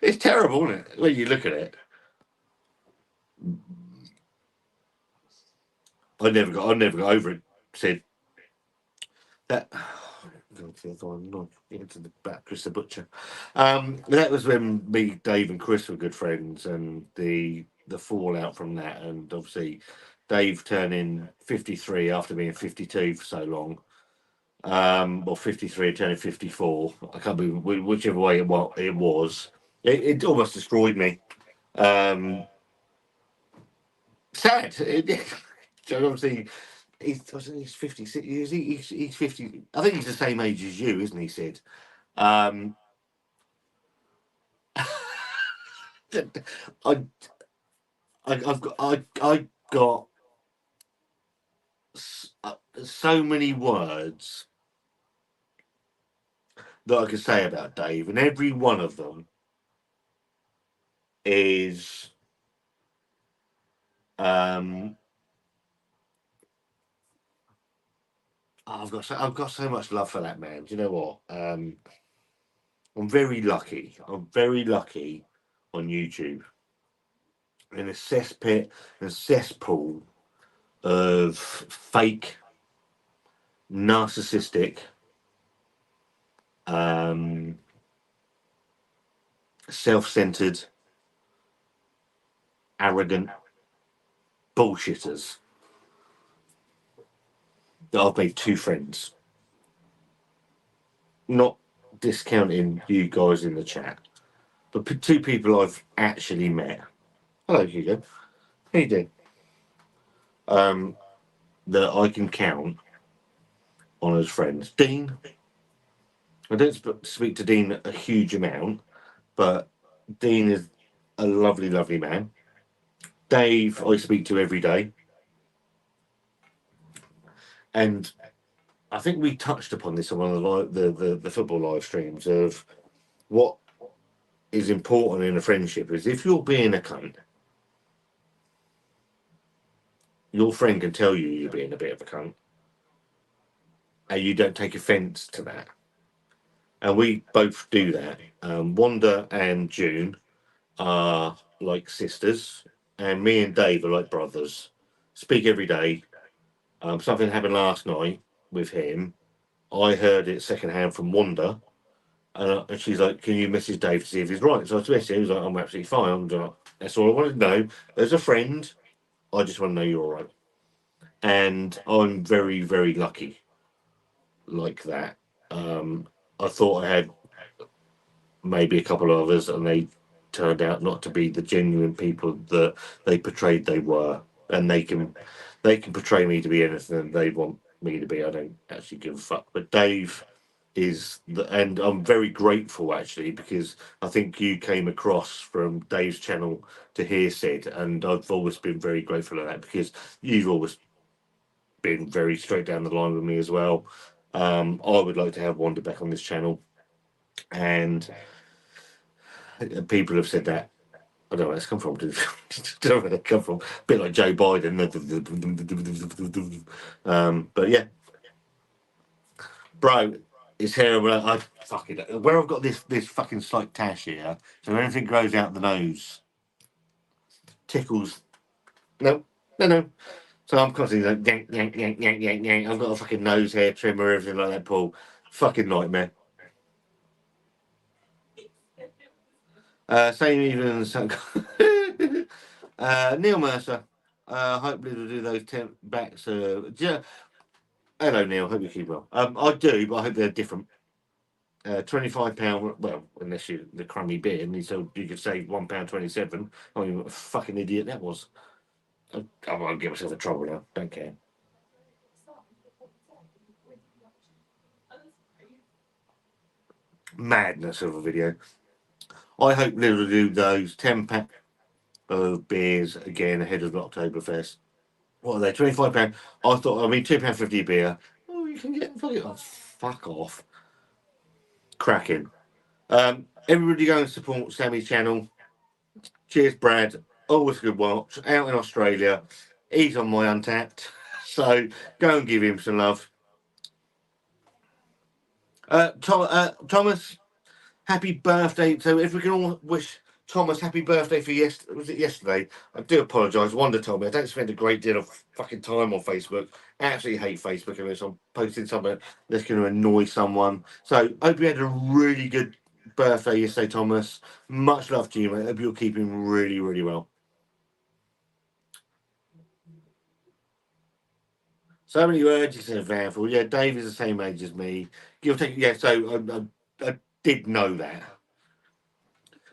It's terrible, isn't it? When you look at it. I never got over it. Said that. Going to the other one, not into the back, Chris the Butcher. That was when me, Dave, and Chris were good friends, and the fallout from that, and obviously Dave turning 53 after being 52 for so long, or 53 turning 54. I can't believe whichever way it was. It almost destroyed me. Sad. So obviously he's 56. He's 50. I think he's the same age as you, isn't he, Sid? Um, I, I got so many words that I could say about Dave, and every one of them is I've got so much love for that man. Do you know what? I'm very lucky. I'm very lucky on YouTube. In a cesspit, a cesspool of fake, narcissistic, um, self-centered, arrogant bullshitters that I've made two friends. Not discounting you guys in the chat, but two people I've actually met. Hello, Hugo. How you doing? That I can count on as friends. Dean, I don't speak to Dean a huge amount, but Dean is a lovely, lovely man. Dave, I speak to every day, and I think we touched upon this on one of the football live streams of what is important in a friendship is if you're being a cunt, your friend can tell you're being a bit of a cunt, and you don't take offence to that. And we both do that. Wanda and June are like sisters, and me and Dave are like brothers. Speak every day. Something happened last night with him. I heard it secondhand from Wanda, and she's like, "Can you message Dave to see if he's right?" So I messaged him. He was like, "I'm absolutely fine." I'm like, "That's all I wanted to know. As a friend, I just want to know you're all right." And I'm very, very lucky like that. I thought I had maybe a couple of others, and they turned out not to be the genuine people that they portrayed they were. And they can portray me to be anything they want me to be. I don't actually give a fuck. But Dave and I'm very grateful actually because I think you came across from Dave's channel to hear Sid, and I've always been very grateful of that because you've always been very straight down the line with me as well. I would like to have Wanda back on this channel, and people have said that. I don't know where it's come from. I don't know where they come from. A bit like Joe Biden. But yeah, bro, It's terrible. I fucking where I've got this fucking slight tash here, so anything grows out the nose tickles. No, no, no. So I'm constantly like yank, yank, yank, yank, yank, yank. I've got a fucking nose hair trimmer, everything like that, Paul. Fucking nightmare. Same even. Neil Mercer. Hopefully we'll do those 10 backs. Yeah. Hello, Neil. Hope you keep well. I do, but I hope they're different. £25. Well, unless you the crummy beer, and so you could save £1.27. I mean, what a fucking idiot that was. I won't get myself in trouble now. Don't care. Madness of a video. I hope Lidl will do those 10 pack of beers again ahead of the Oktoberfest. What are they? £25. I thought. I mean, £2.50 a beer. Oh, you can get fucking. Oh, fuck off. Cracking. Everybody go and support Sammy's channel. Cheers, Brad. Always a good watch. Out in Australia. He's on my Untapped. So go and give him some love. Thomas, happy birthday. So if we can all wish Thomas happy birthday for yesterday? I do apologise. Wanda told me I don't spend a great deal of fucking time on Facebook. I absolutely hate Facebook unless I'm posting something that's going to annoy someone. So hope you had a really good birthday yesterday, Thomas. Much love to you, mate. Hope you're keeping really, really well. So many words you said, Vanful. Yeah, Dave is the same age as me. Give or take. Yeah, so I did know that.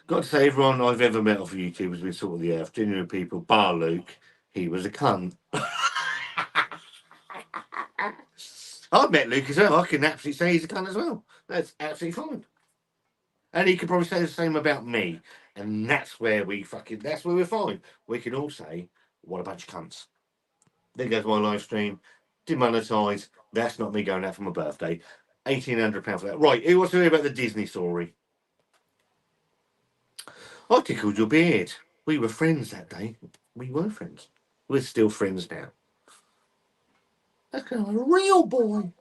Got to say, everyone I've ever met off YouTube has been sort of the earth. Genuine people, bar Luke. He was a cunt. I've met Luke as well. I can absolutely say he's a cunt as well. That's absolutely fine. And he could probably say the same about me. And that's where that's where we're fine. We can all say, what a bunch of cunts. There goes my live stream. Demonetised. That's not me going out for my birthday. £1,800 for that. Right, who wants to hear about the Disney story? I tickled your beard. We were friends that day. We were friends. We're still friends now. That's kind of a real boy.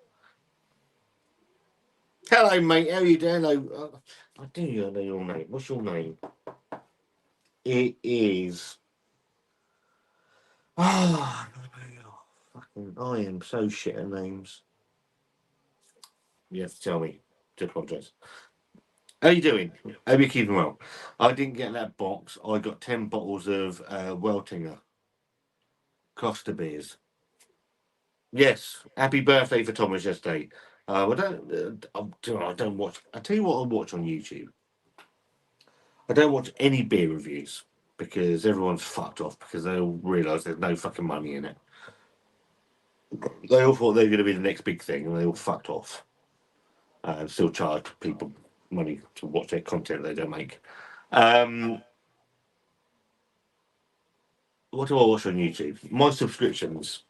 Hello, mate. How you doing? Hello. I do know your name. What's your name? It is. Ah, fucking. I am so shit at names. You have to tell me. To apologise. How you doing? Hope you're keeping well. I didn't get that box. I got 10 bottles of Weltinger Costa beers. Yes. Happy birthday for Thomas yesterday. I don't watch. I tell you what, I watch on YouTube. I don't watch any beer reviews because everyone's fucked off because they all realise there's no fucking money in it. They all thought they were going to be the next big thing, and they all fucked off. And still charge people money to watch their content they don't make. What do I watch on YouTube? My subscriptions.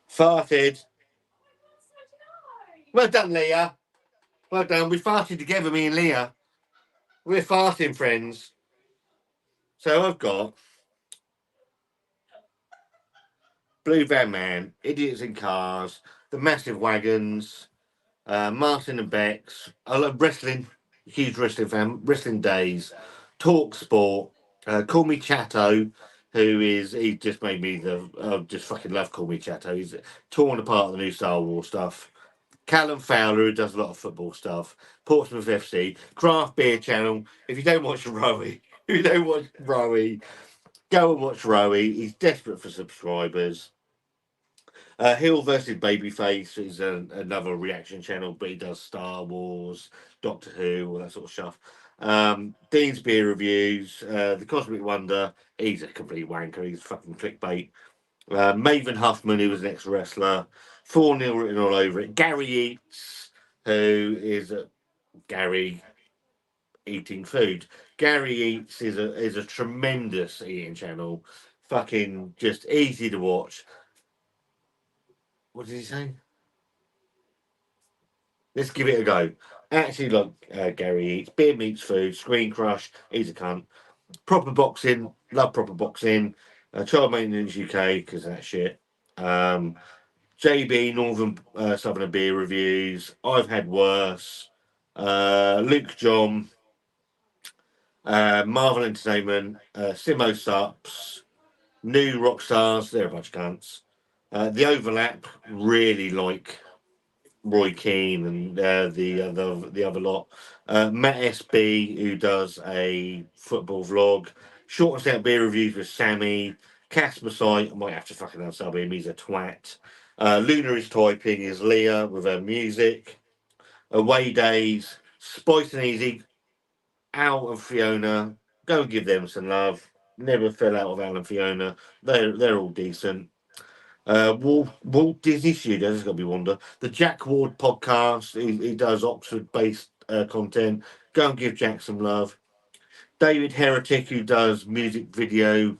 Farted. Well done, Leah. Well done. We farted together, me and Leah. We're farting friends. So I've got Blue Van Man, Idiots in Cars, The Massive Wagons, Martin and Bex. I love wrestling. Huge wrestling fan. Wrestling Days. Talk Sport. Call Me Chatto, he just made me just fucking love Call Me Chatto. He's torn apart the new Star Wars stuff. Callum Fowler, who does a lot of football stuff. Portsmouth FC. Craft Beer Channel. If you don't watch Rowie, go and watch Rowie. He's desperate for subscribers. Hill versus Babyface is another reaction channel, but he does Star Wars, Doctor Who, all that sort of stuff. Dean's Beer Reviews, The Cosmic Wonder, he's a complete wanker, he's fucking clickbait. Maven Huffman, who was an ex-wrestler, 4-0 written all over it. Gary Eats, who is Gary eating food. Gary Eats is a tremendous eating channel, fucking just easy to watch. What did he say? Let's give it a go. Actually, like Gary Eats, Beer Meets Food, Screen Crush, he's a cunt. Proper Boxing, love Proper Boxing. Child Maintenance UK, because that shit. JB, Northern Southern Beer Reviews. I've Had Worse. Luke John. Marvel Entertainment. Simo Sups. New Rock Stars. They're a bunch of cunts. The Overlap. Really like Roy Keane and the other lot. Matt SB, who does a football vlog. Short and Stout Beer Reviews with Sammy. Casper Sight, I might have to fucking unsub him, he's a twat. Luna is Typing is Leah with her music. Away Days, Spice and Easy, Al and Fiona. Go and give them some love. Never fell out of Al and Fiona. They're all decent. Walt Disney Studios has got to be Wanda. The Jack Ward podcast. He does Oxford-based content. Go and give Jack some love. David Heretic, who does music video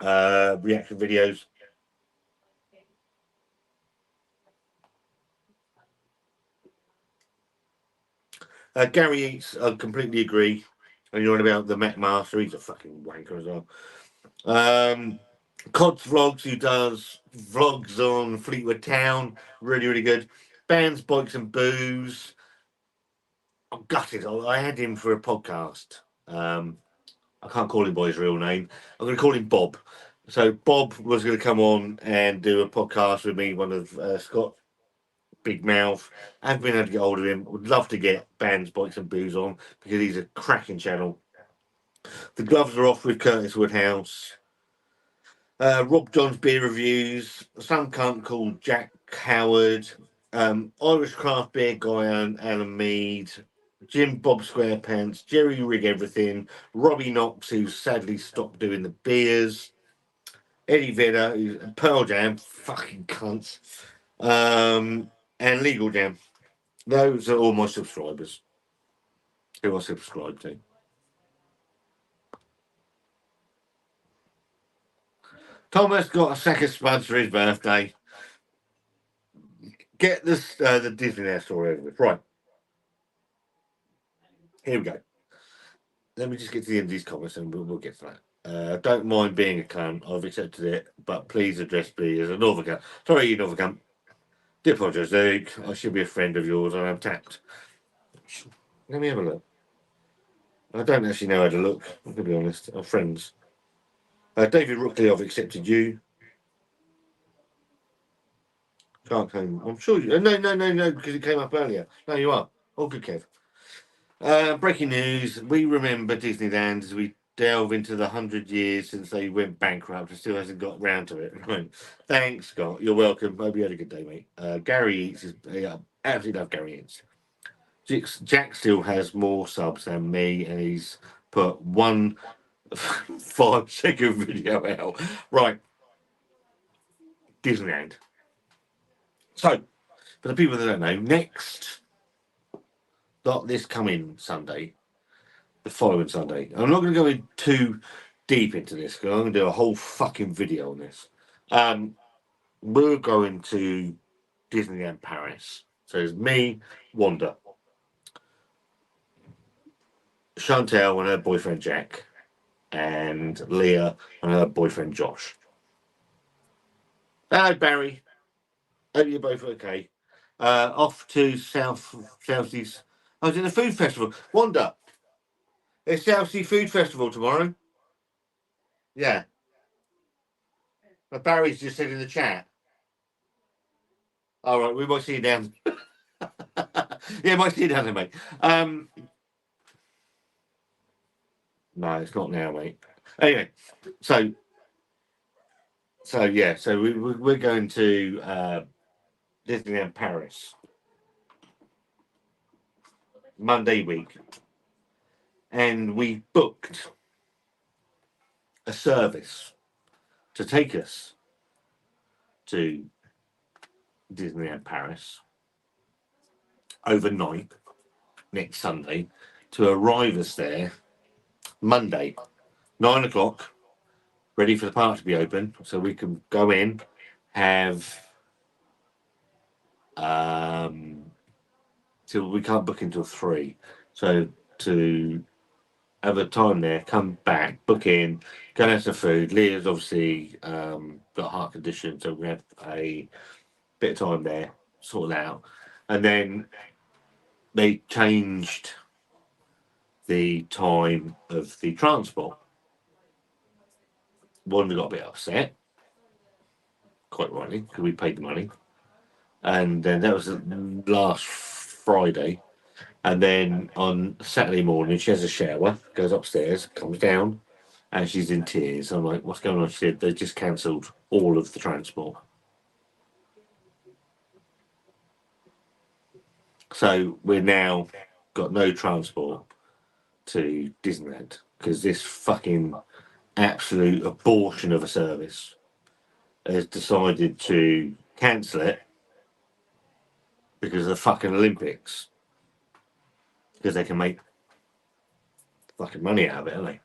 reaction videos. Gary Eats, I completely agree. And you're on about the Mac Master. He's a fucking wanker as well. Cod's Vlogs, who does vlogs on Fleetwood Town. Really, really good. Bands, Bikes and Booze. I'm gutted. I had him for a podcast. I can't call him by his real name. I'm going to call him Bob. So Bob was going to come on and do a podcast with me, one of Scott Big Mouth. I haven't been able to get hold of him. Would love to get Bands, Bikes and Booze on because he's a cracking channel. The Gloves Are Off with Curtis Woodhouse. Rob John's Beer Reviews. Some cunt called Jack Howard. Irish Craft Beer Guy Alan Mead. Jim Bob Squarepants. Jerry Rig Everything. Robbie Knox, who sadly stopped doing the beers. Eddie Vedder, Pearl Jam, fucking cunts. And Legal Jam. Those are all my subscribers who I subscribe to. Thomas got a sack of spuds for his birthday. Get this the Disneyland story over with. Right. Here we go. Let me just get to the end of these comments and we'll get to that. Don't mind being a cunt. I've accepted it, but please address me as a Northern cunt. Sorry, you Northern cunt. Dear apologise, Luke. I should be a friend of yours and I'm tapped. Let me have a look. I don't actually know how to look, I'm going to be honest. I'm friends. David Rookley, I've accepted you. Can't claim. I'm sure you. No, because it came up earlier. No, you are. All good, Kev. Breaking news. We remember Disneyland as we delve into the 100 years since they went bankrupt and still hasn't got round to it. Right. Thanks, Scott. You're welcome. Hope you had a good day, mate. Gary Eats is. Yeah, absolutely love Gary Eats. Jack still has more subs than me, and he's put one 5-second video out. Right. Disneyland. So, for the people that don't know, next, not this coming Sunday, the following Sunday. I'm not going to go in too deep into this because I'm going to do a whole fucking video on this. We're going to Disneyland Paris. So it's me, Wanda, Chantel and her boyfriend Jack, and Leah and her boyfriend Josh. Hello, Barry. Hope you're both okay. Off to Southeast. I was in the food festival. Wanda, it's Southsea Food Festival tomorrow. Yeah. But Barry's just said in the chat. All right, we might see you down. Yeah, might see you down there, mate. No, it's not now, mate. Anyway, so yeah, so we're going to Disneyland Paris Monday week, and we booked a service to take us to Disneyland Paris overnight next Sunday to arrive us there Monday, 9 o'clock, ready for the park to be open, so we can go in, have till we can't book until 3, so to have a time there, come back, book in, go and have some food. Leah's obviously got a heart condition, so we have a bit of time there, sort it out. And then they changed the time of the transport. Wanda got a bit upset, quite rightly, because we paid the money. And then that was last Friday. And then on Saturday morning, she has a shower, goes upstairs, comes down, and she's in tears. I'm like, what's going on? She said, they just cancelled all of the transport. So we're now got no transport to Disneyland because this fucking absolute abortion of a service has decided to cancel it because of the fucking Olympics. Because they can make fucking money out of it, don't they?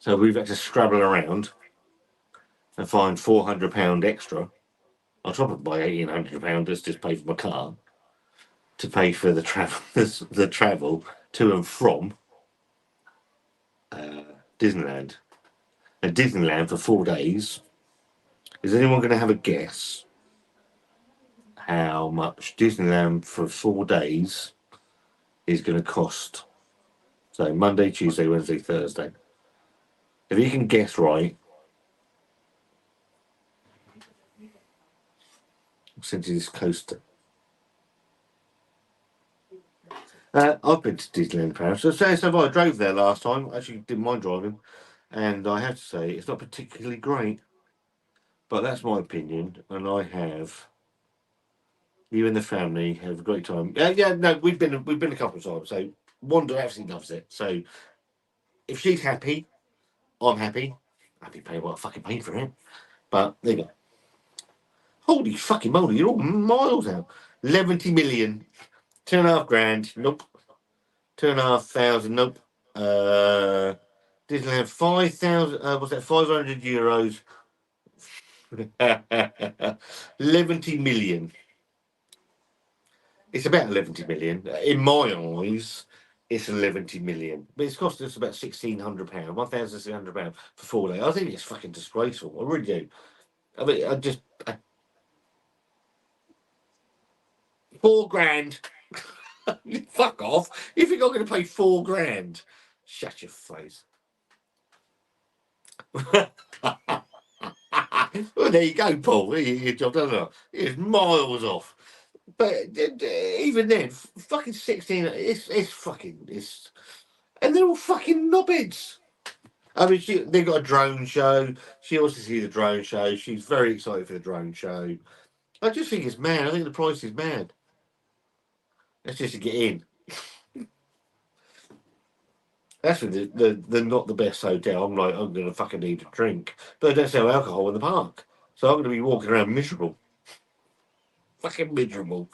So we've had to scrabble around and find £400 extra on top of my £1,800 that's just paid for my car to pay for the travel, the travel to and from Disneyland. And Disneyland for 4 days. Is anyone going to have a guess how much Disneyland for 4 days is going to cost? So Monday, Tuesday, Wednesday, Thursday. If you can guess right, I'll send you this coaster. I've been to Disneyland Paris. So I drove there last time. Actually, didn't mind driving, and I have to say it's not particularly great. But that's my opinion, and I have. You and the family have a great time. Yeah, no, we've been a couple of times. So Wanda absolutely loves it. So if she's happy, I'm happy. Happy paying what I fucking paid for it. But there you go. Holy fucking moly, you're all miles out. 11 million. 2.5 grand. Nope. 2,500. Nope. Disneyland 5,000. What's that? €500. 11 million. It's about 11 million. In my eyes, it's 11 million. But it's cost us about £1,600, £1,600 for 4 days. I think it's fucking disgraceful. I really do. I mean, £4 grand. Fuck off. You think I'm going to pay £4 grand? Shut your face. Well, there you go, Paul. Your job, doesn't it? It's miles off. But even then, fucking 16. It's fucking. And they're all fucking knobheads. I mean, they got a drone show. She wants to see the drone show. She's very excited for the drone show. I just think it's mad. I think the price is mad. That's just to get in. That's for the not the best hotel. I'm like, I'm gonna fucking need a drink, but they don't sell alcohol in the park, so I'm gonna be walking around miserable, fucking miserable.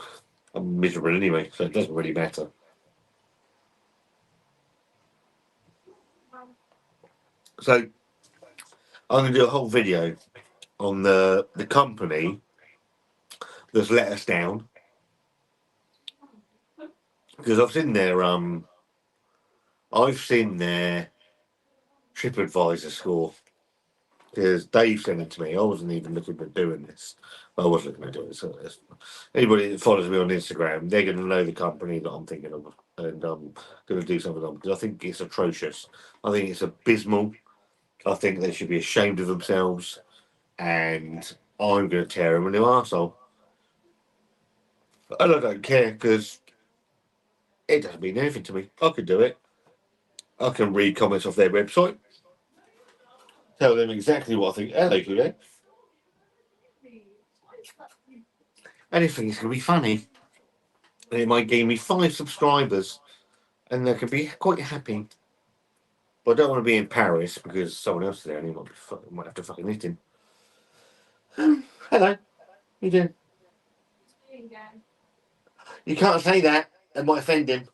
I'm miserable anyway, so it doesn't really matter. So I'm gonna do a whole video on the company that's let us down because I've seen their TripAdvisor score because Dave sent it to me. I wasn't even looking at doing this. I was looking at doing this. So anybody that follows me on Instagram, they're going to know the company that I'm thinking of, and I'm going to do something on because I think it's atrocious. I think it's abysmal. I think they should be ashamed of themselves, and I'm going to tear them a new arsehole. And I don't care because it doesn't mean anything to me. I could do it. I can read comments off their website, tell them exactly what I think. Hello, Kudo. Anything is going to be funny. And it might gain me 5 subscribers, and they can be quite happy. But I don't want to be in Paris because someone else is there and he might have to fucking hit him. Hello. How you doing? You can't say that. It might offend him.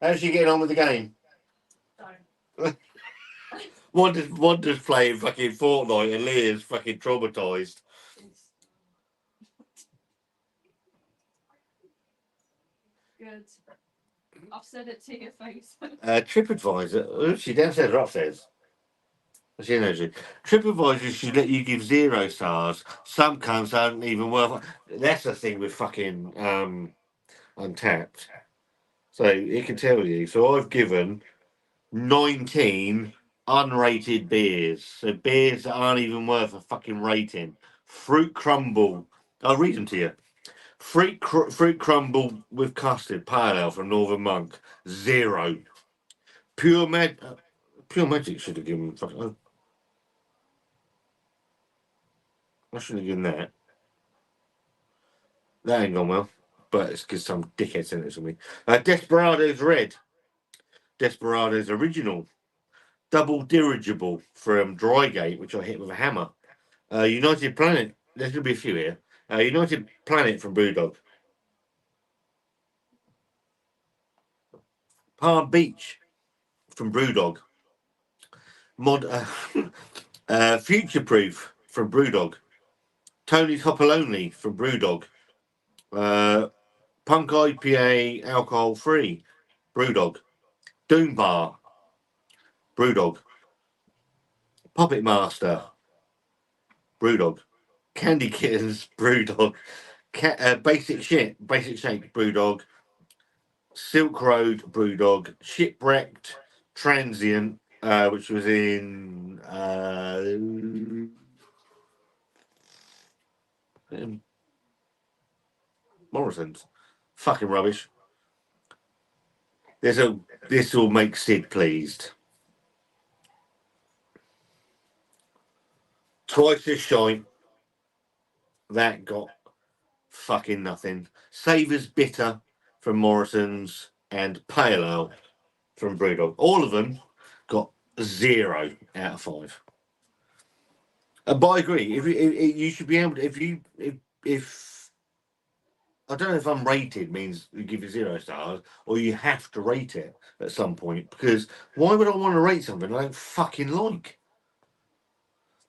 How's she getting on with the game? Wanda's playing fucking Fortnite and Leah's fucking traumatised. Good. I've said it to your face. TripAdvisor. Oh, she downstairs or upstairs? She knows you. TripAdvisor should let you give 0 stars. Some cunts aren't even worth. That's the thing with fucking Untapped. So it can tell you. So I've given 19 unrated beers. So beers that aren't even worth a fucking rating. Fruit crumble. I'll read them to you. Fruit crumble with custard, pale ale from Northern Monk, 0. Pure Magic should have given fucking. I shouldn't have given that. That ain't gone well. But it's because some dickhead sent it to me. Desperados Red. Desperados Original. Double Dirigible from Drygate, which I hit with a hammer. United Planet. There's going to be a few here. United Planet from Brewdog. Palm Beach from Brewdog. Future Proof from Brewdog. Tony's Hopalonely from Brewdog. Punk IPA alcohol free. Brewdog. Doom Bar. Brewdog. Puppet Master. Brewdog. Candy Kittens. Brewdog. Basic Shit. Basic Shake. Brewdog. Silk Road. Brewdog. Shipwrecked. Transient. Which was in Morrison's. Fucking rubbish. This will make Sid pleased. Twice as shine. That got fucking nothing. Savers Bitter from Morrison's and Pale Ale from Brewdog. All of them got 0 out of 5. But I agree. If you should be able to, if I don't know if unrated means you give you 0 stars or you have to rate it at some point, because why would I want to rate something I don't fucking like?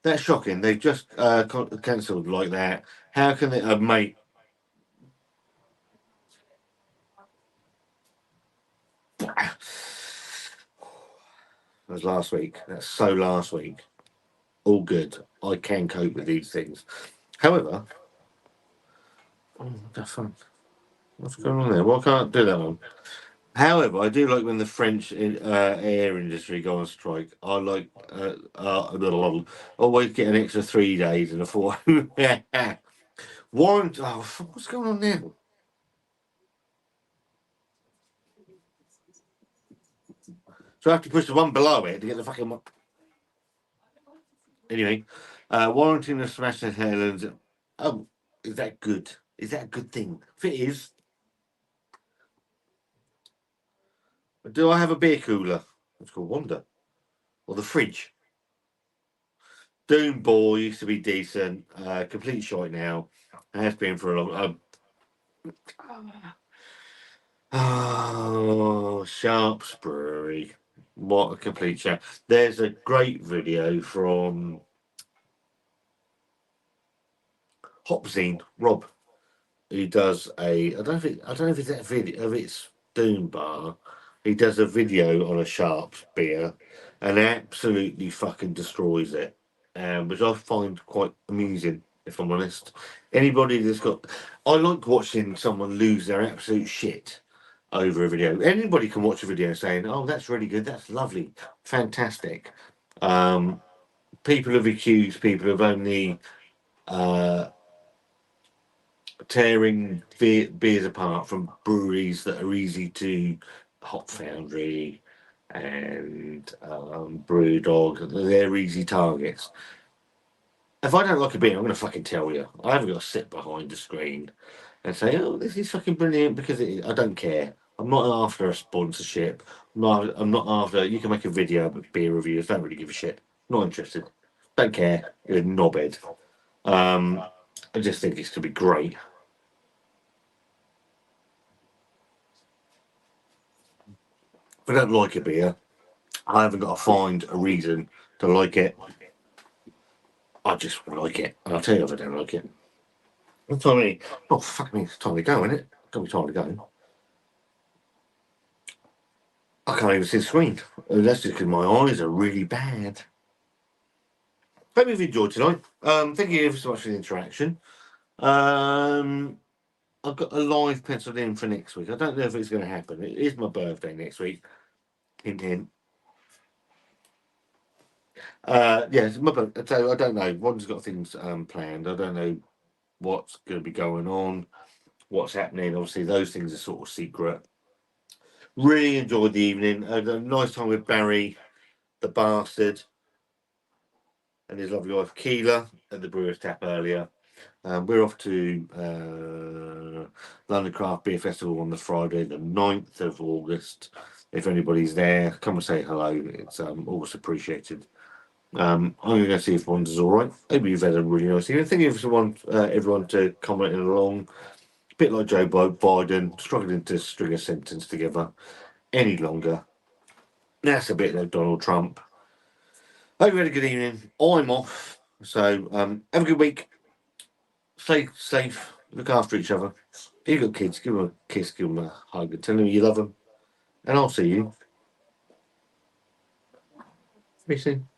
That's shocking. They've just cancelled like that. How can they, mate? That was last week. That's so last week. All good. I can cope with these things. However, that's fun. What's going on there? Why can't I do that one? However, I do like when the French air industry go on strike. I like always get an extra 3 days and a 4. Warrant. Oh, what's going on now? So I have to push the one below it to get the fucking one. Anyway, warranting the Smash and Helens. Oh, is that good? Is that a good thing? If it is, do I have a beer cooler? It's called Wanda. Or the fridge. Doom Ball used to be decent. Complete shite now. It has been for a long. Oh, Sharps Brewery. What a complete shit. There's a great video from Hopzine Rob, who does I don't know if it's that video, if it's Doom Bar. He does a video on a Sharps beer and absolutely fucking destroys it, which I find quite amusing, if I'm honest. Anybody that's got, I like watching someone lose their absolute shit over a video. Anybody can watch a video saying, "Oh, that's really good, that's lovely, fantastic." People have accused people of only tearing beers apart from breweries that are easy to Hop Foundry and Brewdog. They're easy targets. If I don't like a beer, I'm going to fucking tell you. I haven't got to sit behind the screen and say, "Oh, this is fucking brilliant," because I don't care. I'm not after a sponsorship. I'm not after. You can make a video of beer reviews. Don't really give a shit. Not interested. Don't care. You're a knobhead. I just think it's going to be great. If I don't like a beer, I haven't got to find a reason to like it. I just like it. And I'll tell you if I don't like it. It's time to, oh, fuck me, it's time to go, isn't it? Got me time to go. I can't even see the screen. That's just because my eyes are really bad. Hope you've enjoyed tonight. Thank you ever so much for the interaction. I've got a live penciled in for next week. I don't know if it's going to happen. It is my birthday next week. Hint, hint. It's my birthday. So I don't know. One's got things planned. I don't know what's going to be going on, what's happening. Obviously, those things are sort of secret. Really enjoyed the evening. I had a nice time with Barry, the bastard, and his lovely wife Keela at the Brewers Tap earlier. We're off to London Craft Beer Festival on the Friday, the 9th of August. If anybody's there, come and say hello. It's always appreciated. I'm going to go see if Wanda's all right. Maybe you've had a really nice evening. Thank you for everyone to commenting along. A bit like Joe Biden, struggling to string a sentence together any longer. That's a bit like Donald Trump. Hope you had a good evening. I'm off. So have a good week. Stay safe. Look after each other. If you've got kids, give them a kiss, give them a hug, and tell them you love them. And I'll see you very soon.